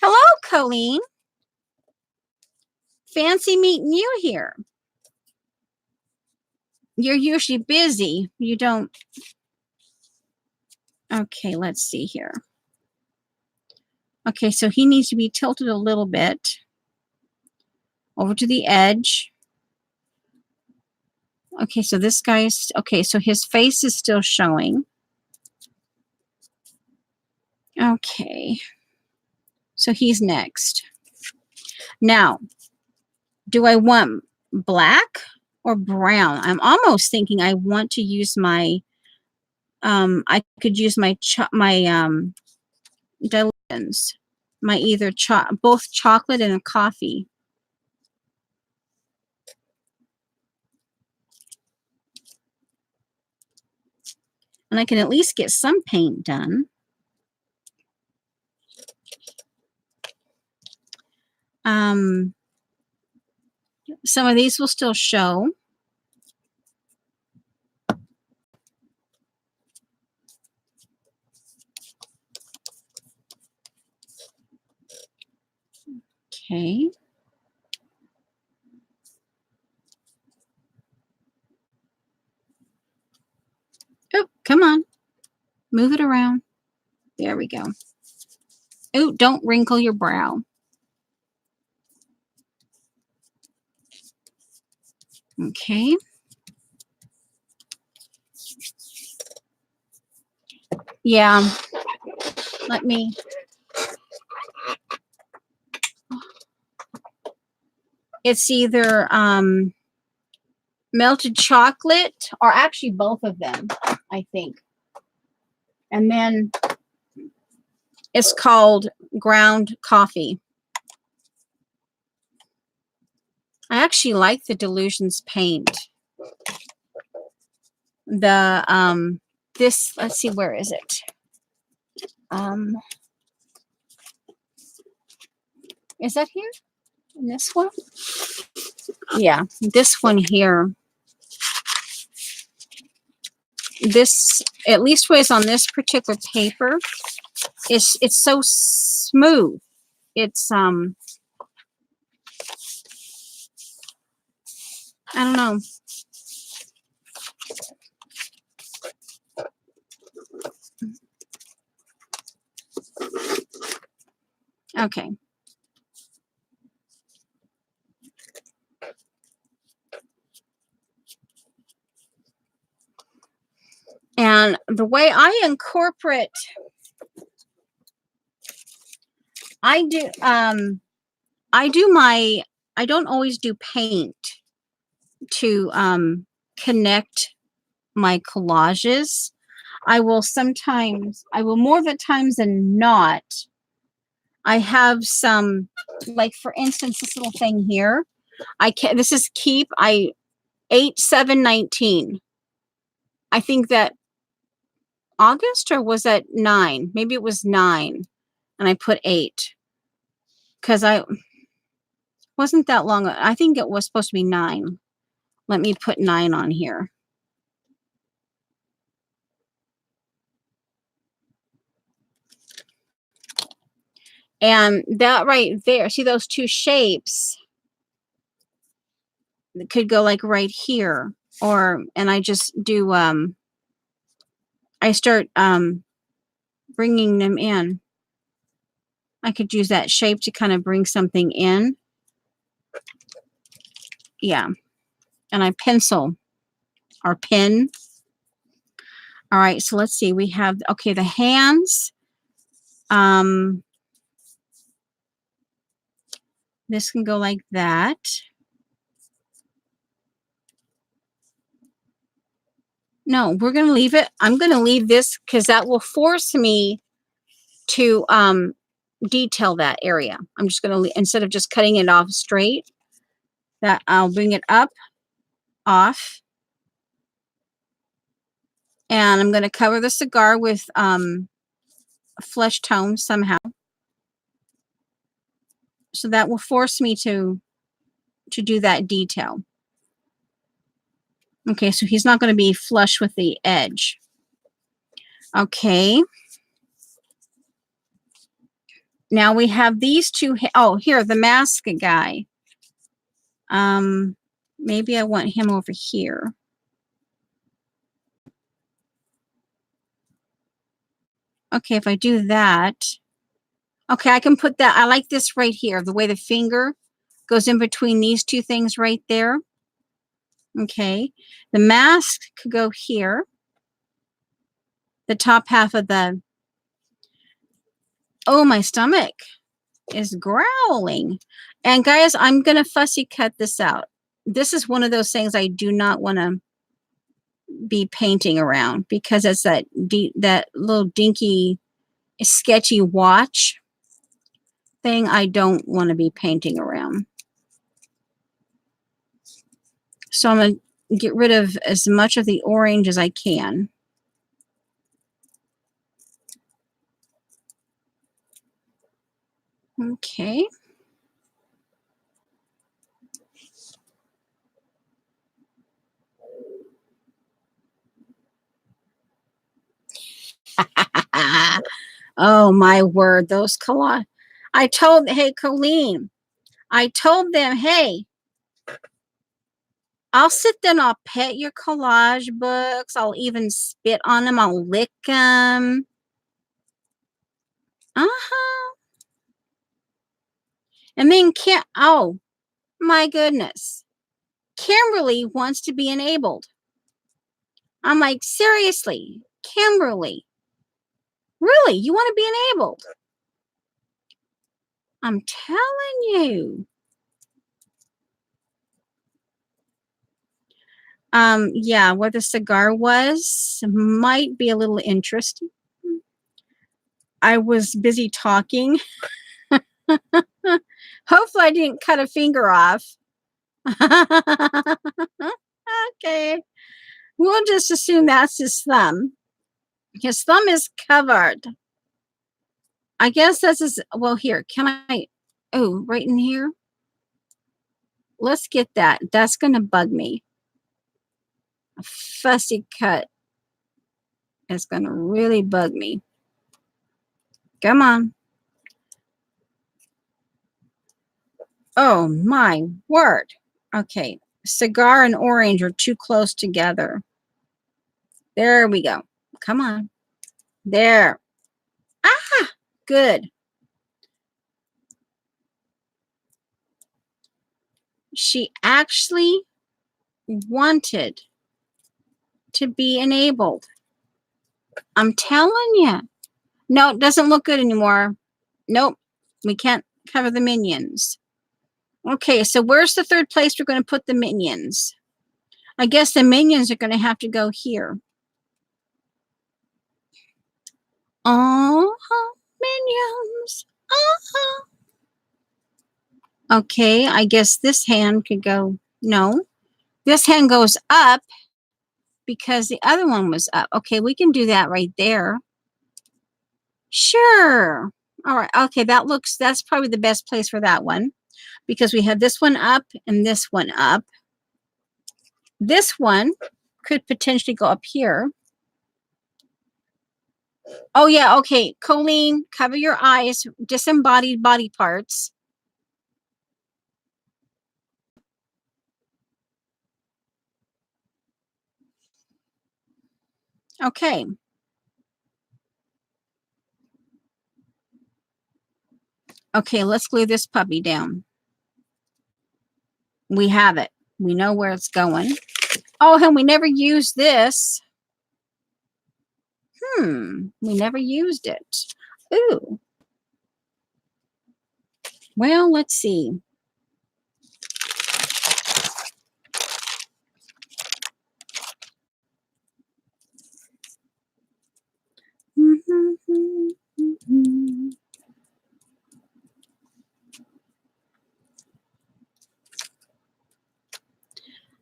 Hello, Colleen. Fancy meeting you here. You're usually busy. You don't. Okay, let's see here. Okay, so he needs to be tilted a little bit over to the edge. Okay, so this guy's, okay, so his face is still showing. Okay, so he's next. Now, do I want black or brown? I'm almost thinking I want to use my, I could use my dilutions, my either both chocolate and coffee. And I can at least get some paint done. Some of these will still show. Okay. Oh, come on. Move it around. There we go. Oh, don't wrinkle your brow. Okay. Yeah. Let me. It's either melted chocolate or actually both of them, I think. And then it's called ground coffee. I actually like the Delusions paint. The this, let's see, where is it? Is that here? In this one? Yeah, this one here. This, at least what is on this particular paper, it's so smooth. It's I don't know. Okay. And the way I incorporate, I don't always do paint to connect my collages. I will more of the times than not, I have some, like for instance, this little thing here. This is Keep 8/7/19. I think that August, or was that 9? Maybe it was 9 and I put 8 because I wasn't that long. I think it was supposed to be 9. Let me put 9 on here. And that right there, see those two shapes could go like right here, and I just do, I start bringing them in. I could use that shape to kind of bring something in. Yeah. And I pencil or pin. All right, so let's see. We have, okay, the hands. This can go like that. No, we're going to leave it. I'm going to leave this because that will force me to detail that area. I'm just going to, instead of just cutting it off straight, that I'll bring it up, off. And I'm going to cover the cigar with flesh tone somehow. So that will force me to do that detail. Okay, so he's not going to be flush with the edge. Okay. Now we have these two. Oh, here, the mask guy. Maybe I want him over here. Okay, if I do that. Okay, I can put that. I like this right here, the way the finger goes in between these two things right there. Okay. The mask could go here. The top half of the, oh, my stomach is growling. And guys, I'm going to fussy cut this out. This is one of those things I do not want to be painting around because it's that that little dinky, sketchy watch thing I don't want to be painting around. So I'm going to get rid of as much of the orange as I can. Okay. Oh my word, those collage. I told, hey, Colleen, I told them, hey, I'll sit there and I'll pet your collage books. I'll even spit on them. I'll lick them. Uh-huh. And then oh, my goodness. Kimberly wants to be enabled. I'm like, seriously, Kimberly, really, you want to be enabled? I'm telling you. Yeah, where the cigar was might be a little interesting. I was busy talking. Hopefully I didn't cut a finger off. Okay. We'll just assume that's his thumb. His thumb is covered. I guess that's his, well, here, can I, oh, right in here? Let's get that. That's going to bug me. A fussy cut is going to really bug me. Come on. Oh, my word. Okay. Cigar and orange are too close together. There we go. Come on. There. Ah, good. She actually wanted to be enabled. I'm telling you. No, it doesn't look good anymore. Nope. We can't cover the minions. Okay, so where's the third place we're going to put the minions? I guess the minions are going to have to go here. Minions. Okay, I guess this hand could go, no. This hand goes up because the other one was up. Okay, we can do that right there. Sure. All right, okay, that's probably the best place for that one because we have this one up and this one up. This one could potentially go up here. Oh, yeah, okay. Colleen, cover your eyes. Disembodied body parts. Okay. Okay, let's glue this puppy down. We have it. We know where it's going. Oh, and we never used this. We never used it. Ooh. Well, let's see.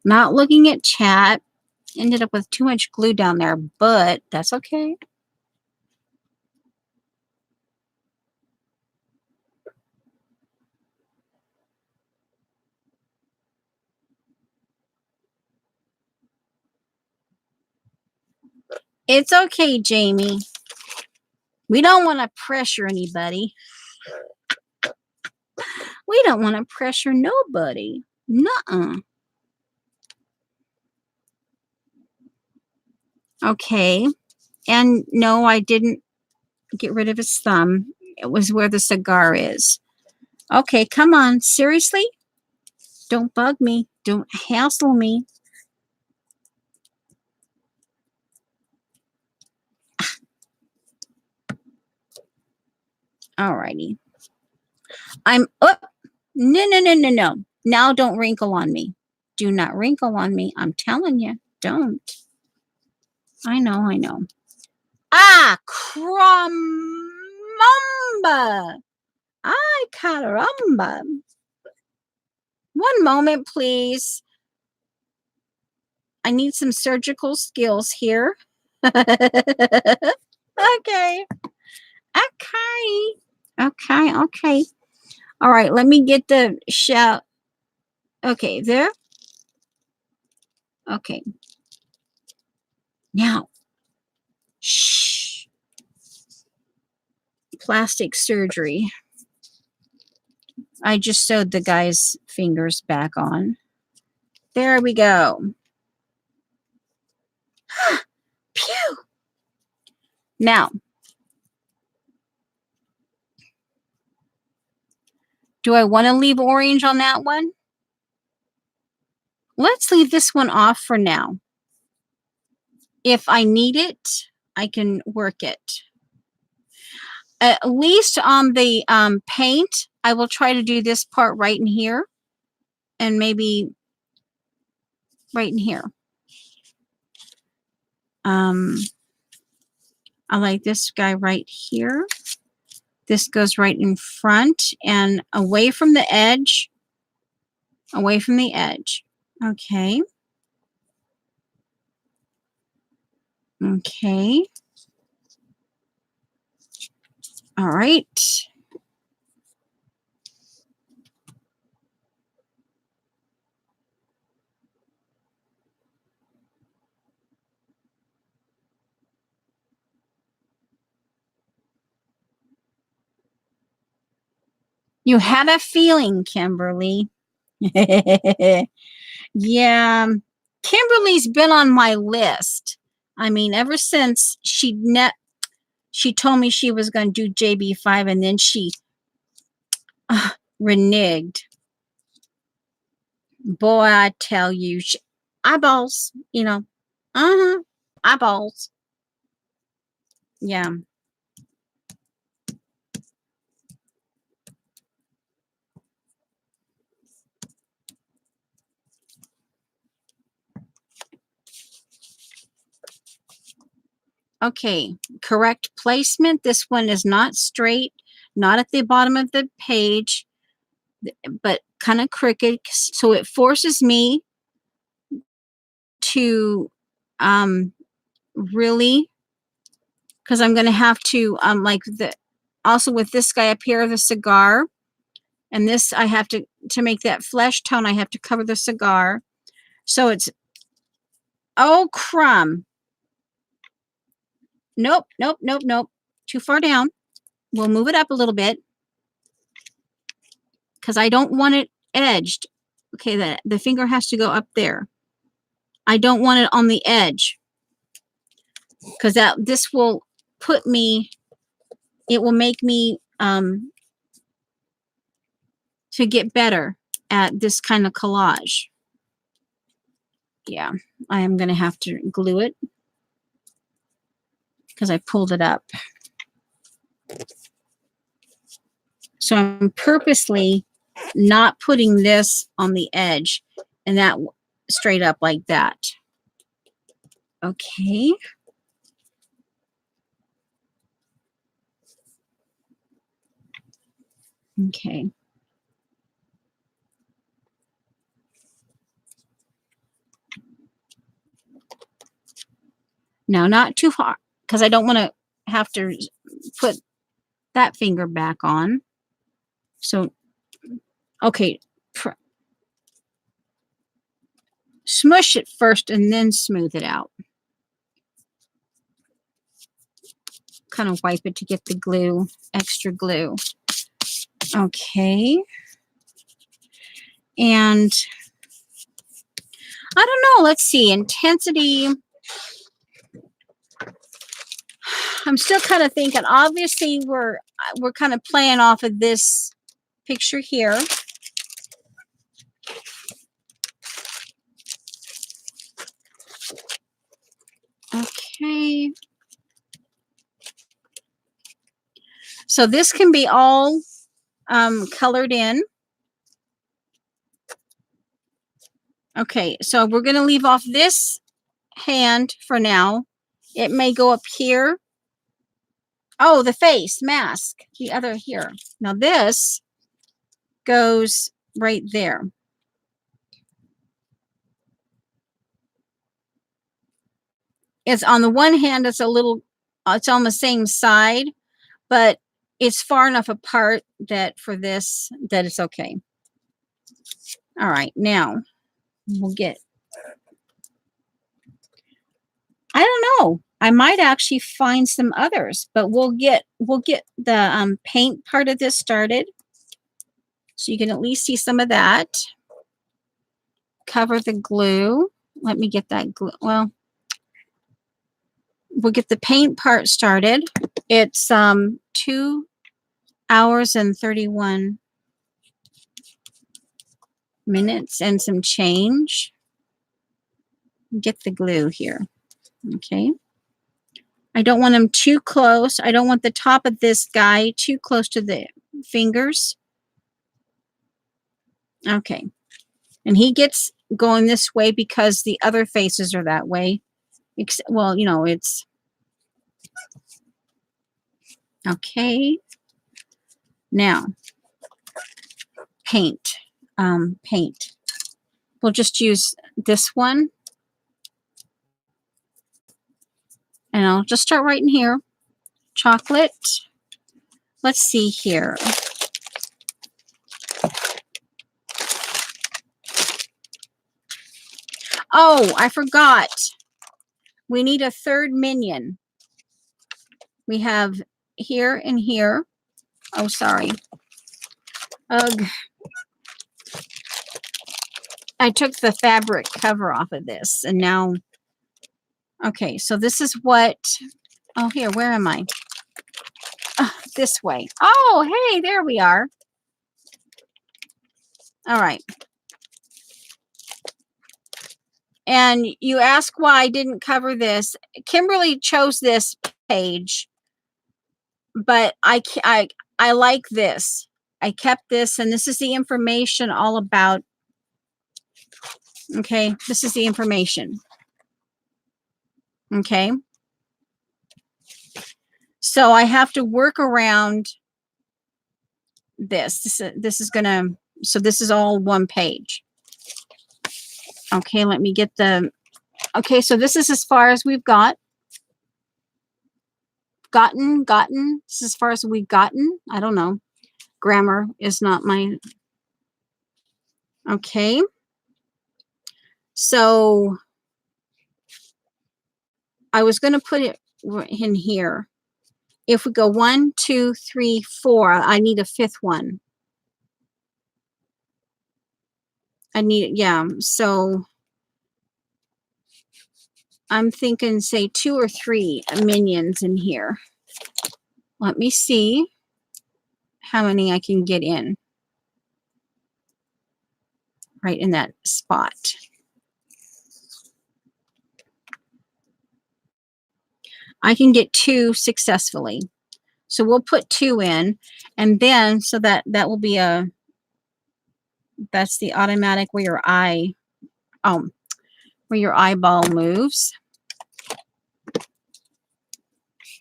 Not looking at chat. Ended up with too much glue down there, but that's okay. It's okay, Jamie. We don't want to pressure anybody. We don't want to pressure nobody. Nuh-uh. Okay. And no, I didn't get rid of his thumb. It was where the cigar is. Okay, come on. Seriously? Don't bug me. Don't hassle me. Alrighty. I'm up. No, no, no, no, no. Now don't wrinkle on me. Do not wrinkle on me. I'm telling you. Don't. I know, I know. Ah, crumba. Ay, caramba. One moment, please. I need some surgical skills here. Okay. Okay. Okay, okay. All right, let me get the shout. Okay, there. Okay. Now, shh. Plastic surgery. I just sewed the guy's fingers back on. There we go. Pew. Now, do I want to leave orange on that one? Let's leave this one off for now. If I need it, I can work it. At least on the paint, I will try to do this part right in here and maybe right in here. I like this guy right here. This goes right in front and away from the edge. Away from the edge. Okay. Okay. All right. You had a feeling, Kimberly. Yeah. Kimberly's been on my list. I mean, ever since she told me she was going to do JB5 and then she reneged. Boy, I tell you, eyeballs, you know. Eyeballs. Yeah. Okay, correct placement. This one is not straight, not at the bottom of the page, but kind of crooked. So it forces me to really, because I'm going to have to like the also with this guy up here, the cigar, and this I have to make that flesh tone, I have to cover the cigar. So it's, oh crumb. Nope, nope, nope, nope. Too far down. We'll move it up a little bit because I don't want it edged. Okay, the finger has to go up there. I don't want it on the edge because this will put me, it will make me to get better at this kind of collage. Yeah, I am going to have to glue it because I pulled it up. So I'm purposely not putting this on the edge and that straight up like that. Okay. Okay. Now, not too far because I don't want to have to put that finger back on. So, okay. Smush it first and then smooth it out. Kind of wipe it to get the glue, extra glue. Okay. And I don't know. Let's see. Intensity. I'm still kind of thinking. Obviously, we're kind of playing off of this picture here. Okay. So this can be all colored in. Okay, so we're going to leave off this hand for now. It may go up here. Oh, the face mask, the other here. Now this goes right there. It's on the one hand, it's a little, it's on the same side, but it's far enough apart that for this, that it's okay. All right, now we'll get, I don't know. I might actually find some others, but we'll get the paint part of this started. So you can at least see some of that. Cover the glue. Let me get that glue. Well, we'll get the paint part started. It's 2 hours and 31 minutes and some change. Get the glue here. Okay. I don't want them too close. I don't want the top of this guy too close to the fingers. Okay. And he gets going this way because the other faces are that way. Well, you know, it's okay. Now, paint. Paint. We'll just use this one. And I'll just start right in here. Chocolate. Let's see here. Oh, I forgot. We need a third minion. We have here and here. Oh, sorry. Ugh. I took the fabric cover off of this and now, okay, so this is what, oh, here, where am I? This way. Oh, hey, there we are. All right. And you ask why I didn't cover this. Kimberly chose this page, but I like this. I kept this, and this is the information all about. Okay, this is the information. Okay. So I have to work around this. This is gonna, so this is all one page. Okay, let me get the, okay, so this is as far as we've gotten. This is as far as we've gotten. I don't know. Grammar is not my, okay. So I was going to put it in here. If we go 1, 2, 3, 4, I need a fifth one. I need, yeah. So I'm thinking, say 2 or 3 minions in here. Let me see how many I can get in. Right in that spot. I can get 2 successfully. So we'll put 2 in, and then so that will be a, that's the automatic where your eye, where your eyeball moves.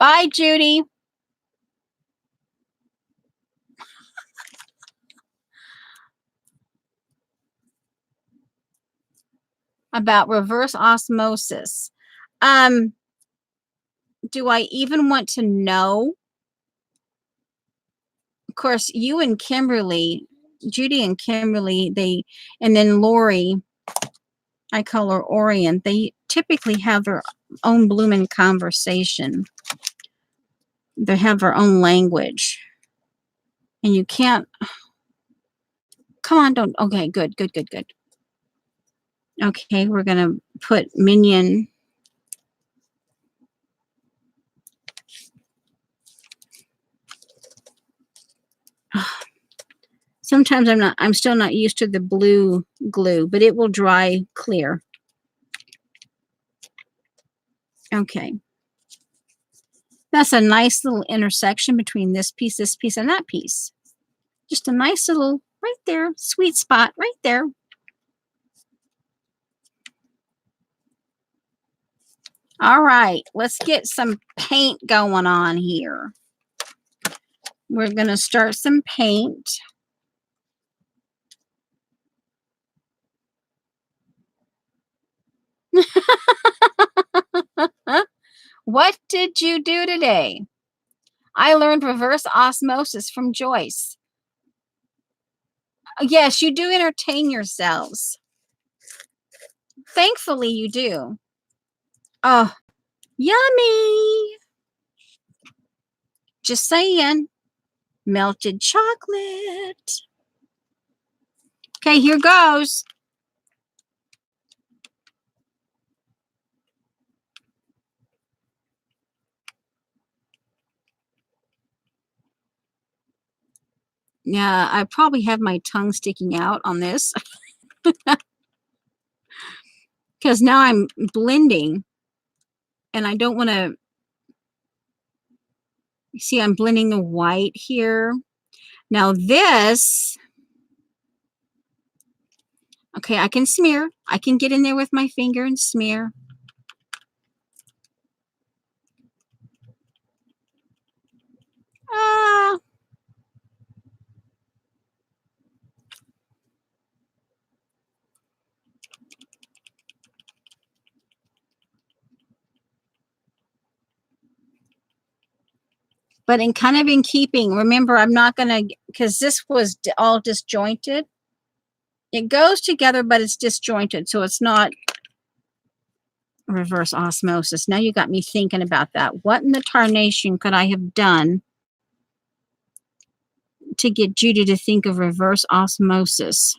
Bye, Judy. About reverse osmosis. Do I even want to know? Of course, you and Kimberly, Judy and Kimberly, they, and then Lori, I call her Orient, they typically have their own blooming conversation. They have their own language. And you can't, come on, don't, okay, good. Okay, we're going to put minion. Sometimes I'm still not used to the blue glue, but it will dry clear. Okay. That's a nice little intersection between this piece, and that piece. Just a nice little, right there, sweet spot right there. All right, let's get some paint going on here. We're going to start some paint. What did you do today? I learned reverse osmosis from Joyce. Yes, you do entertain yourselves. Thankfully, you do. Oh, yummy. Just saying. Melted chocolate. Okay, here goes. Yeah, I probably have my tongue sticking out on this because now I'm blending and I don't want to see. I'm blending the white here. Now this, okay, I can smear. I can get in there with my finger and smear. Ah. But in kind of in keeping, remember, I'm not going to, because this was all disjointed. It goes together, but it's disjointed. So it's not reverse osmosis. Now you got me thinking about that. What in the tarnation could I have done to get Judy to think of reverse osmosis?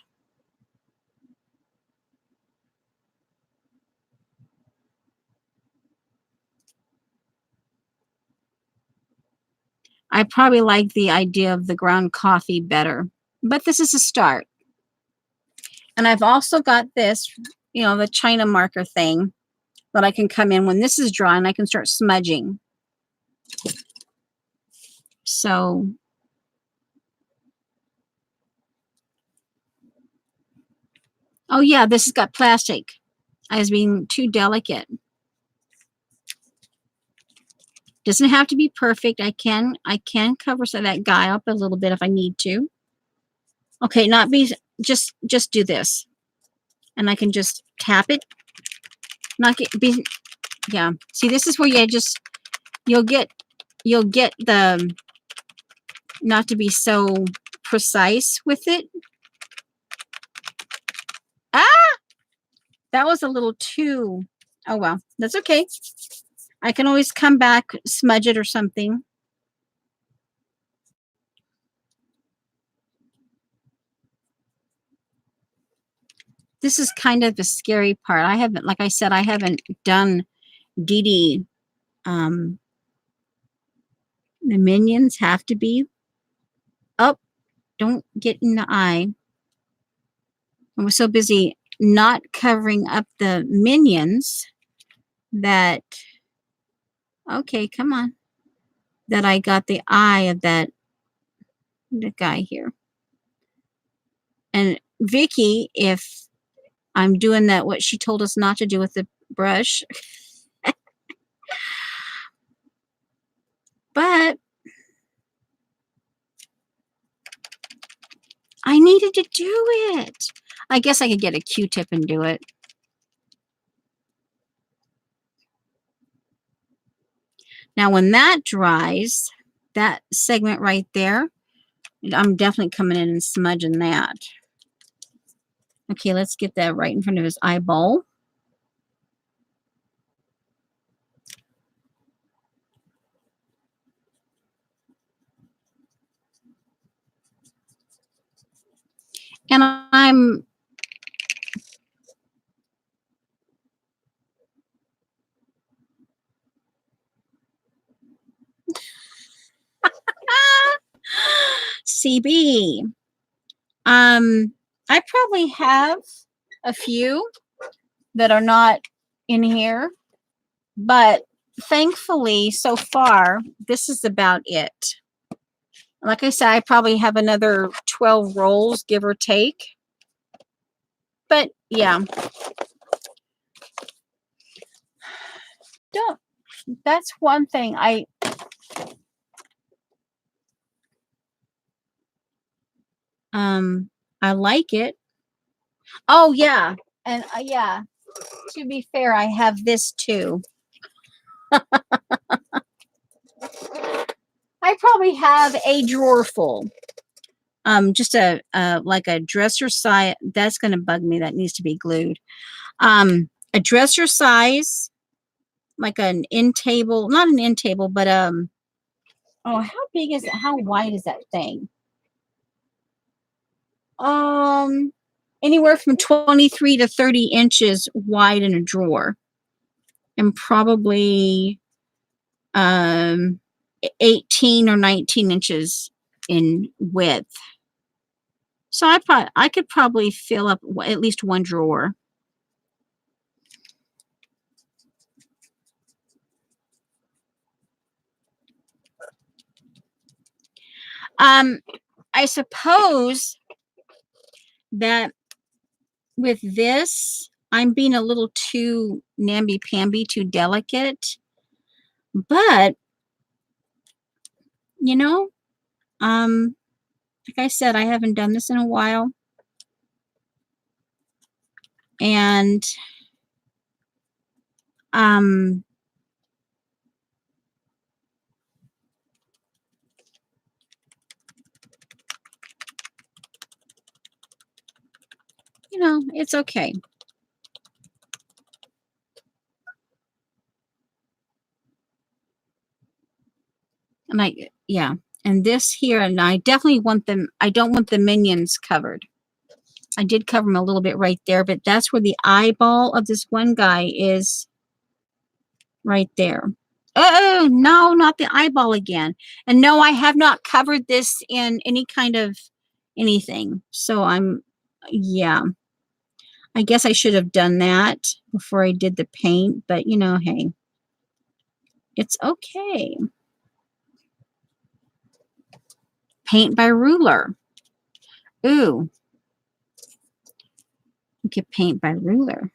I probably like the idea of the ground coffee better, but this is a start. And I've also got this, you know, the China marker thing that I can come in when this is dry and I can start smudging. So oh yeah, this has got plastic. I was being too delicate. Doesn't have to be perfect. I can cover some of that guy up a little bit if I need to. Okay, not be just do this. And I can just tap it. Not get be yeah. See, this is where you just you'll get the not to be so precise with it. Ah! That was a little too, oh well, that's okay. I can always come back, smudge it or something. This is kind of the scary part. I haven't, like I said, I haven't done Dee Dee. The minions have to be up. Don't get in the eye. I was so busy not covering up the minions that, okay, come on, that I got the eye of the guy here. And Vicky, if I'm doing that, what she told us not to do with the brush, but I needed to do it. I guess I could get a Q-tip and do it. Now, when that dries, that segment right there, I'm definitely coming in and smudging that. Okay, let's get that right in front of his eyeball. And I'm CB. I probably have a few that are not in here, but thankfully, so far, this is about it. Like I said, I probably have another 12 rolls, give or take. But yeah, don't. That's one thing I like it. Oh yeah, and yeah. To be fair, I have this too. I probably have a drawer full. Just a like a dresser size. That's going to bug me. That needs to be glued. A dresser size, like an end table, not an end table, but oh, how big is it? How wide is that thing? Anywhere from 23 to 30 inches wide in a drawer, and probably 18 or 19 inches in width. So I could probably fill up at least one drawer. I suppose that with this, I'm being a little too namby-pamby, too delicate. But, you know, like I said, I haven't done this in a while. And, you know, it's okay. And yeah. And this here, and I definitely want them, I don't want the minions covered. I did cover them a little bit right there, but that's where the eyeball of this one guy is right there. Oh, no, not the eyeball again. And no, I have not covered this in any kind of anything. So yeah. I guess I should have done that before I did the paint, but you know, hey, it's okay. Paint by ruler. Ooh. You can paint by ruler.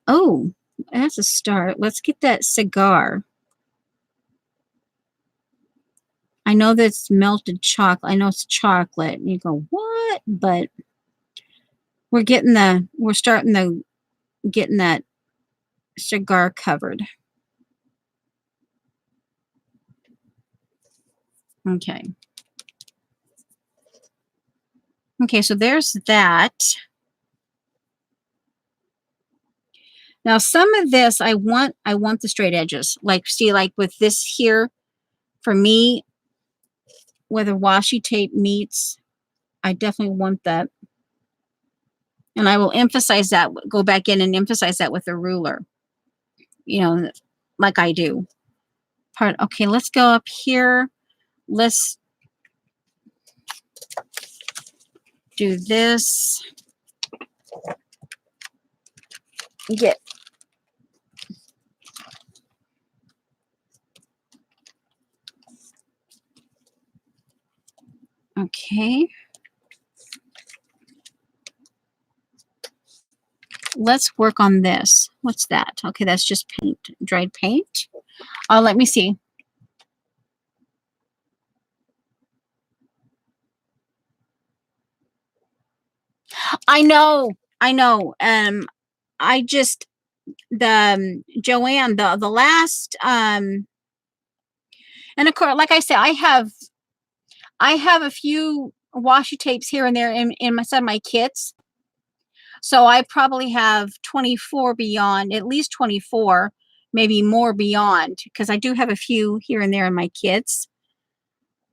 Oh, that's a start. Let's get that cigar. I know that's melted chocolate. I know it's chocolate. And you go, what? But we're getting getting that cigar covered. Okay. Okay, so there's that. Now some of this I want the straight edges. Like see, like with this here, for me, where the washi tape meets, I definitely want that. And I will emphasize that, go back in and emphasize that with a ruler. You know, like I do. Okay, let's go up here. Let's do this. Get okay. Let's work on this. What's that? Okay, that's just paint, dried paint. Let me see. I know. I just Joanne, the last and of course, like I said, I have a few washi tapes here and there in some of my kits. So I probably have 24 beyond, at least 24, maybe more beyond, because I do have a few here and there in my kits.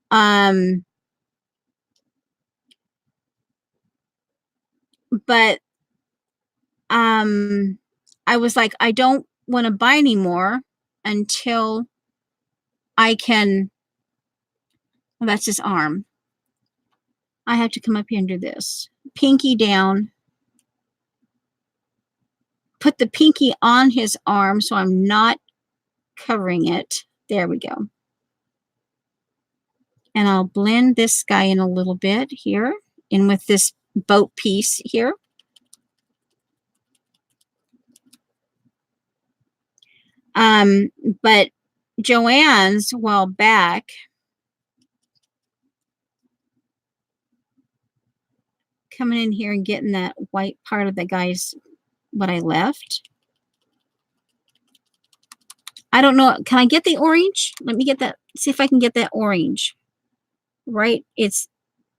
But I was like, I don't want to buy any more until I can. Well, that's his arm. I have to come up here and do this. Pinky down. Put the pinky on his arm so I'm not covering it. There we go. And I'll blend this guy in a little bit here, in with this boat piece here. But Joanne's, a while back, coming in here and getting that white part of the guy's, what I left. I don't know. Can I get the orange? Let me get that. See if I can get that orange. Right? It's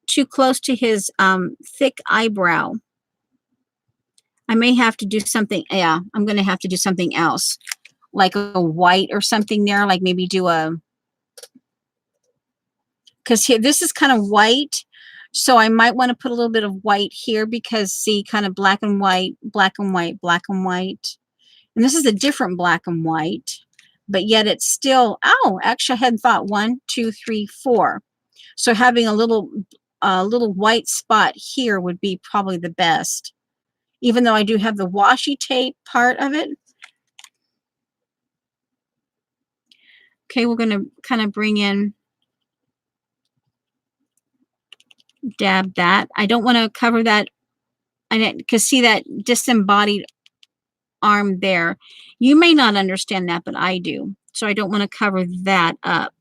too close to his thick eyebrow. I may have to do something. Yeah, I'm going to have to do something else. Like a white or something there. Like maybe do a... Because here, this is kind of white. So I might want to put a little bit of white here because, see, kind of black and white, black and white, black and white. And this is a different black and white. But yet it's still... Oh, actually, I hadn't thought 1, 2, 3, 4. So having a little white spot here would be probably the best. Even though I do have the washi tape part of it. Okay, we're going to kind of bring in, dab that. I don't want to cover that, because see that disembodied arm there. You may not understand that, but I do. So I don't want to cover that up.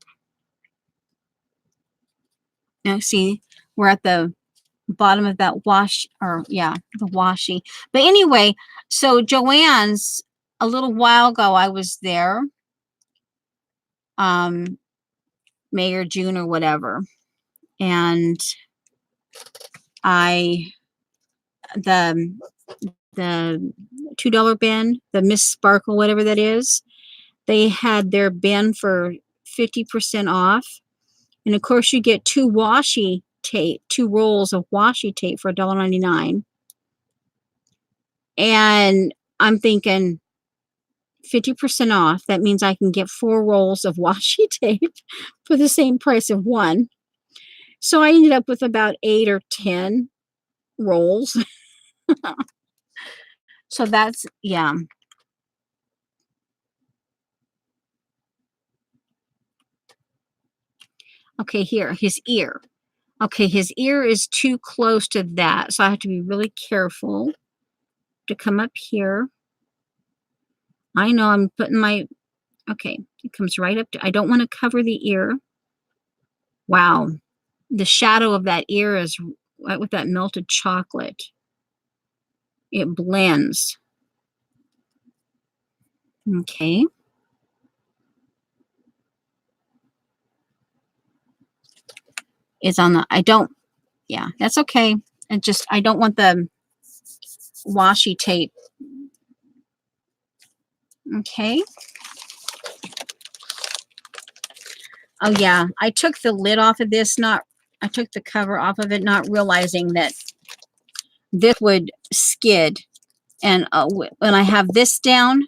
Now see, we're at the bottom of that wash, or yeah, the washi. But anyway, so Joanne's, a little while ago I was there, May or June or whatever, and the $2 bin, the Miss Sparkle, whatever that is, they had their bin for 50% off. And of course you get 2 washi tape, 2 rolls of washi tape for $1.99. And I'm thinking 50% off, that means I can get 4 rolls of washi tape for the same price of 1. So I ended up with about 8 or 10 rolls. So that's, yeah. Okay, here, his ear. Okay, his ear is too close to that, so I have to be really careful to come up here. I know I'm putting my, okay, it comes right up to, I don't want to cover the ear. Wow, the shadow of that ear is right with that melted chocolate. It blends. Okay. It's on the, I don't, yeah, that's okay. And just, I don't want the washi tape. Okay. Oh yeah, I took the lid off of this, I took the cover off of it, not realizing that this would skid. And when I have this down,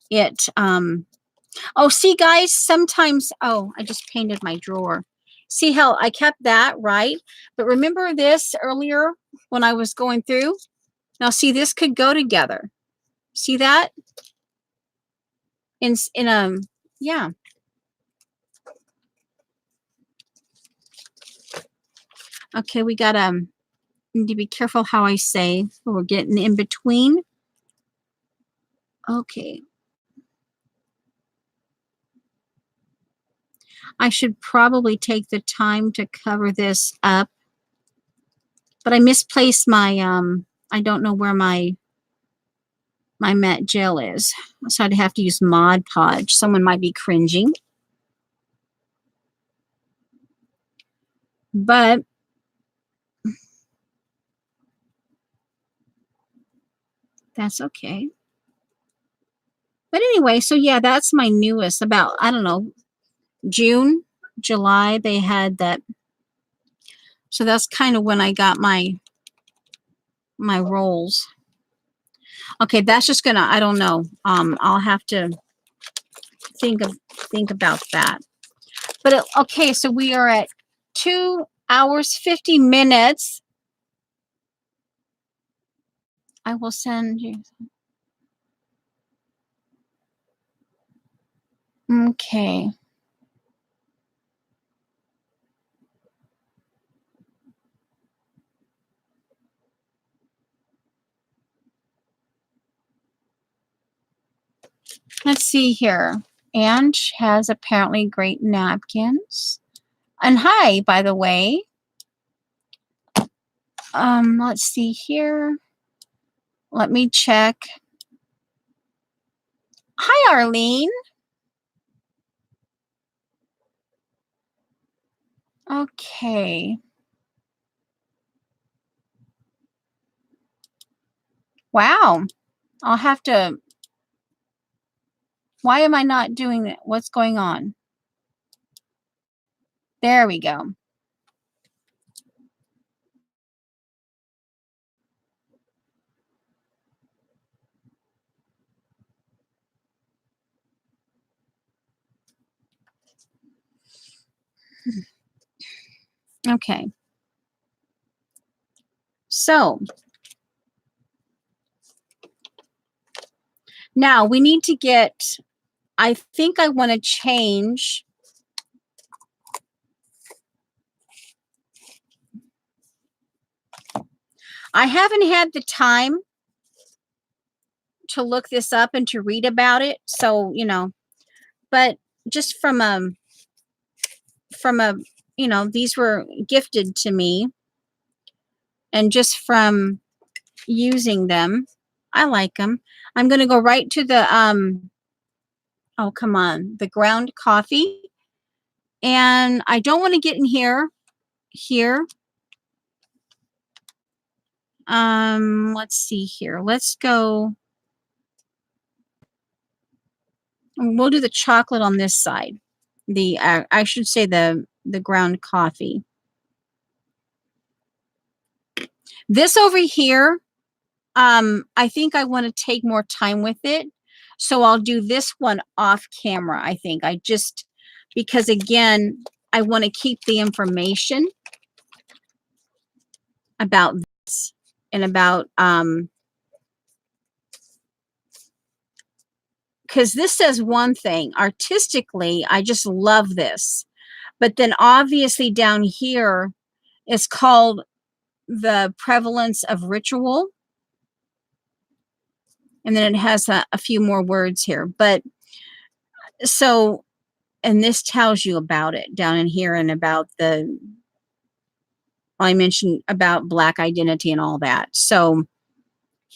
it, oh, see guys, sometimes, oh, I just painted my drawer. See how I kept that, right? But remember this earlier when I was going through? Now see, this could go together. See that? Yeah. Okay, we got, need to be careful how I say, we're getting in between. Okay. I should probably take the time to cover this up, but I misplaced my, I don't know where my matte gel is, so I'd have to use Mod Podge. Someone might be cringing, but that's okay. But anyway, so yeah, that's my newest. About, I don't know, June, July, they had that. So that's kind of when I got my rolls. Okay, that's just gonna, I don't know. I'll have to think about that. But okay, so we are at 2 hours 50 minutes. I will send you. Okay. Let's see here. Ange has apparently great napkins. And hi, by the way. Let's see here. Let me check. Hi, Arlene. Okay. Wow. I'll have to. Why am I not doing it? What's going on? There we go. Okay. So now we need to get, I think I want to change. I haven't had the time to look this up and to read about it. So, you know, but just from a, you know, these were gifted to me, and just from using them, I like them. I'm going to go right to the, oh, come on, the ground coffee. And I don't want to get in here. Let's see here. Let's go. We'll do the chocolate on this side. The, I should say the ground coffee. This over here, I think I want to take more time with it. So I'll do this one off camera, I think. I just, because again, I want to keep the information about this and about, because this says one thing. Artistically, I just love this. But then obviously down here, it's called the prevalence of ritual. And then it has a few more words here. But so, and this tells you about it down in here, and about the, I mentioned about Black identity and all that. So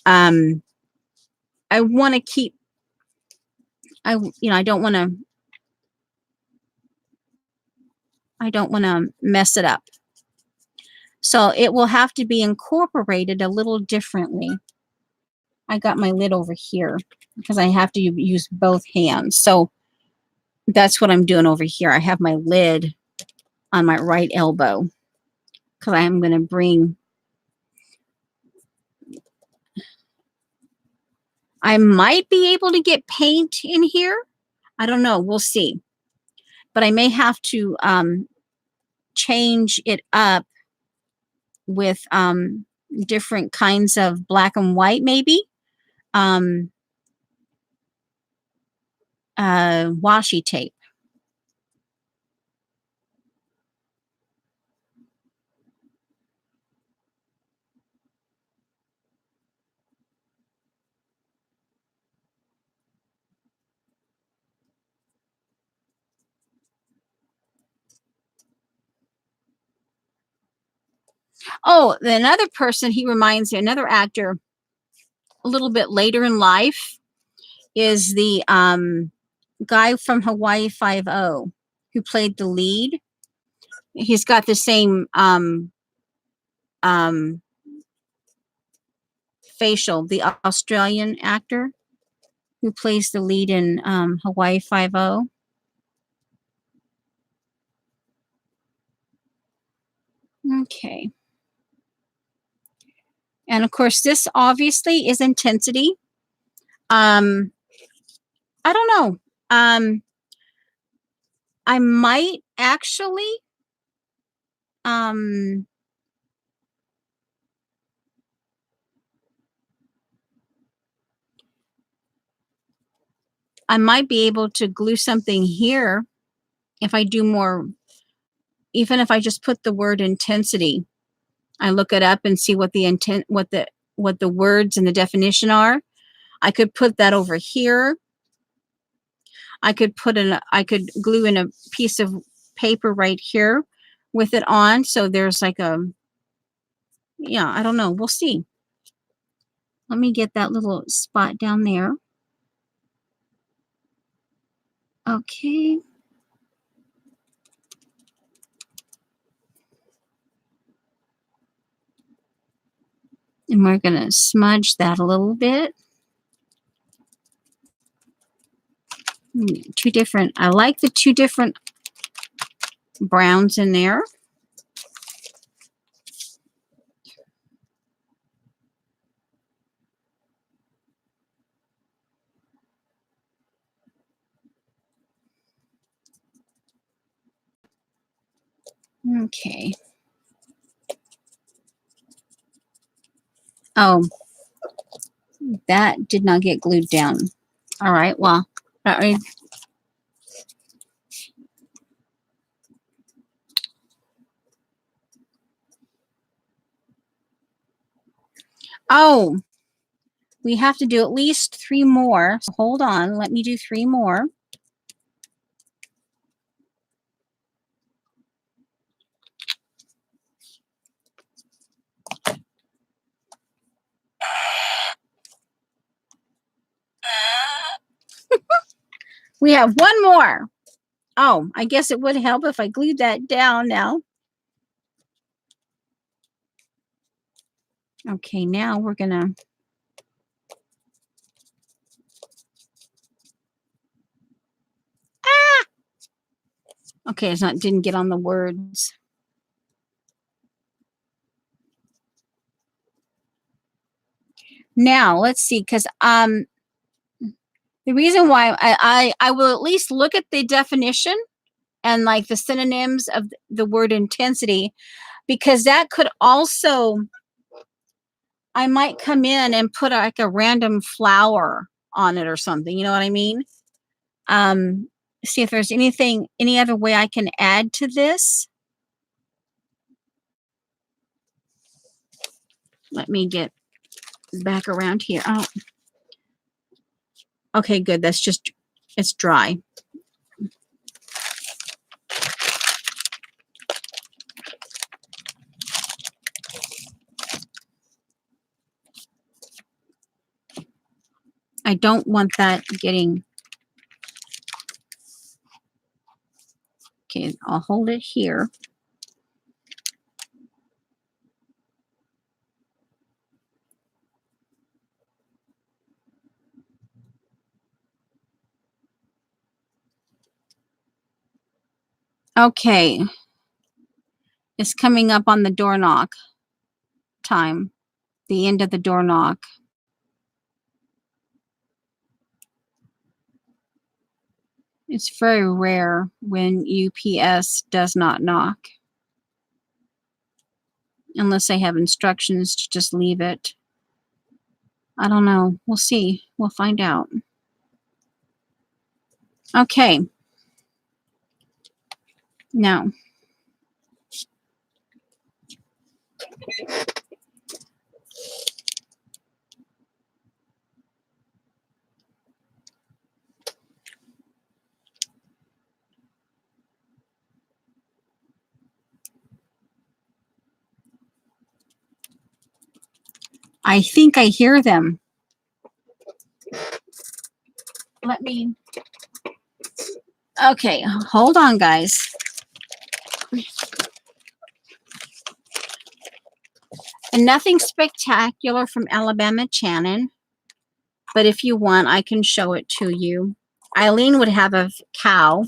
I want to keep, I don't want to mess it up. So it will have to be incorporated a little differently. I got my lid over here because I have to use both hands. So that's what I'm doing over here. I have my lid on my right elbow because I am going to bring, I might be able to get paint in here. I don't know. We'll see. But I may have to change it up with different kinds of black and white, maybe. Washi tape. Oh, another person, he reminds me, another actor a little bit later in life is the guy from Hawaii Five-O who played the lead. He's got the same um, facial, the Australian actor who plays the lead in Hawaii Five-O. Okay. And of course, this obviously is intensity. I don't know. I might actually I might be able to glue something here if I do more, even if I just put the word intensity. I look it up and see what the intent, what the words and the definition are. I could put that over here. I could I could glue in a piece of paper right here with it on. So there's like a, yeah, I don't know. We'll see. Let me get that little spot down there. Okay. And we're going to smudge that a little bit. Two different, I like the two different browns in there. Okay. Oh, that did not get glued down. All right, well, all right. Oh, we have to do at least 3 more. So hold on, let me do 3 more. We have 1 more. Oh, I guess it would help if I glued that down now. Okay, now we're gonna. Ah! Okay, it's not, didn't get on the words. Now let's see, because the reason why I will at least look at the definition and like the synonyms of the word intensity, because that could also, I might come in and put like a random flower on it or something, you know what I mean? See if there's anything, any other way I can add to this. Let me get back around here. Oh, okay, good. That's just, it's dry. I don't want that getting, okay, I'll hold it here. Okay. It's coming up on the door knock time, the end of the door knock. It's very rare when UPS does not knock, unless they have instructions to just leave it. I don't know. We'll see. We'll find out. Okay. Now, I think I hear them. Let me. Okay, hold on, guys. And nothing spectacular from Alabama Channon, but if you want, I can show it to you. Eileen would have a cow,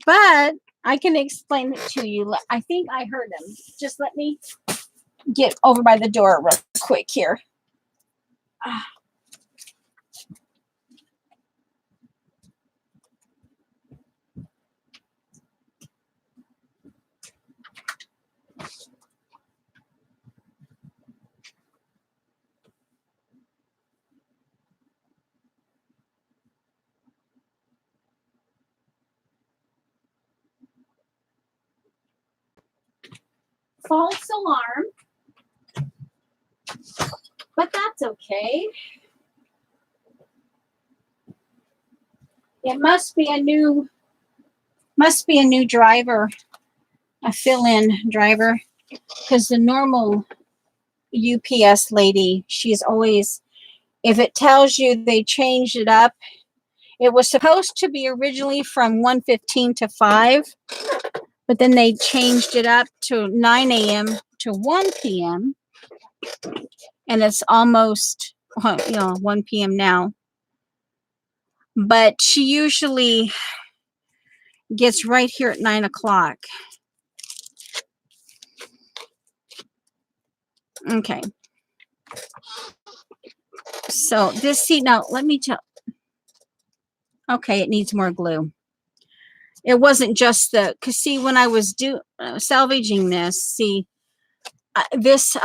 but I can explain it to you. I think I heard them. Just let me get over by the door real quick here. False alarm, but that's okay. It must be a new driver, a fill-in driver, because the normal UPS lady, she's always, if it tells you they changed it up, it was supposed to be originally from 1:15 to 5, but then they changed it up to 9 a.m. to 1 p.m. and it's almost 1 p.m. now. But she usually gets right here at 9 o'clock. Okay. So this seat, now let me tell. Okay, it needs more glue. It wasn't just the, because see, when I was salvaging this, see, this,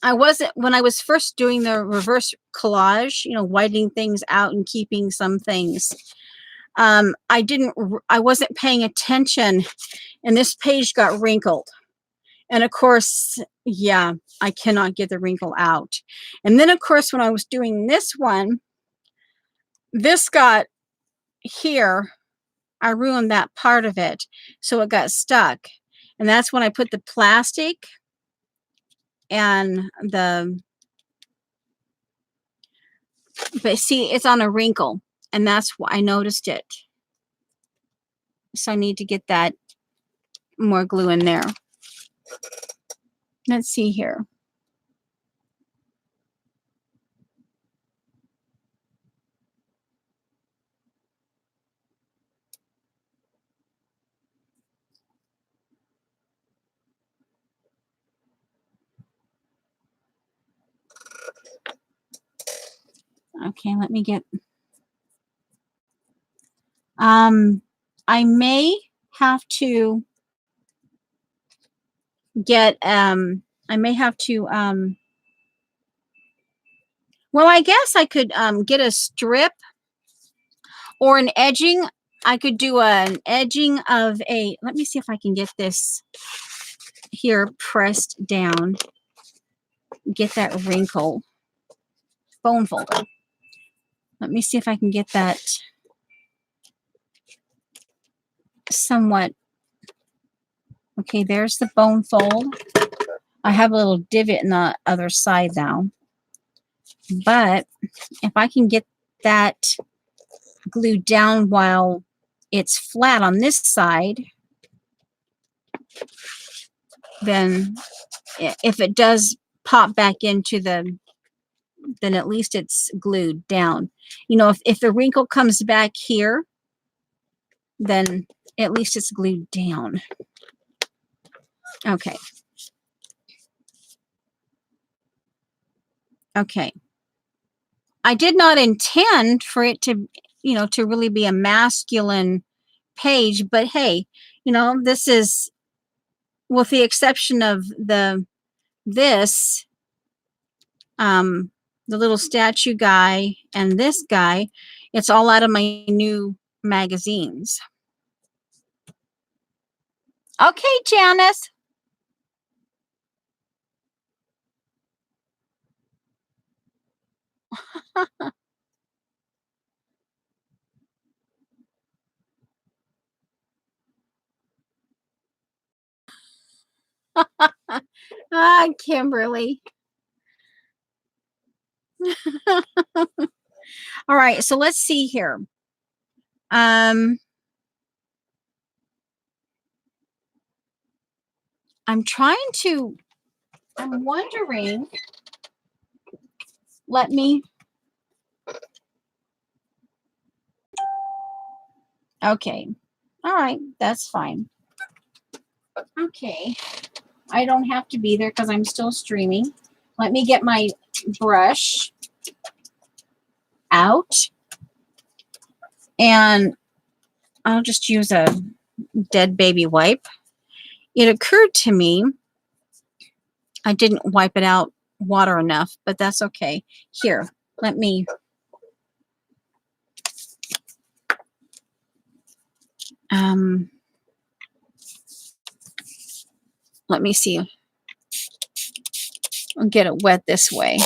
I wasn't, when I was first doing the reverse collage, whitening things out and keeping some things, I wasn't paying attention, and this page got wrinkled. And of course, yeah, I cannot get the wrinkle out. And then of course, when I was doing this one, this got here, I ruined that part of it. So it got stuck. And that's when I put the plastic and but see, it's on a wrinkle, and that's why I noticed it. So I need to get that more glue in there. Let's see here. Okay, let me get, I may have to get, well, I guess I could get a strip or an edging. I could do an edging of a, let me see if I can get this here pressed down, get that wrinkle, bone folder. Let me see if I can get that somewhat. Okay, there's the bone fold. I have a little divot in the other side now. But if I can get that glued down while it's flat on this side, then if it does pop back into then at least it's glued down. If the wrinkle comes back here, then at least it's glued down. Okay. Okay. I did not intend for it to, to really be a masculine page, but hey, this is, with the exception of this, the little statue guy and this guy, it's all out of my new magazines. Okay, Janice. Kimberly. All right, so let's see here. I'm wondering, okay. All right, that's fine. Okay. I don't have to be there because I'm still streaming. Let me get my brush out, and I'll just use a dead baby wipe. It occurred to me I didn't wipe it out water enough, but that's okay. Here, let me. let me see. I'll get it wet this way.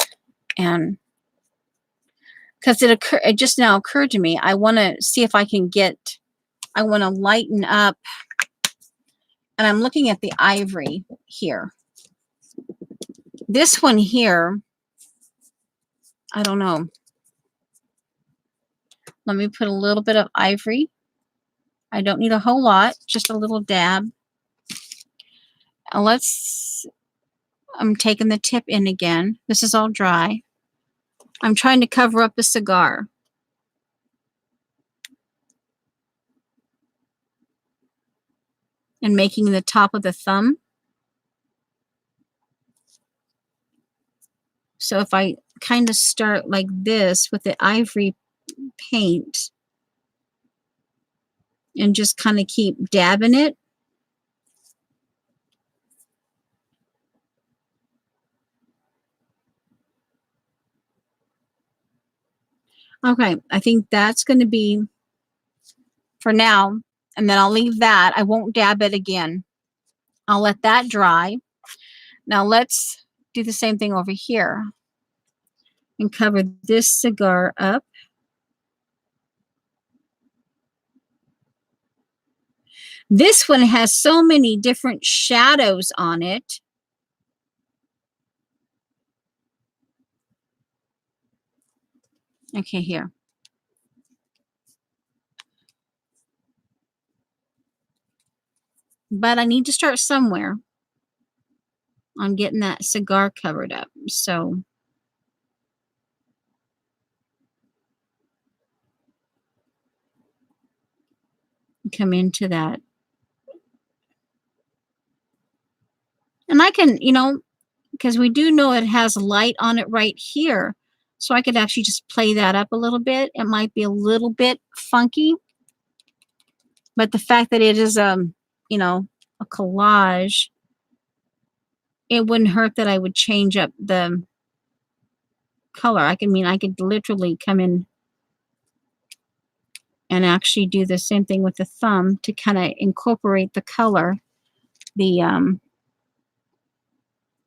And because it just now occurred to me, I want to see if I want to lighten up. And I'm looking at the ivory here. This one here, I don't know. Let me put a little bit of ivory. I don't need a whole lot, just a little dab. I'm taking the tip in again. This is all dry. I'm trying to cover up a cigar. And making the top of the thumb. So if I kind of start like this with the ivory paint and just kind of keep dabbing it. Okay, I think that's going to be for now. And then I'll leave that. I won't dab it again. I'll let that dry. Now let's do the same thing over here and cover this cigar up. This one has so many different shadows on it. Okay, here. But I need to start somewhere on getting that cigar covered up. So come into that. And I can, because we do know it has light on it right here. So I could actually just play that up a little bit. It might be a little bit funky. But the fact that it is, a collage, it wouldn't hurt that I would change up the color. I could literally come in and actually do the same thing with the thumb to kind of incorporate the color, the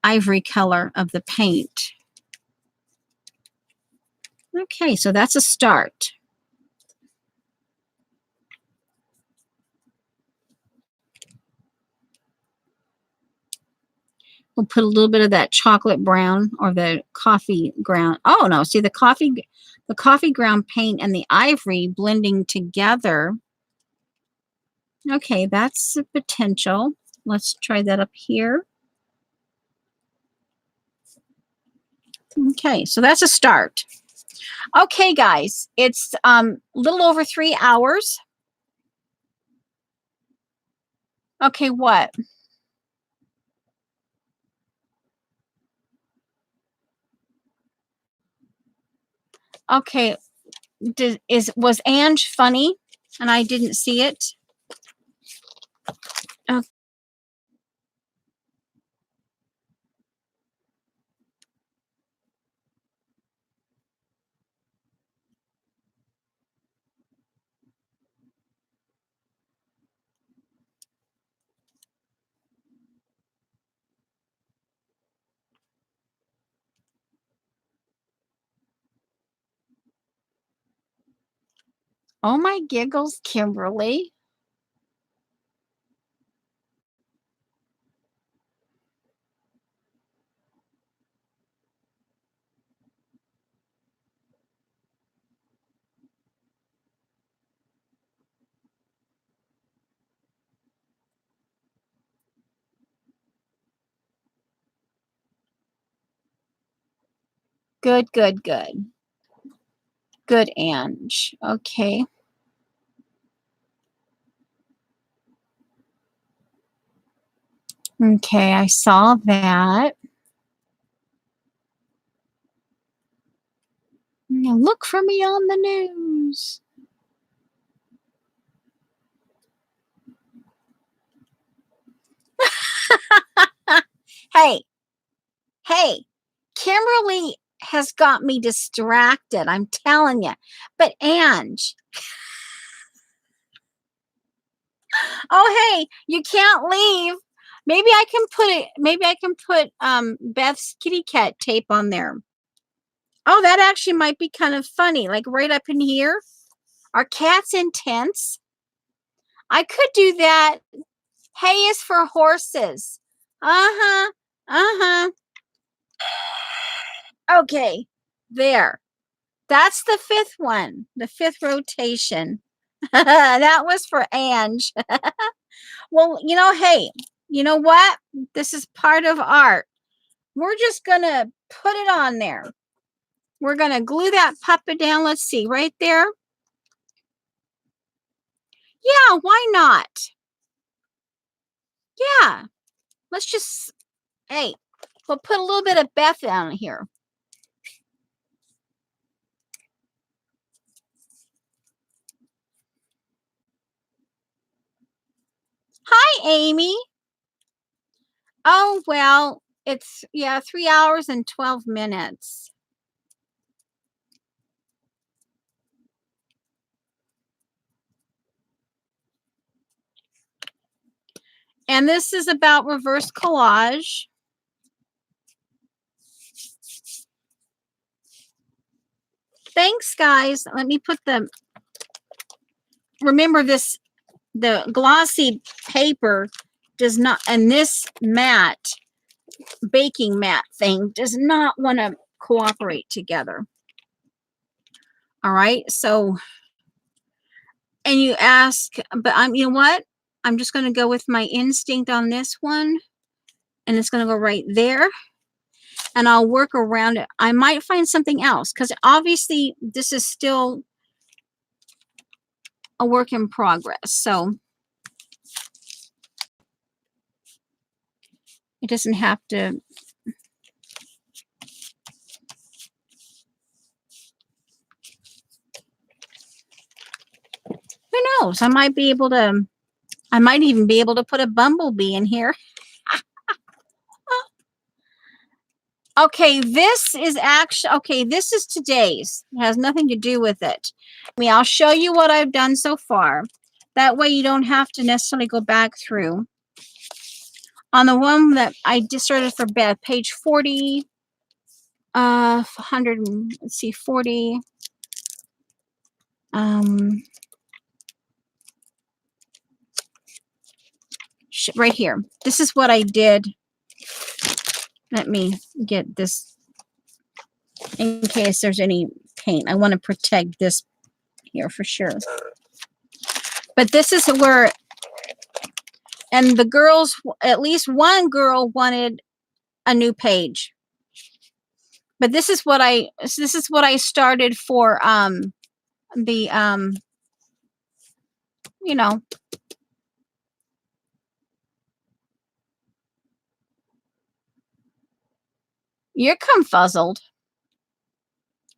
ivory color of the paint. Okay, so that's a start. We'll put a little bit of that chocolate brown or the coffee ground. Oh no, see the coffee ground paint and the ivory blending together. Okay, that's a potential. Let's try that up here. Okay, so that's a start. Okay, guys, it's a little over 3 hours. Okay, what? Okay, was Ange funny and I didn't see it? Oh, oh my giggles, Kimberly. Good, good, good. Good, Ange. Okay. Okay, I saw that. Now look for me on the news. Hey, Kimberly has got me distracted. I'm telling you. But Ange, oh, hey, you can't leave. Maybe I can put it, maybe I can put Beth's kitty cat tape on there. Oh, that actually might be kind of funny. Like right up in here. Are cats intense? I could do that. Hay is for horses. Uh-huh. Uh-huh. Okay. There. That's the fifth one. The fifth rotation. That was for Ange. Well, you know, hey, you know what? This is part of art. We're just going to put it on there. We're going to glue that puppet down. Let's see, right there. Yeah, why not? Yeah. Let's just, hey, we'll put a little bit of Beth down here. Hi, Amy. Oh, well, it's, yeah, 3 hours and 12 minutes. And this is about reverse collage. Thanks, guys. Let me put the, remember this, the glossy paper does not, and this matte, baking mat thing does not want to cooperate together. All right, so, and you ask, but you know what? I'm just going to go with my instinct on this one, and it's going to go right there, and I'll work around it. I might find something else, because obviously this is still a work in progress, so it doesn't have to. Who knows? I might be able to, I might even be able to put a bumblebee in here. Okay, this is actually, okay, this is today's. It has nothing to do with it. I mean, I'll show you what I've done so far. That way you don't have to necessarily go back through. On the one that I just started for Beth, page 40, 100, let's see, 40. Right here. This is what I did. Let me get this in case there's any paint. I want to protect this here for sure. But this is where, and the girls, at least one girl wanted a new page. But this is what I started for the you know, you're confuzzled.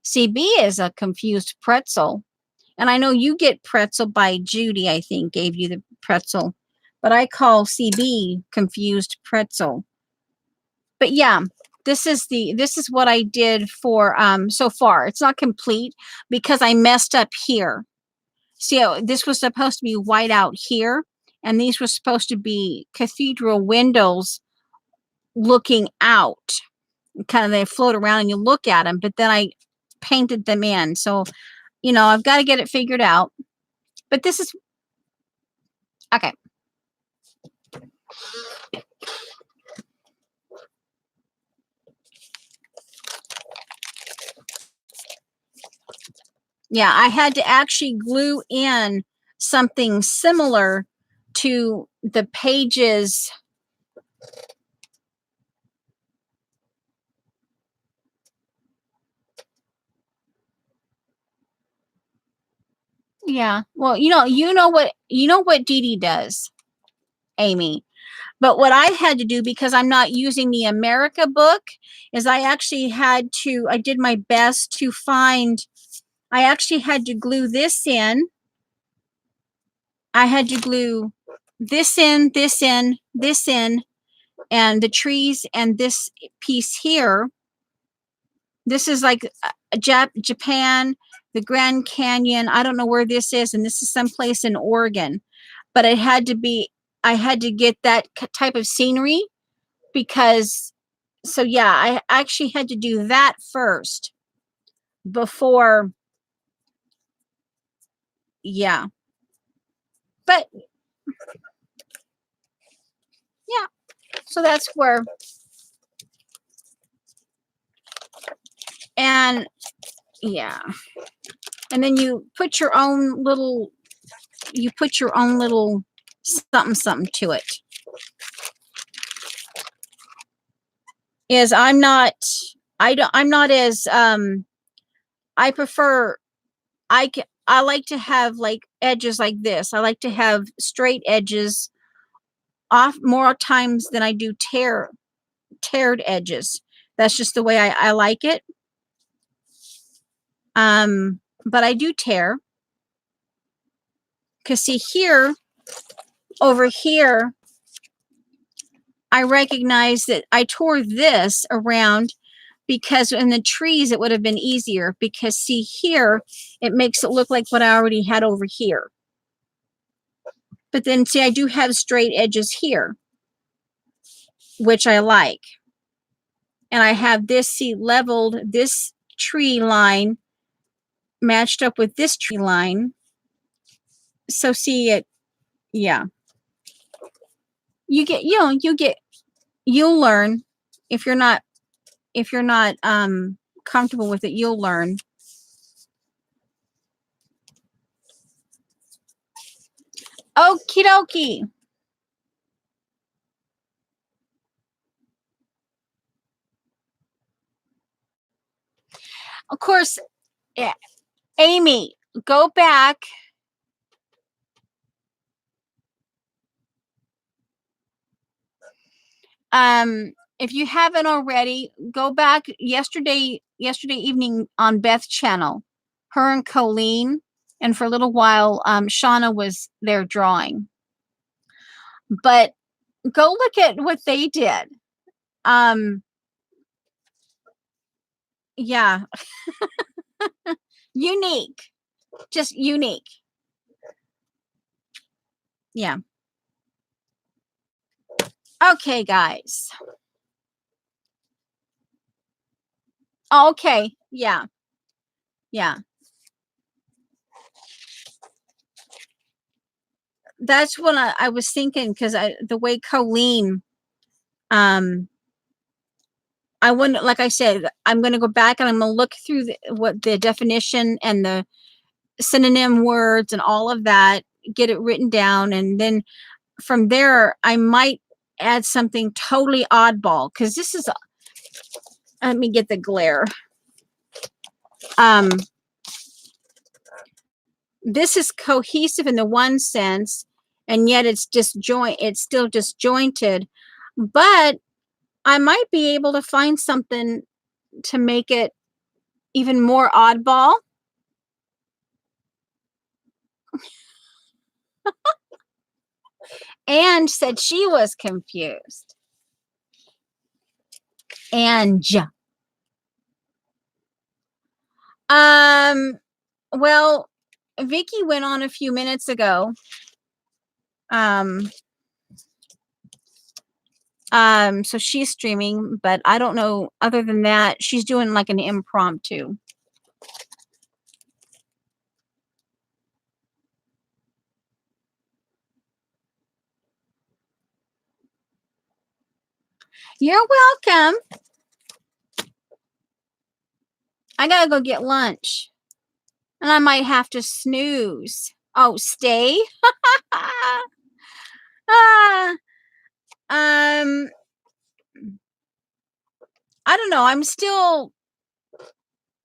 CB is a confused pretzel. And I know you get pretzel by Judy, I think, gave you the pretzel. But I call CB confused pretzel. But yeah, this is what I did for so far. It's not complete because I messed up here. See, this was supposed to be white out here, and these were supposed to be cathedral windows looking out. Kind of, they float around and you look at them, but then I painted them in. So, you know, I've got to get it figured out. But this is okay. Yeah, I had to actually glue in something similar to the pages. Yeah, well, you know what Dee Dee does, Amy. But what I had to do, because I'm not using the America book, is I did my best to find, I actually had to glue this in. I had to glue this in, this in, this in, and the trees and this piece here. This is like Japan, the Grand Canyon. I don't know where this is, and this is someplace in Oregon. But it had to be I had to get that type of scenery because, so yeah, I actually had to do that first before, yeah. But yeah, so that's where, and yeah. And then you put your own little, something something to it. Is I'm not, I'm not as I prefer, I like to have like edges like this. I like to have straight edges off more times than I do teared edges. That's just the way I like it. But I do tear, because see here, over here, I recognize that I tore this around because in the trees it would have been easier, because see here, it makes it look like what I already had over here. But then see, I do have straight edges here, which I like. And I have this, see, leveled, this tree line matched up with this tree line. So see it, yeah. You get, you'll learn. If you're not comfortable with it, you'll learn. Okie dokie. Of course, yeah. Amy, go back. If you haven't already, go back yesterday evening on Beth's channel. Her and Colleen, and for a little while, Shauna was there drawing. But go look at what they did. Yeah. Unique. Just unique. Yeah. Okay, guys. Okay. Yeah. Yeah. That's what I was thinking, because the way Colleen, I wouldn't, like I said, I'm going to go back and I'm going to look through what the definition and the synonym words and all of that, get it written down, and then from there I might add something totally oddball, because this is, let me get the glare. This is cohesive in the one sense, and yet it's still disjointed, but I might be able to find something to make it even more oddball. And said she was confused. And well, Vicky went on a few minutes ago. So she's streaming, but I don't know, other than that, she's doing like an impromptu. You're welcome. I gotta go get lunch, and I might have to snooze. Oh, stay. I don't know. I'm still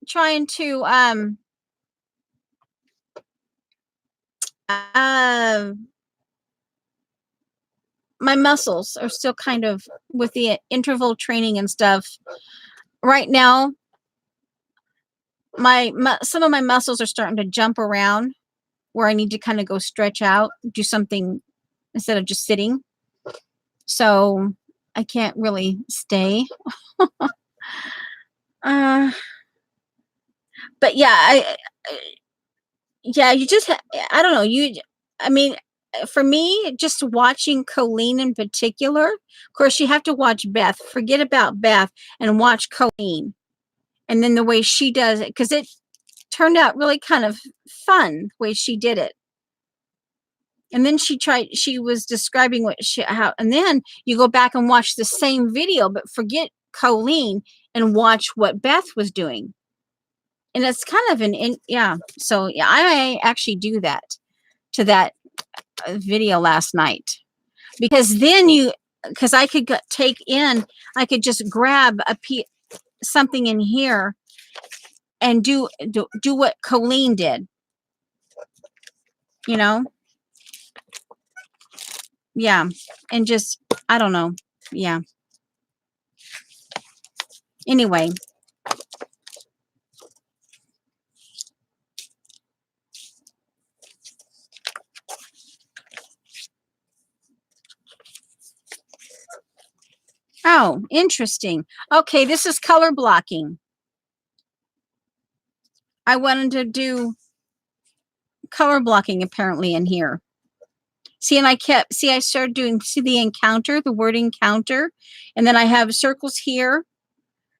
trying to my muscles are still kind of, with the interval training and stuff. Right now, some of my muscles are starting to jump around, where I need to kind of go stretch out, do something instead of just sitting. So I can't really stay. But yeah, yeah, you just, I don't know. I mean, for me, just watching Colleen in particular, of course, you have to watch Beth. Forget about Beth and watch Colleen. And then the way she does it, because it turned out really kind of fun the way she did it. And then she was describing how, and then you go back and watch the same video, but forget Colleen and watch what Beth was doing. And it's kind of yeah. So yeah, I actually do that to that video last night, because then because I could I could just grab something in here and do what Colleen did, you know? Yeah. And just, I don't know. Yeah. Anyway. Oh, interesting. Okay, this is color blocking. I wanted to do color blocking apparently in here. See, and I started doing, see the encounter, the word encounter, and then I have circles here.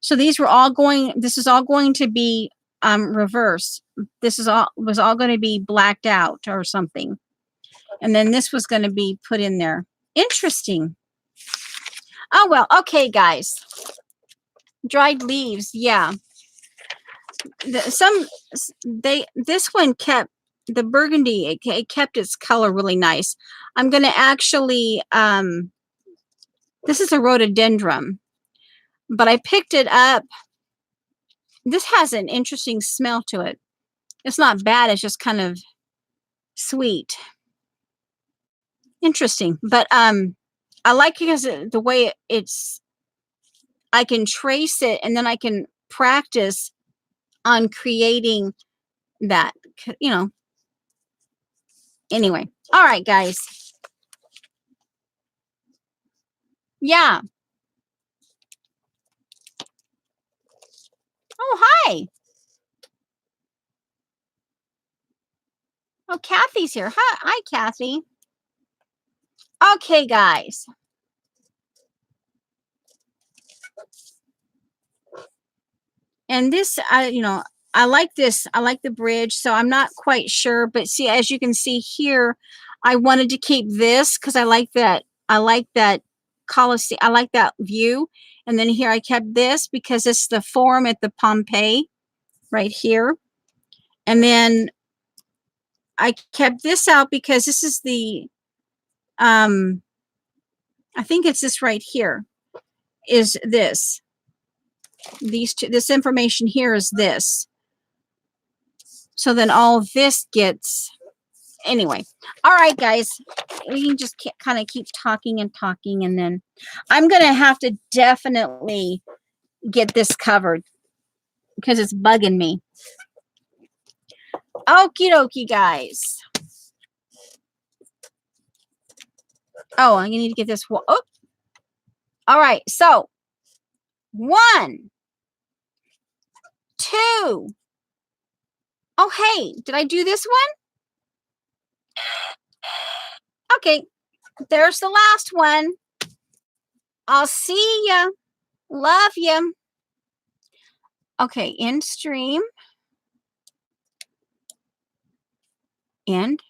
So these were all going, this is all going to be reverse. This was all going to be blacked out or something. And then this was going to be put in there. Interesting. Oh, well, okay, guys. Dried leaves, yeah. This one kept the burgundy, it kept its color really nice. I'm going to actually, this is a rhododendron, but I picked it up. This has an interesting smell to it. It's not bad, it's just kind of sweet. Interesting, but I like it because the way I can trace it, and then I can practice on creating that, you know. Anyway, all right, guys. Yeah. Oh, hi. Oh, Kathy's here. Hi, Kathy. Okay, guys. And this, I like this. I like the bridge, so I'm not quite sure. But see, as you can see here, I wanted to keep this because I like that. I like that Colosseum. I like that view. And then here I kept this because it's the Forum at the Pompeii right here. And then I kept this out because this is the, I think it's this right here, is this. These two, this information here is this. So then all this gets, anyway. All right, guys, we can just kind of keep talking and talking, and then I'm going to have to definitely get this covered because it's bugging me. Okie dokie, guys. Oh, I need to get this. Oh. All right, so 1, 2. Oh, hey, did I do this one? Okay, there's the last one. I'll see ya. Love you. Okay, end stream. End.